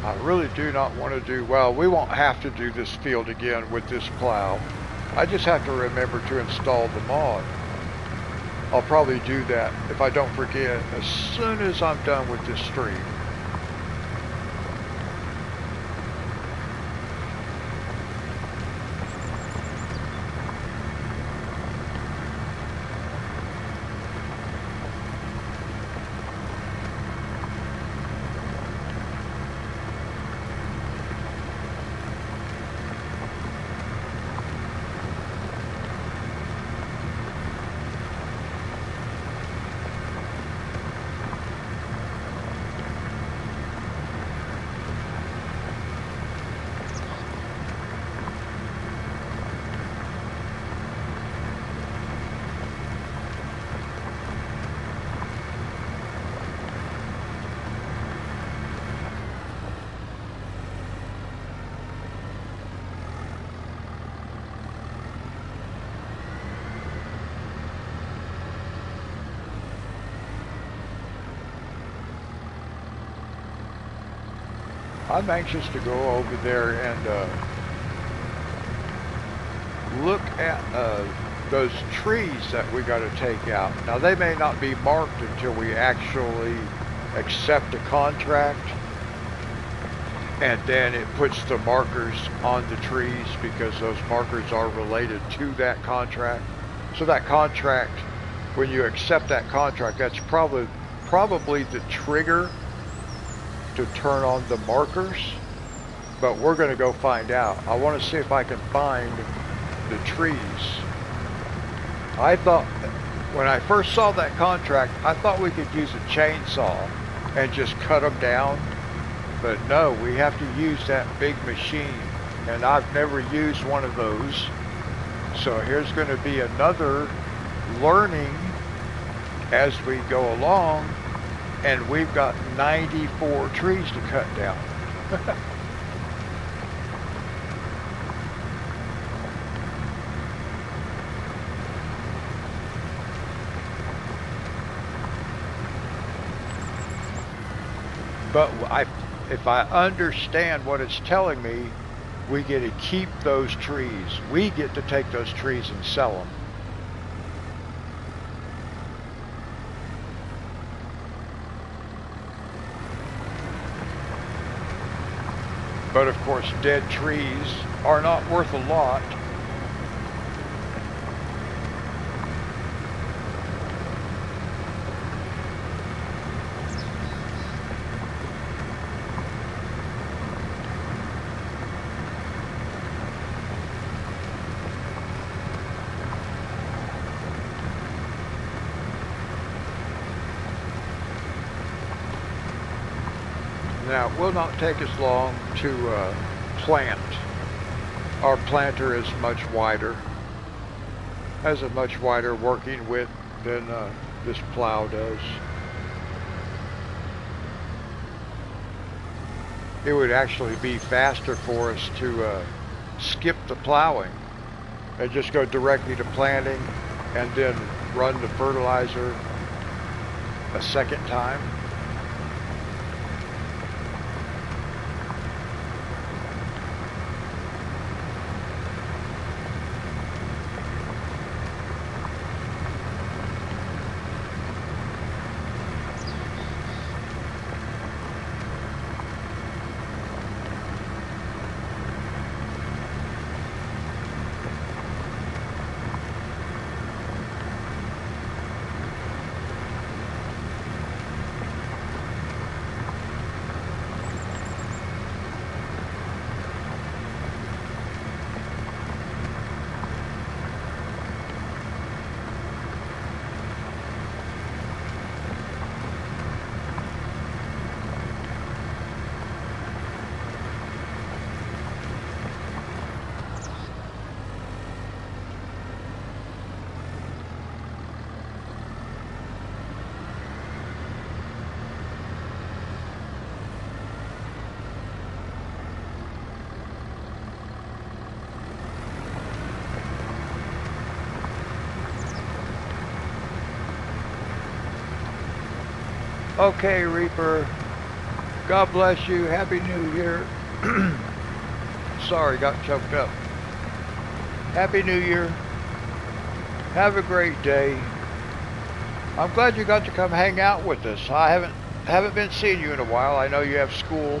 Speaker 1: I really do not want to do, well, we won't have to do this field again with this plow. I just have to remember to install the mod. I'll probably do that if I don't forget as soon as I'm done with this stream. I'm anxious to go over there and look at those trees that we got to take out. Now they may not be marked until we actually accept a contract, and then it puts the markers on the trees because those markers are related to that contract. So that contract, when you accept that contract, that's probably the trigger to turn on the markers, but we're going to go find out. I want to see if I can find the trees. I thought, when I first saw that contract, I thought we could use a chainsaw and just cut them down, but no, we have to use that big machine, and I've never used one of those. So here's going to be another learning as we go along. And we've got 94 trees to cut down. But if I understand what it's telling me, we get to keep those trees. We get to take those trees and sell them. But of course, dead trees are not worth a lot. Now, it will not take us long to plant. Our planter is much wider, has a much wider working width than this plow does. It would actually be faster for us to skip the plowing and just go directly to planting and then run the fertilizer a second time. Okay, Reaper. God bless you. Happy New Year. Sorry, got choked up. Happy New Year. Have a great day. I'm glad you got to come hang out with us. I haven't been seeing you in a while. I know you have school.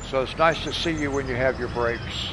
Speaker 1: So it's nice to see you when you have your breaks.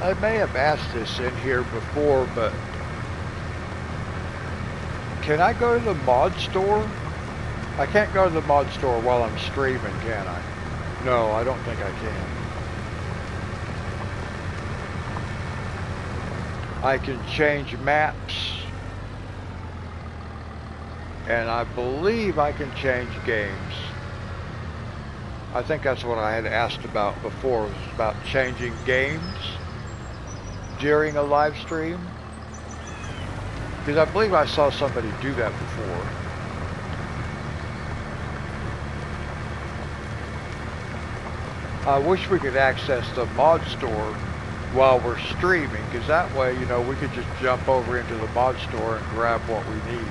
Speaker 1: I may have asked this in here before, but can I go to the mod store? I can't go to the mod store while I'm streaming, can I? No, I don't think I can. I can change maps, and I believe I can change games. I think that's what I had asked about before, was about changing games during a live stream. Because I believe I saw somebody do that before. I wish we could access the mod store while we're streaming, because that way, you know, we could just jump over into the mod store and grab what we need.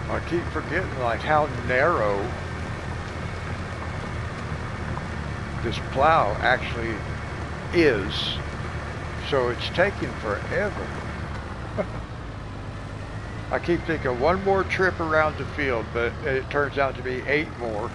Speaker 1: I keep forgetting like how narrow this plow actually is, so it's taking forever. I keep thinking one more trip around the field, but it turns out to be 8 more.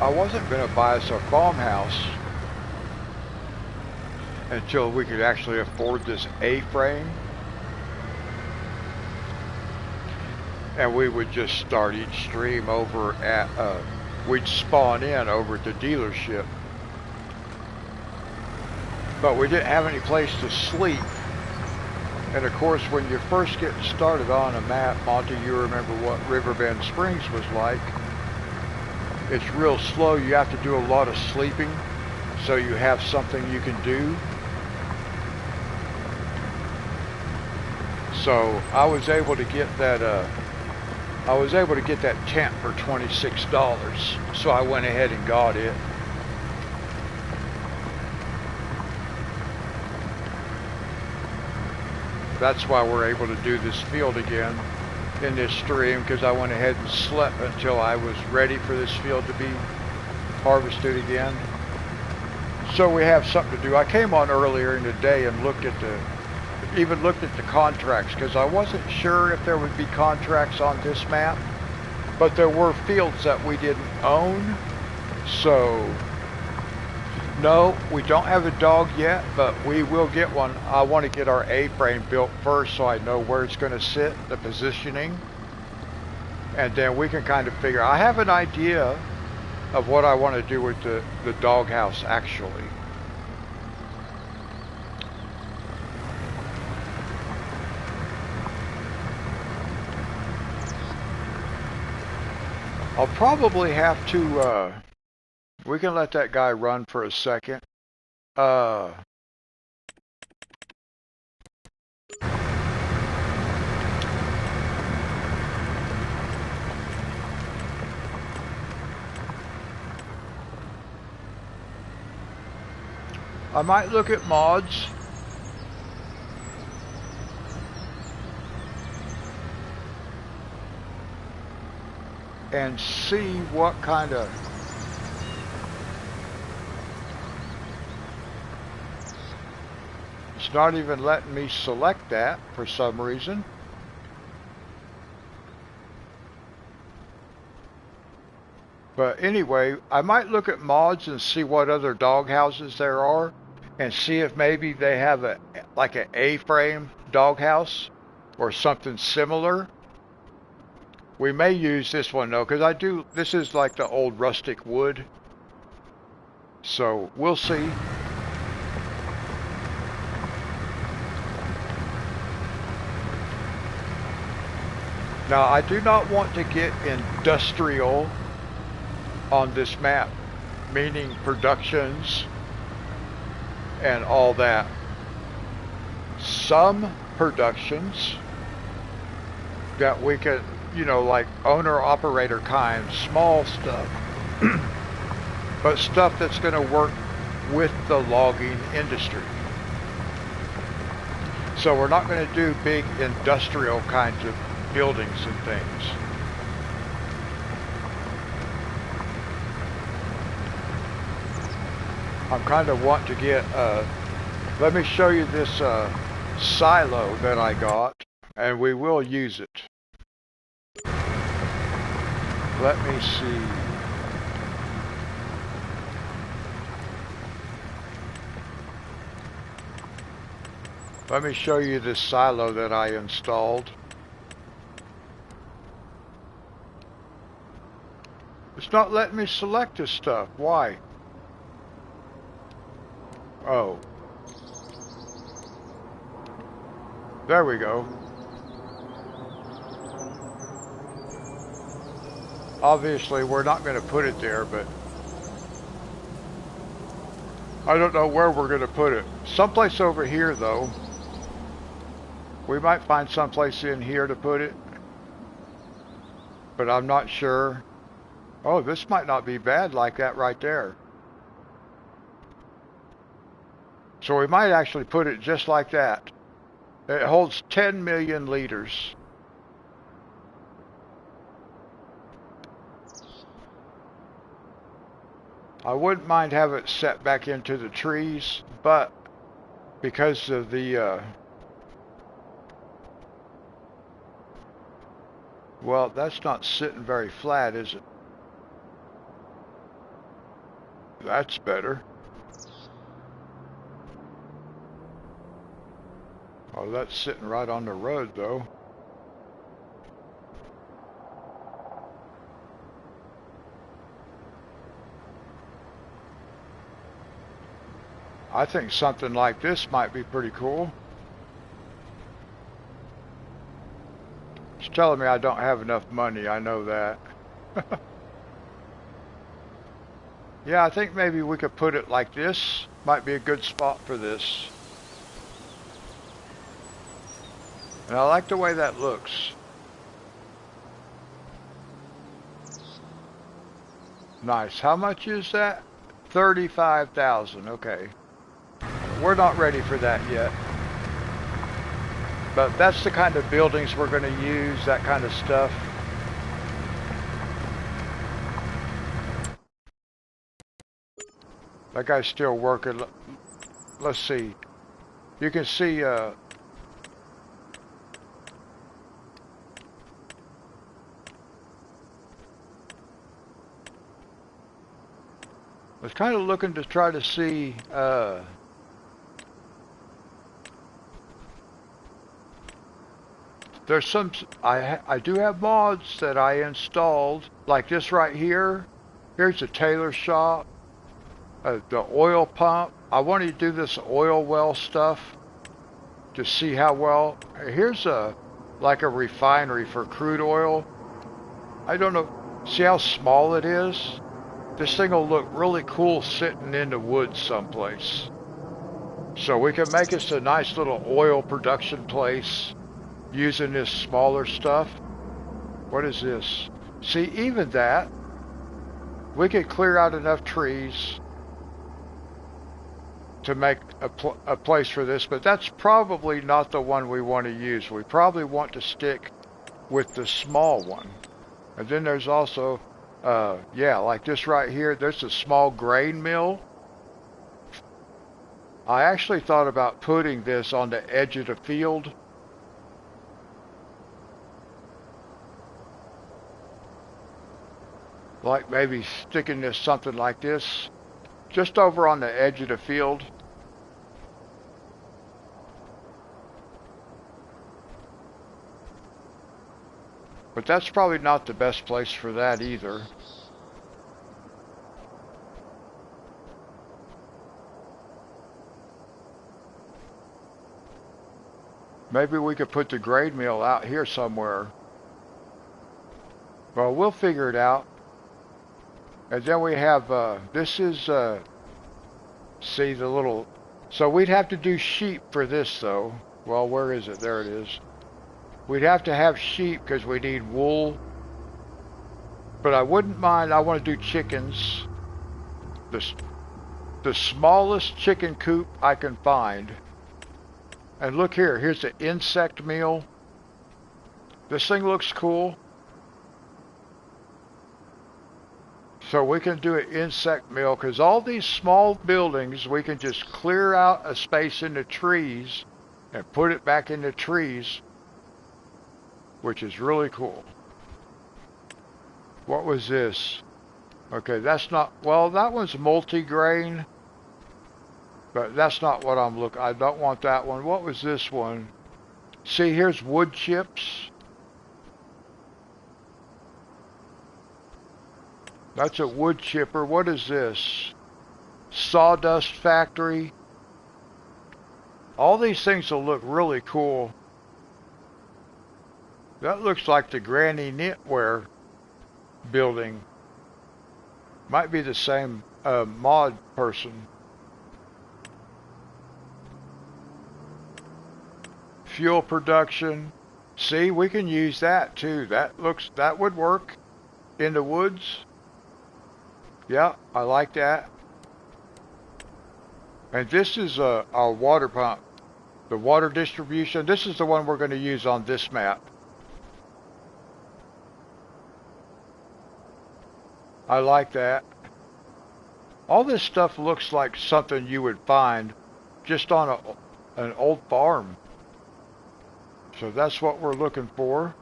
Speaker 1: I wasn't going to buy us a farmhouse until we could actually afford this A-frame. And we would just start each stream over at, we'd spawn in over at the dealership. But we didn't have any place to sleep. And of course, when you're first getting started on a map, Monty, you remember what Riverbend Springs was like. It's real slow. You have to do a lot of sleeping so you have something you can do. So I was able to get that tent for $26. So I went ahead and got it. That's why we're able to do this field again in this stream, because I went ahead and slept until I was ready for this field to be harvested again. So we have something to do. I came on earlier in the day and even looked at the contracts, because I wasn't sure if there would be contracts on this map, but there were fields that we didn't own. So no, we don't have a dog yet, but we will get one. I want to get our A-frame built first so I know where it's going to sit, the positioning, and then we can kind of figure. I have an idea of what I want to do with the doghouse actually. I'll probably have to, we can let that guy run for a second. I might look at mods. And see what kind of it's not even letting me select that for some reason. But anyway, I might look at mods and see what other dog houses there are and see if maybe they have like an A-frame dog house or something similar. We may use this one though, because this is like the old rustic wood. So we'll see. Now I do not want to get industrial on this map, meaning productions and all that. Some productions that we could, like owner-operator kind, small stuff, but stuff that's going to work with the logging industry. So we're not going to do big industrial kinds of buildings and things. I'm kind of wanting to get, let me show you this silo that I got, and we will use it. Let me see. Let me show you this silo that I installed. It's not letting me select this stuff. Why? Oh. There we go. Obviously, we're not going to put it there, but I don't know where we're going to put it. Someplace over here, though. We might find someplace in here to put it, but I'm not sure. Oh, this might not be bad like that right there. So we might actually put it just like that. It holds 10 million liters. I wouldn't mind having it set back into the trees, but because of the, well, that's not sitting very flat, is it? That's better. Oh, that's sitting right on the road, though. I think something like this might be pretty cool. It's telling me I don't have enough money, I know that. Yeah, I think maybe we could put it like this. Might be a good spot for this. And I like the way that looks. Nice. How much is that? 35,000. Okay. We're not ready for that yet. But that's the kind of buildings we're going to use, that kind of stuff. That guy's still working. Let's see. You can see I was kind of looking to try to see there's some I do have mods that I installed, like this right here. Here's the tailor shop, the oil pump. I wanted to do this oil well stuff to see how well. Here's like a refinery for crude oil. I don't know. See how small it is? This thing will look really cool sitting in the woods someplace. So we can make us a nice little oil production place using this smaller stuff. What is this? See, even that, we could clear out enough trees to make a place for this, but that's probably not the one we want to use. We probably want to stick with the small one. And then there's also, yeah, like this right here, there's a small grain mill. I actually thought about putting this on the edge of the field. Like maybe sticking this something like this, just over on the edge of the field. But that's probably not the best place for that either. Maybe we could put the grade mill out here somewhere. Well, we'll figure it out. And then we have, this is, see the little, so we'd have to do sheep for this though. Well, where is it? There it is. We'd have to have sheep because we need wool. But I wouldn't mind, I want to do chickens. The smallest chicken coop I can find. And look here, here's the insect meal. This thing looks cool. So we can do an insect meal because all these small buildings, we can just clear out a space in the trees and put it back in the trees, which is really cool. What was this? Okay, that's not, well, that one's multi-grain, but that's not what I'm looking, I don't want that one. What was this one? See, here's wood chips. That's a wood chipper. What is this? Sawdust factory. All these things will look really cool. That looks like the Granny Knitwear building. Might be the same mod person. Fuel production. See, we can use that too. That would work in the woods. Yeah, I like that. And this is our water pump. The water distribution. This is the one we're going to use on this map. I like that. All this stuff looks like something you would find just on an old farm. So that's what we're looking for.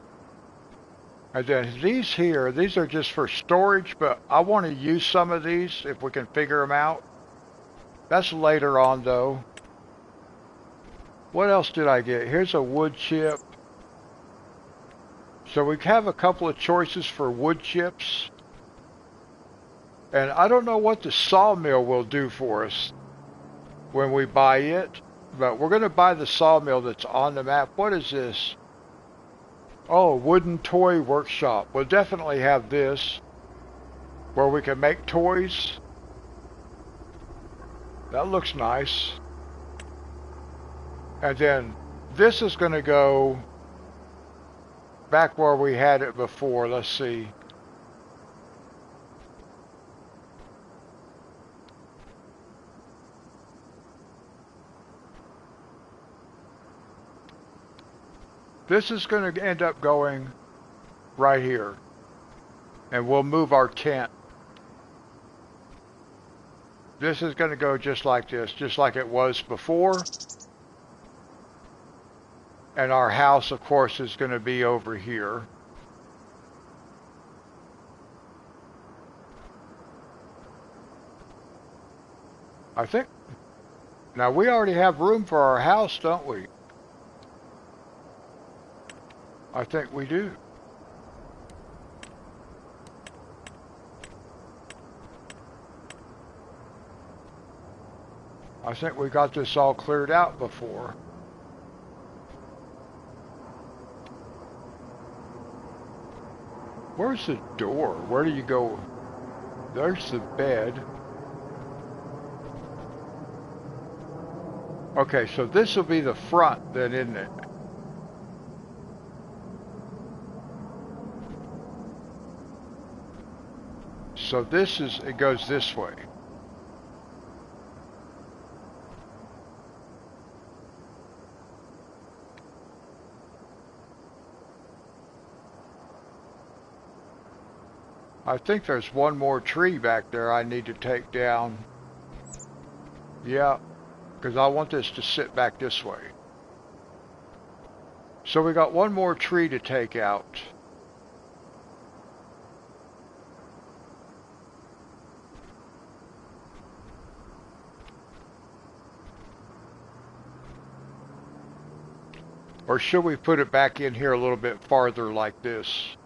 Speaker 1: And then these here, these are just for storage, but I want to use some of these if we can figure them out. That's later on though. What else did I get? Here's a wood chip. So we have a couple of choices for wood chips. And I don't know what the sawmill will do for us when we buy it, but we're going to buy the sawmill that's on the map. What is this? Oh, wooden toy workshop. We'll definitely have this where we can make toys. That looks nice. And then this is going to go back where we had it before. Let's see. This is going to end up going right here. And we'll move our tent. This is going to go just like this, just like it was before. And our house, of course, is going to be over here. I think. Now, we already have room for our house, don't we? I think we do. I think we got this all cleared out before. Where's the door? Where do you go? There's the bed. Okay, so this will be the front then, isn't it? So this is, it goes this way. I think there's one more tree back there I need to take down. Yeah, because I want this to sit back this way. So we got one more tree to take out. Or should we put it back in here a little bit farther like this?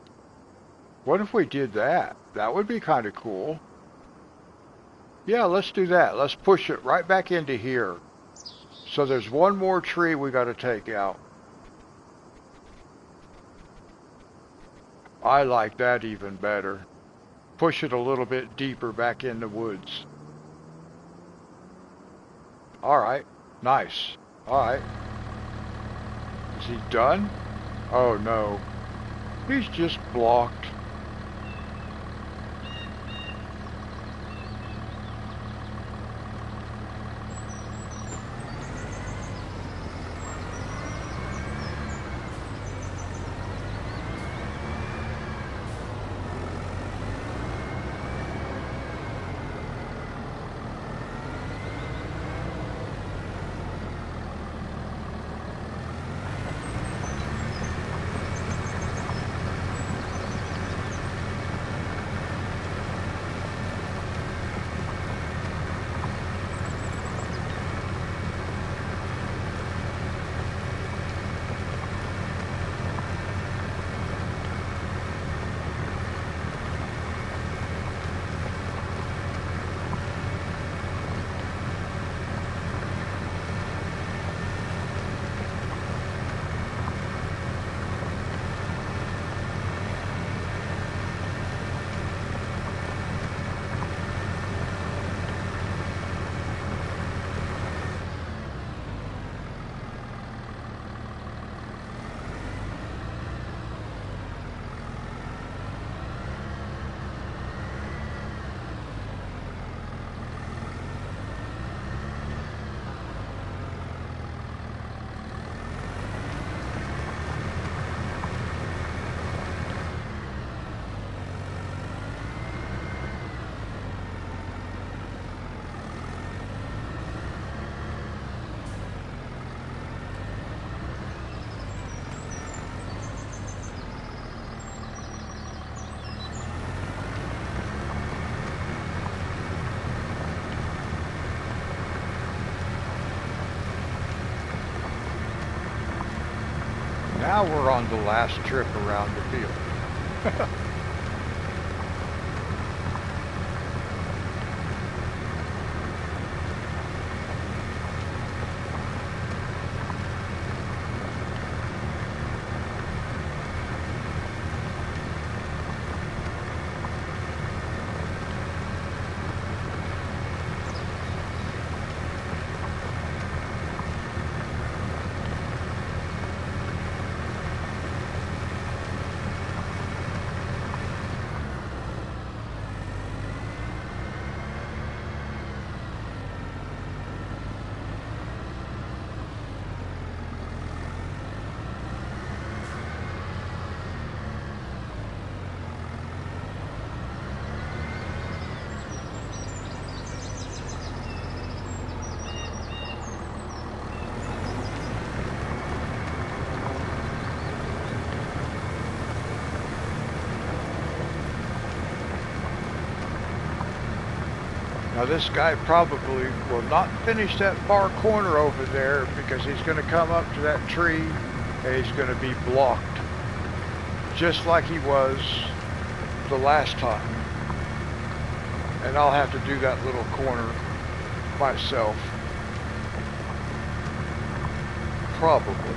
Speaker 1: What if we did that? That would be kind of cool. Yeah, let's do that. Let's push it right back into here. So there's one more tree we got to take out. I like that even better. Push it a little bit deeper back in the woods. Alright, nice. Alright. Is he done? Oh no. He's just blocked. Now we're on the last trip around the field. Now this guy probably will not finish that far corner over there because he's going to come up to that tree and he's going to be blocked. Just like he was the last time. And I'll have to do that little corner myself. Probably.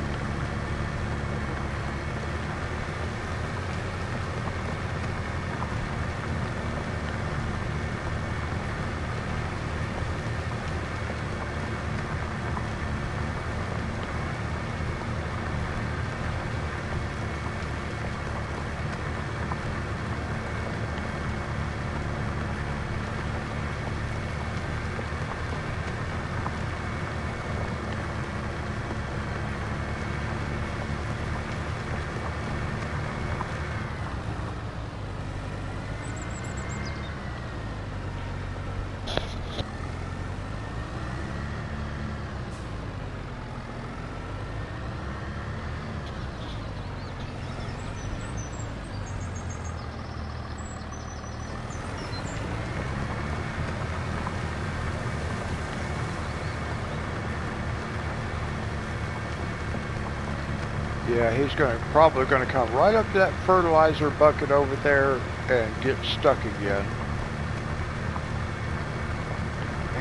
Speaker 1: Yeah, he's probably going to come right up to that fertilizer bucket over there and get stuck again.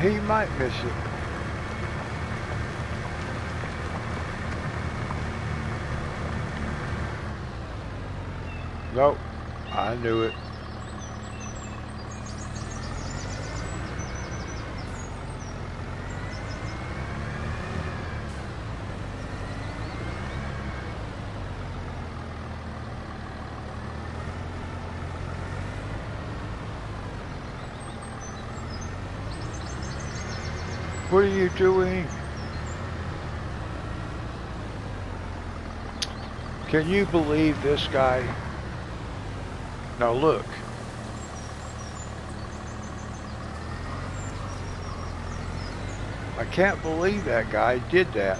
Speaker 1: He might miss it. Nope, I knew it. What are you doing? Can you believe this guy? Now look. I can't believe that guy did that.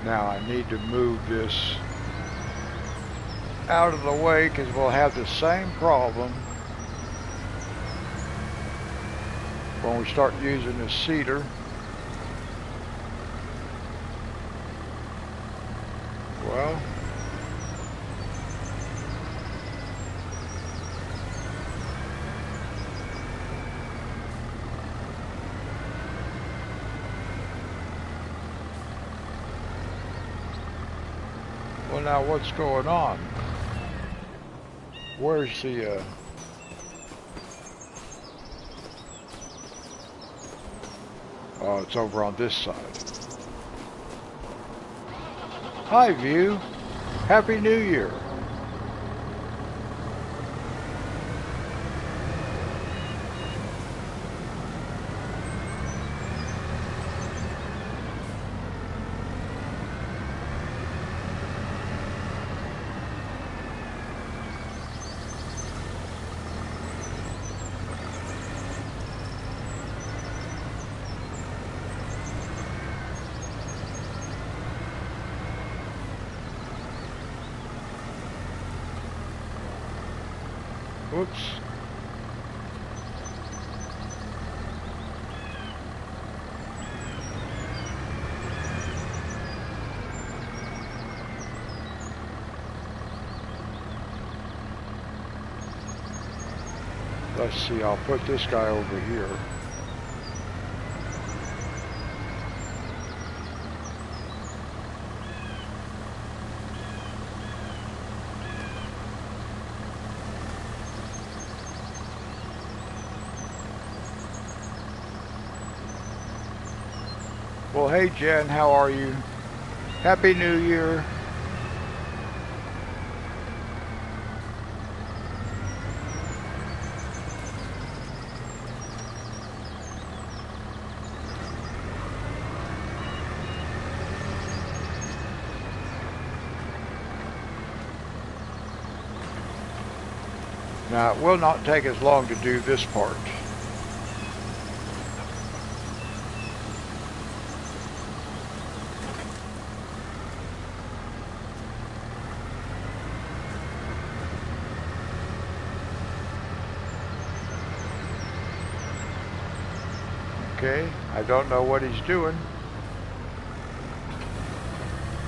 Speaker 1: Now I need to move this out of the way because we'll have the same problem when we start using the seeder. Well, now what's going on? Where's the oh, it's over on this side. Hi, View. Happy New Year. Oops. Let's see, I'll put this guy over here. Well, hey Jen, how are you? Happy New Year. Now, it will not take as long to do this part. Okay, I don't know what he's doing.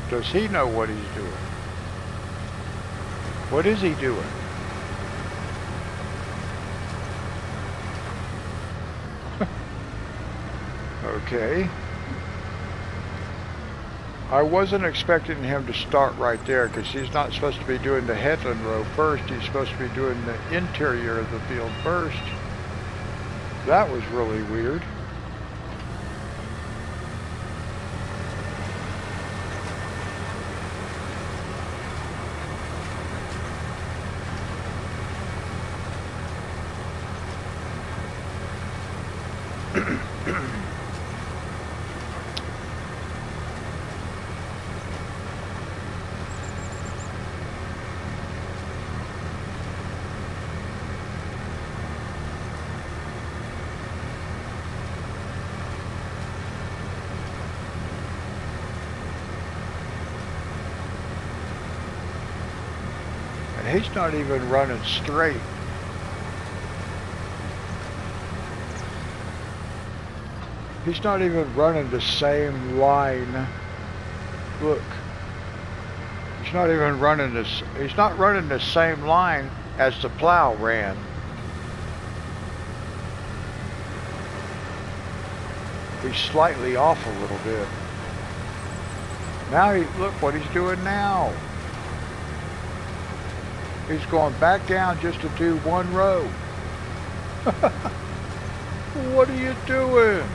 Speaker 1: Does he know what he's doing? What is he doing? Okay. I wasn't expecting him to start right there because he's not supposed to be doing the headland row first. He's supposed to be doing the interior of the field first. That was really weird. He's not even running straight. He's not even running the same line. Look. He's not even running this. He's not running the same line as the plow ran. He's slightly off a little bit. Now look what he's doing now. He's going back down just to do one row. What are you doing?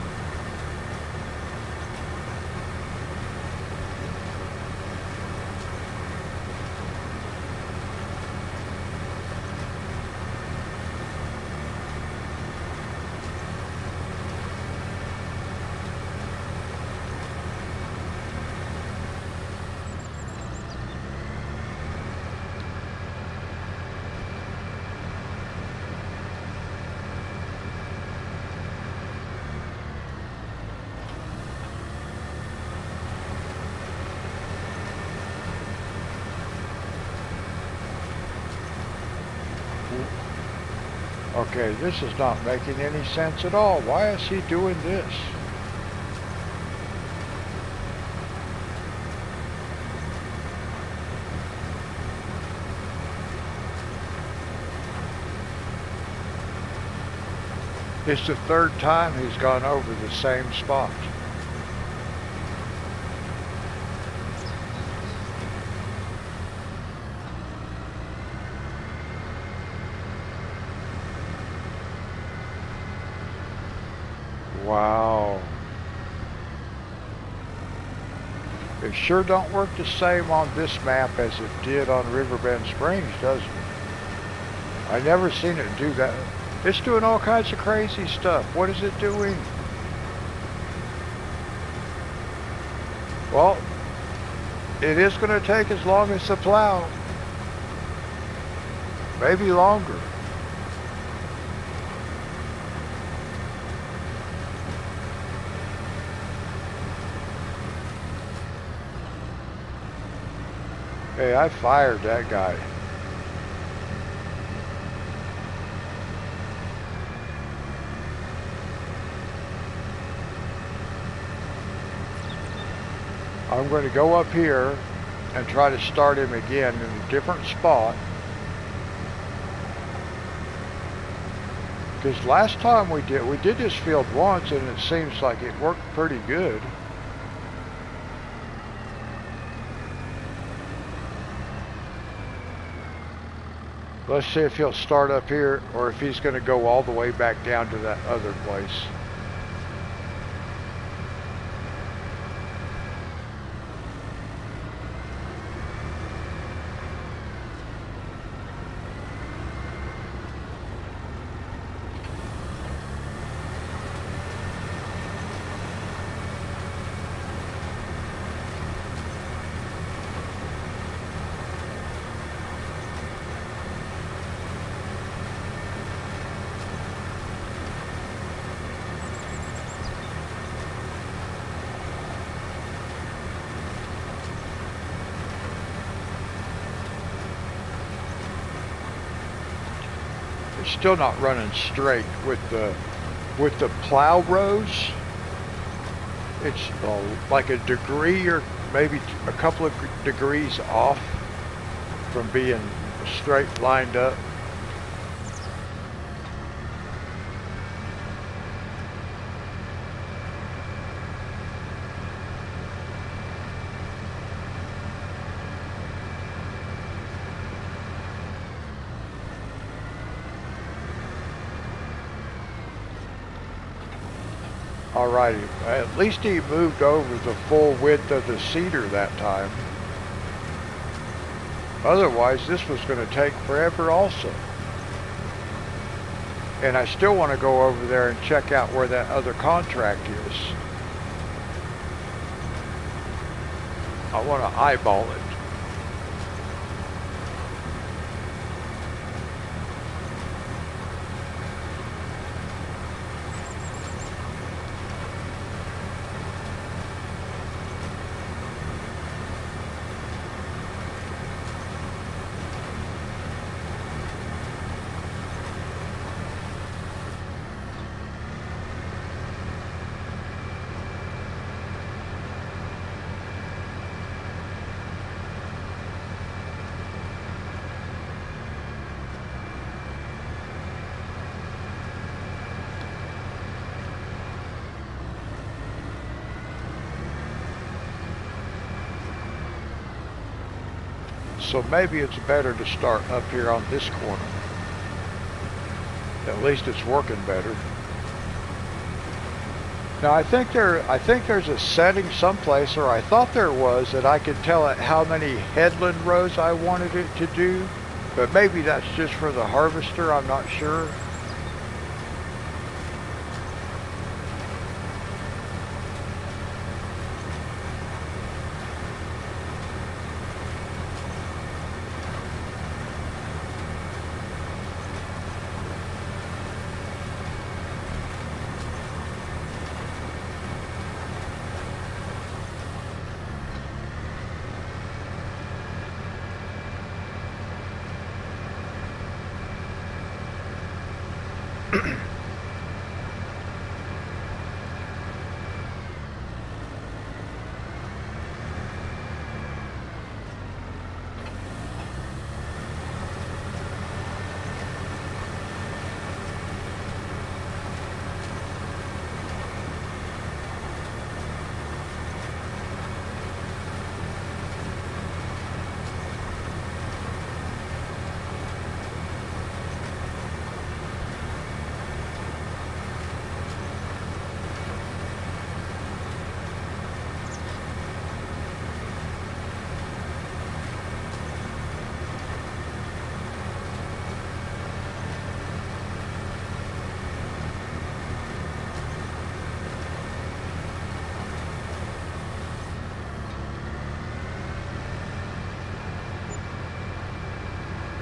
Speaker 1: Okay, this is not making any sense at all. Why is he doing this? It's the third time he's gone over the same spot. Wow. It sure don't work the same on this map as it did on Riverbend Springs, does it? I never seen it do that. It's doing all kinds of crazy stuff. What is it doing? Well, it is going to take as long as the plow. Maybe longer. Hey, I fired that guy. I'm going to go up here and try to start him again in a different spot. Because last time we did this field once and it seems like it worked pretty good. Let's see if he'll start up here or if he's going to go all the way back down to that other place. It's still not running straight with the plow rows. It's like a degree or maybe a couple of degrees off from being straight lined up. Alrighty, at least he moved over the full width of the cedar that time. Otherwise, this was going to take forever also. And I still want to go over there and check out where that other contract is. I want to eyeball it. So maybe it's better to start up here on this corner. At least it's working better. Now I think there's a setting someplace, or I thought there was, that I could tell it how many headland rows I wanted it to do, but maybe that's just for the harvester, I'm not sure.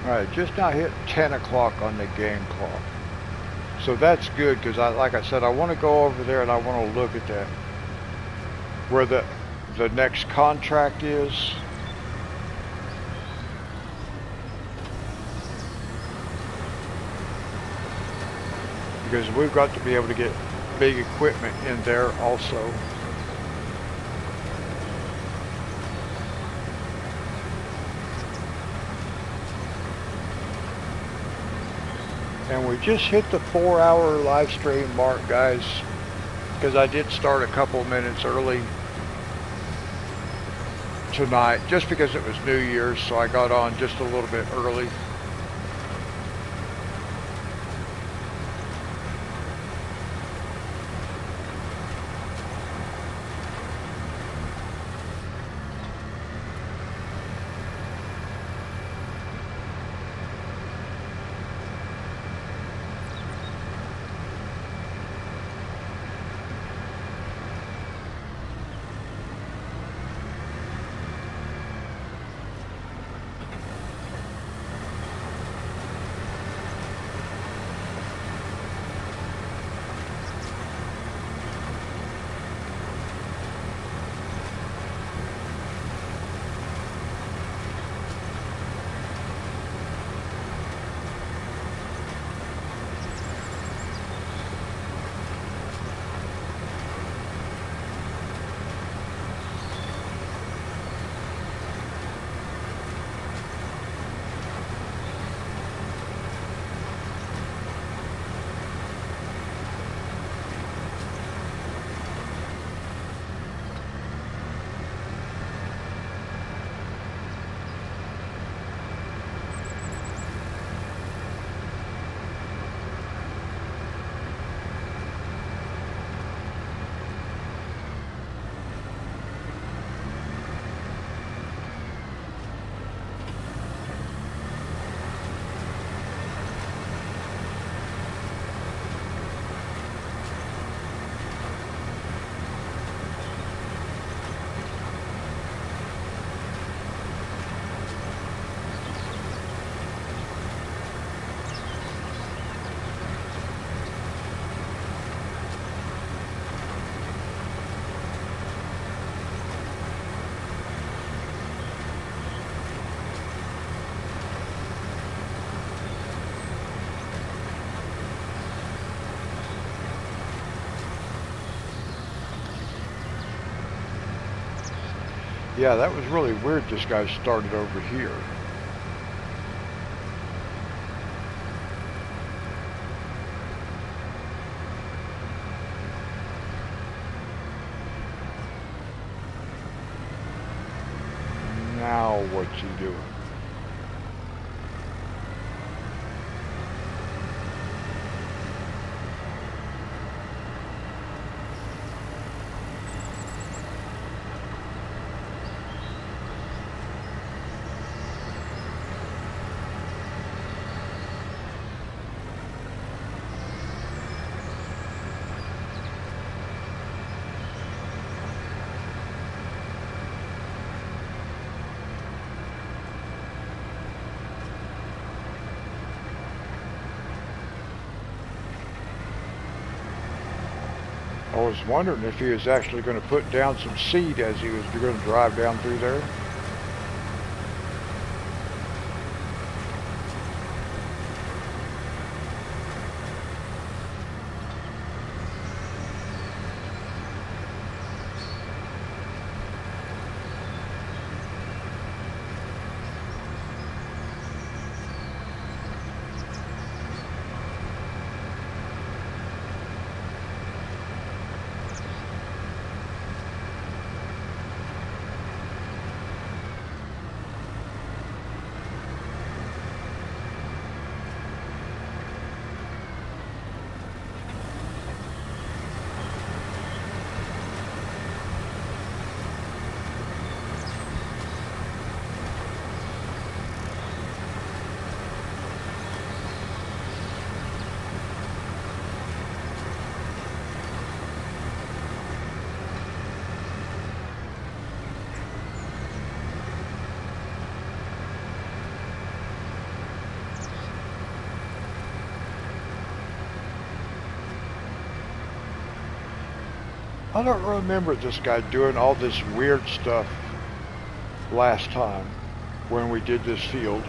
Speaker 1: Alright, just now hit 10 o'clock on the game clock. So that's good because like I said, I want to go over there and I want to look at that. Where the next contract is. Because we've got to be able to get big equipment in there also. And we just hit the 4-hour live stream mark, guys, because I did start a couple minutes early tonight, just because it was New Year's, so I got on just a little bit early. Yeah, that was really weird this guy started over here. Now what's he doing? I was wondering if he was actually going to put down some seed as he was going to drive down through there. I don't remember this guy doing all this weird stuff last time when we did this field.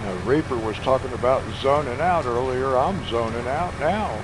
Speaker 1: Now, Reaper was talking about zoning out earlier. I'm zoning out now.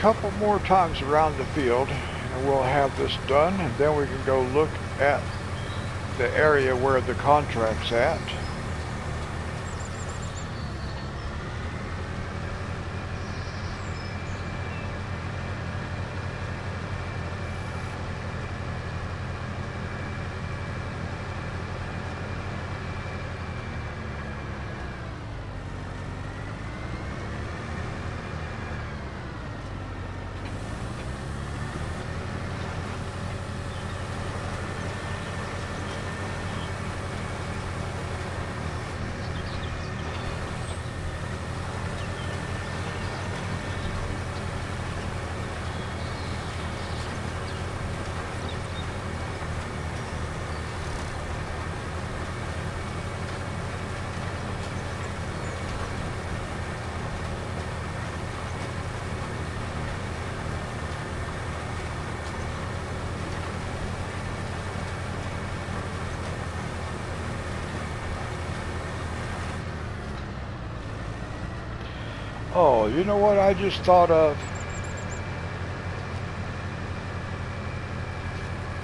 Speaker 1: couple more times around the field and we'll have this done, and then we can go look at the area where the contract's at. Oh, you know what I just thought of?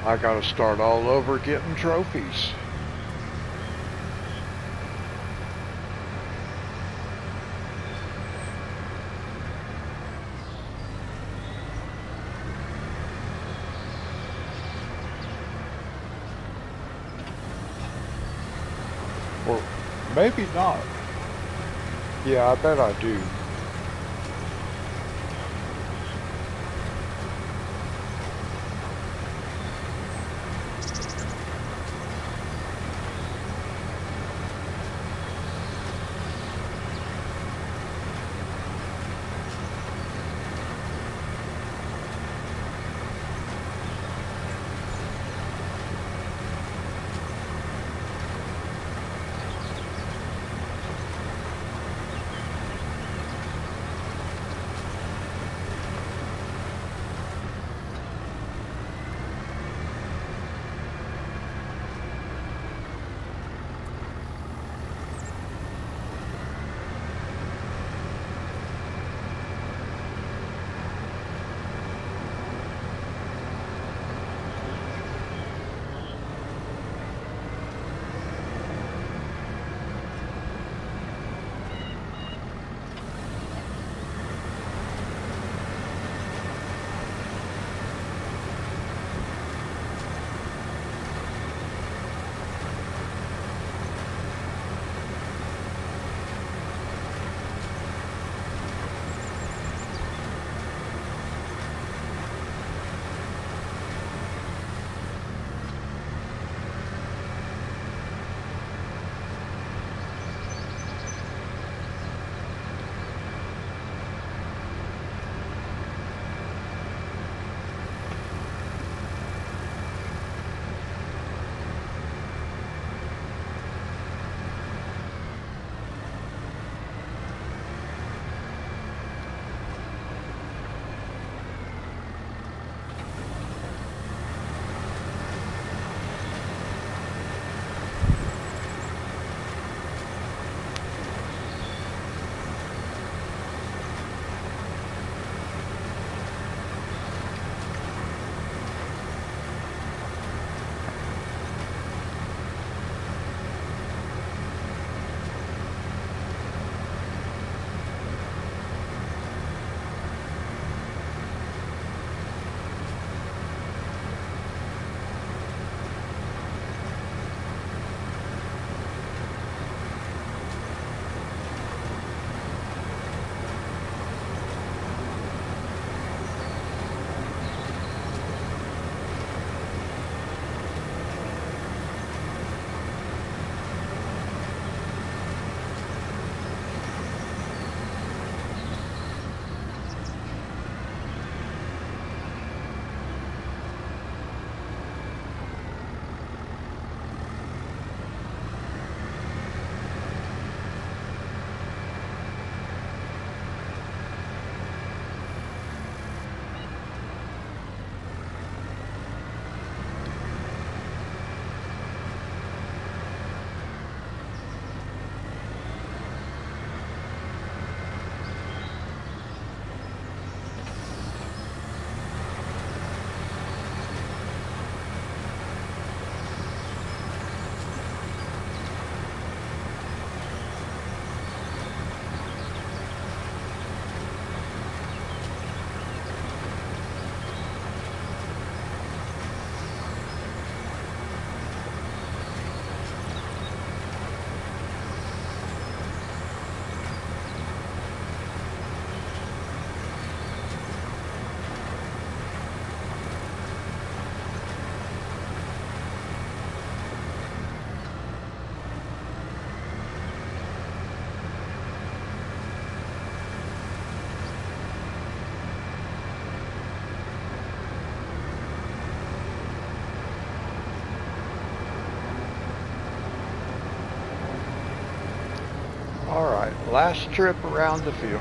Speaker 1: I gotta start all over getting trophies. Or maybe not. Yeah, I bet I do. last trip around the field.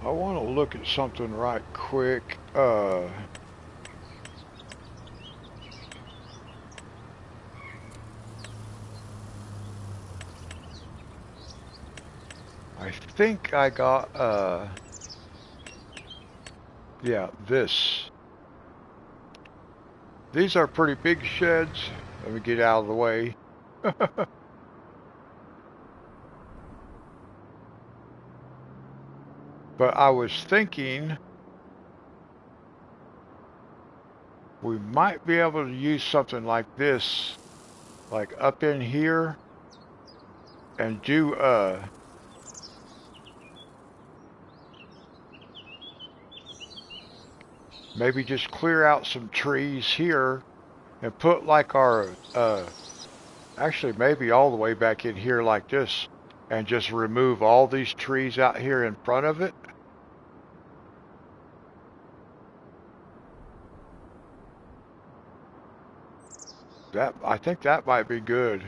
Speaker 1: I want to look at something right quick. I think I got, yeah, this. These are pretty big sheds. Let me get out of the way. But I was thinking we might be able to use something like this, like up in here, and do, maybe just clear out some trees here and put like our, actually maybe all the way back in here like this, and just remove all these trees out here in front of it. I think that might be good.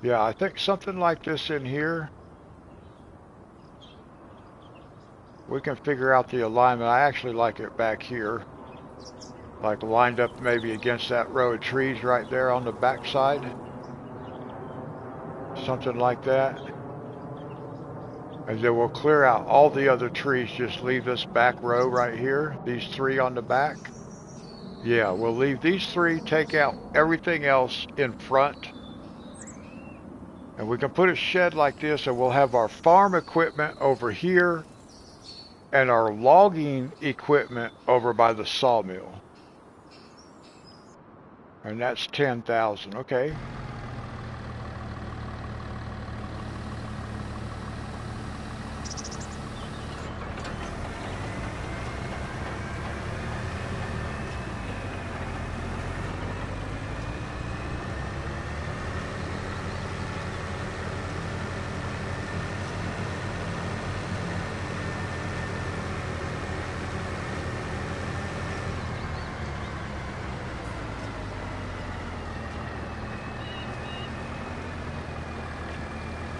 Speaker 1: Yeah, I think something like this in here, we can figure out the alignment. I actually like it back here, like lined up maybe against that row of trees right there on the back side. Something like that. And then we'll clear out all the other trees, just leave this back row right here, these three on the back. Yeah, we'll leave these three, take out everything else in front. And we can put a shed like this, and we'll have our farm equipment over here and our logging equipment over by the sawmill. And that's 10,000, okay.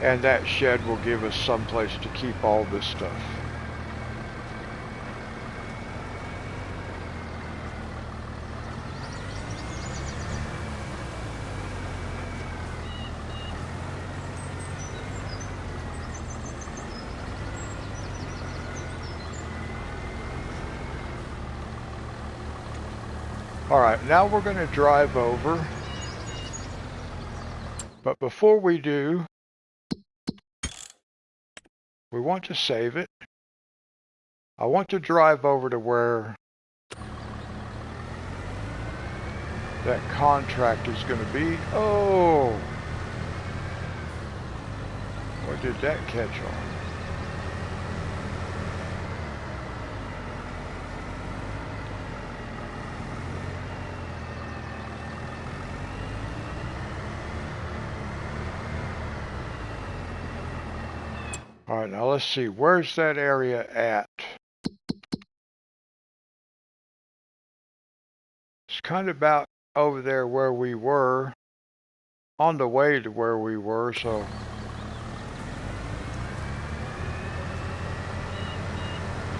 Speaker 1: And that shed will give us some place to keep all this stuff. Alright, now we're going to drive over. But before we do, we want to save it. I want to drive over to where that contract is going to be. Oh! What did that catch on? Alright, now let's see. Where's that area at? It's kind of about over there where we were. On the way to where we were, so...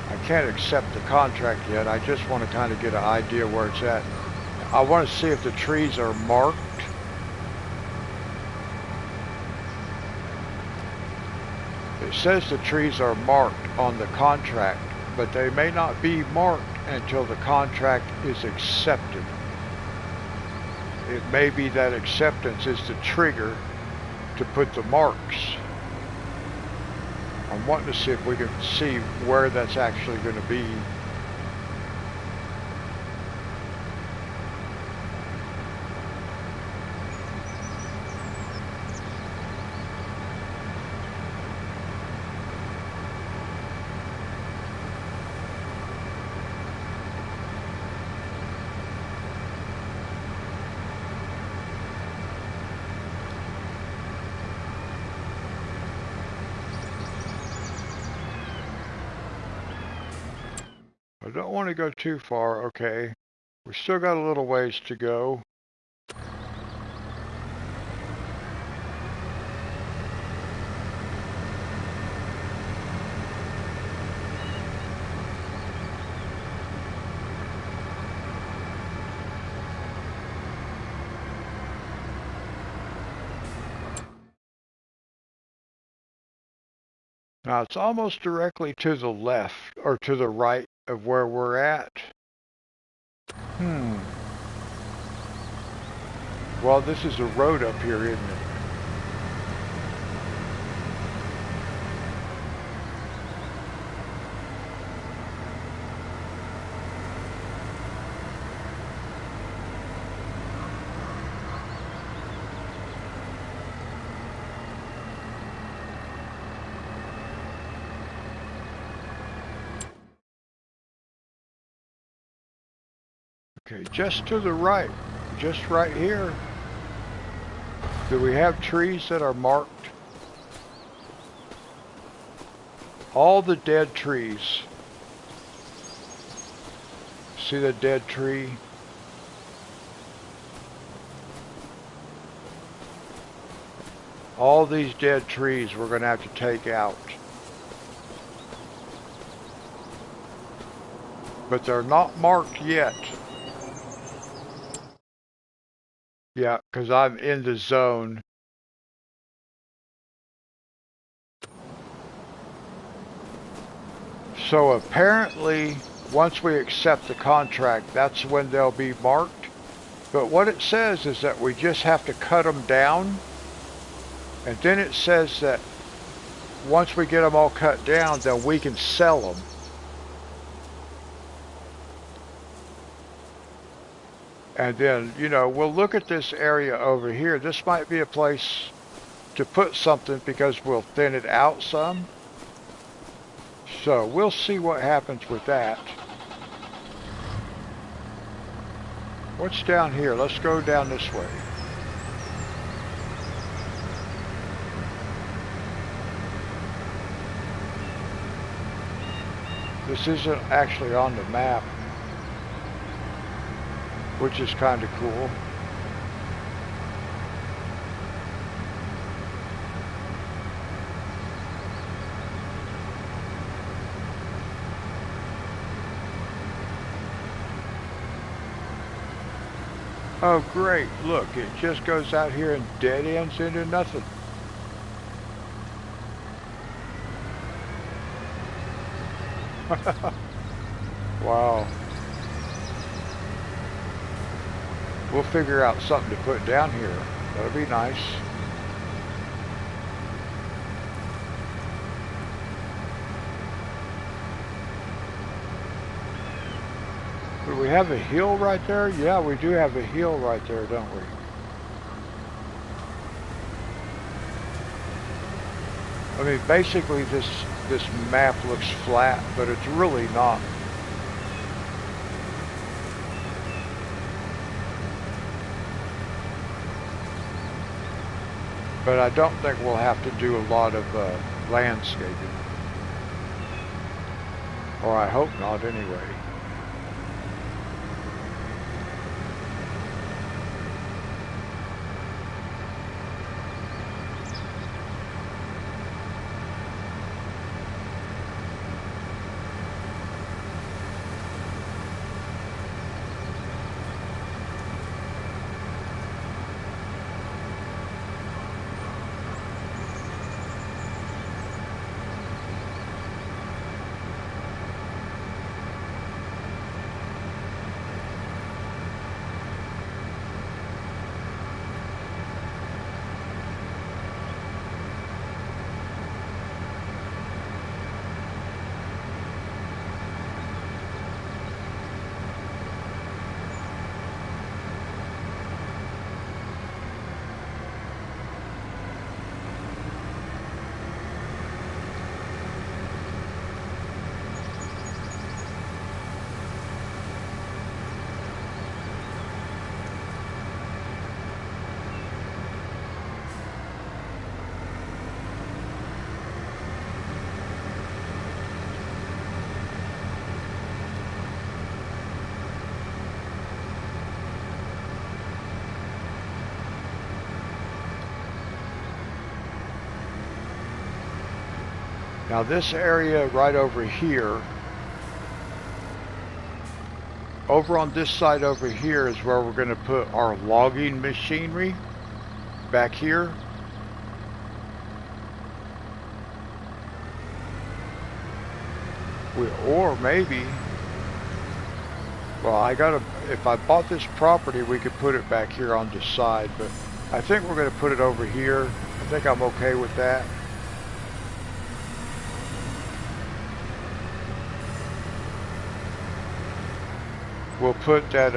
Speaker 1: I can't accept the contract yet. I just want to kind of get an idea where it's at. I want to see if the trees are marked. It says the trees are marked on the contract, but they may not be marked until the contract is accepted. It may be that acceptance is the trigger to put the marks. I'm wanting to see if we can see where that's actually going to be. I don't want to go too far. Okay, we still got a little ways to go. Now it's almost directly to the left or to the right of where we're at. Well, this is a road up here, isn't it? Okay, just to the right, just right here. Do we have trees that are marked? All the dead trees. See the dead tree? All these dead trees we're going to have to take out. But they're not marked yet. Yeah, because I'm in the zone. So apparently, once we accept the contract, that's when they'll be marked. But what it says is that we just have to cut them down. And then it says that once we get them all cut down, then we can sell them. And then, you know, we'll look at this area over here. This might be a place to put something because we'll thin it out some. So we'll see what happens with that. What's down here? Let's go down this way. This isn't actually on the map, which is kind of cool. Oh great, look, it just goes out here and dead ends into nothing. Wow. we'll figure out something to put down here. That'll be nice. Do we have a hill right there? Yeah, we do have a hill right there, don't we? I mean, basically this map looks flat, but it's really not. But I don't think we'll have to do a lot of landscaping. Or I hope not anyway. Now this area right over here, over on this side over here is where we're going to put our logging machinery back here. Or maybe, well, if I bought this property, we could put it back here on this side, but I think we're going to put it over here. I think I'm okay with that. We'll put that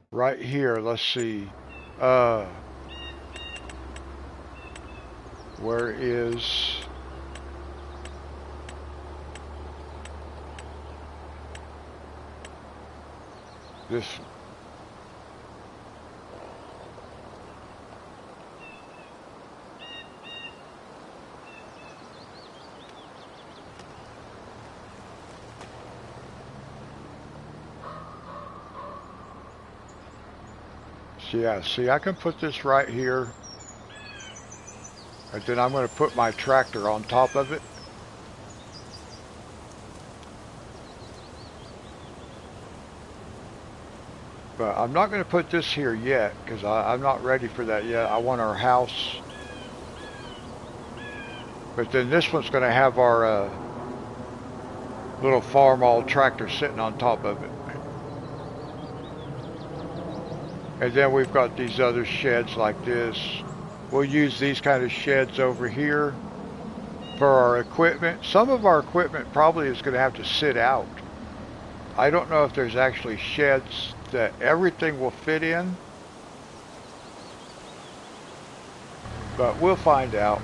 Speaker 1: right here. Let's see. Where is this? Yeah, see, I can put this right here, and then I'm going to put my tractor on top of it. But I'm not going to put this here yet, because I'm not ready for that yet. I want our house. But then this one's going to have our little farm-all tractor sitting on top of it. And then we've got these other sheds like this. We'll use these kind of sheds over here for our equipment. Some of our equipment probably is going to have to sit out. I don't know if there's actually sheds that everything will fit in, but we'll find out.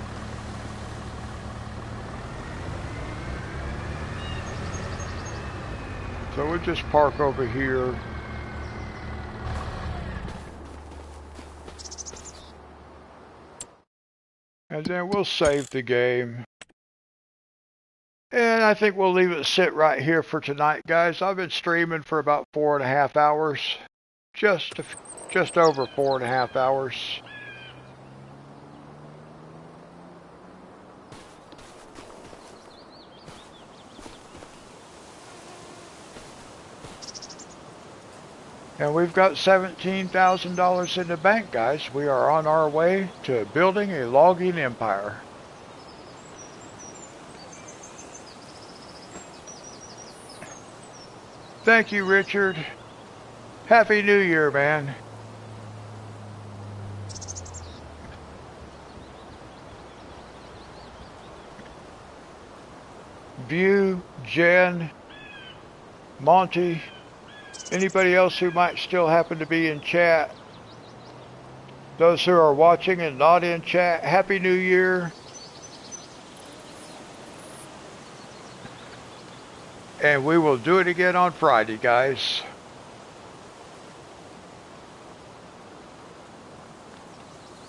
Speaker 1: So we'll just park over here. And then we'll save the game. And I think we'll leave it sit right here for tonight, guys. I've been streaming for about 4.5 hours. Just over 4.5 hours. And we've got $17,000 in the bank, guys. We are on our way to building a logging empire. Thank you, Richard. Happy New Year, man. View, Jen, Monty, anybody else who might still happen to be in chat. Those who are watching and not in chat, Happy New Year. And we will do it again on Friday, guys.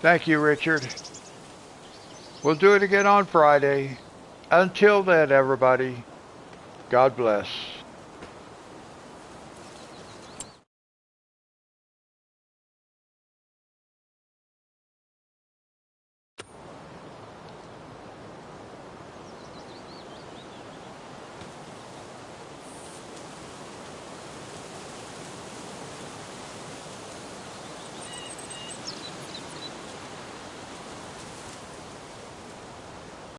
Speaker 1: Thank you, Richard. We'll do it again on Friday. Until then, everybody, God bless.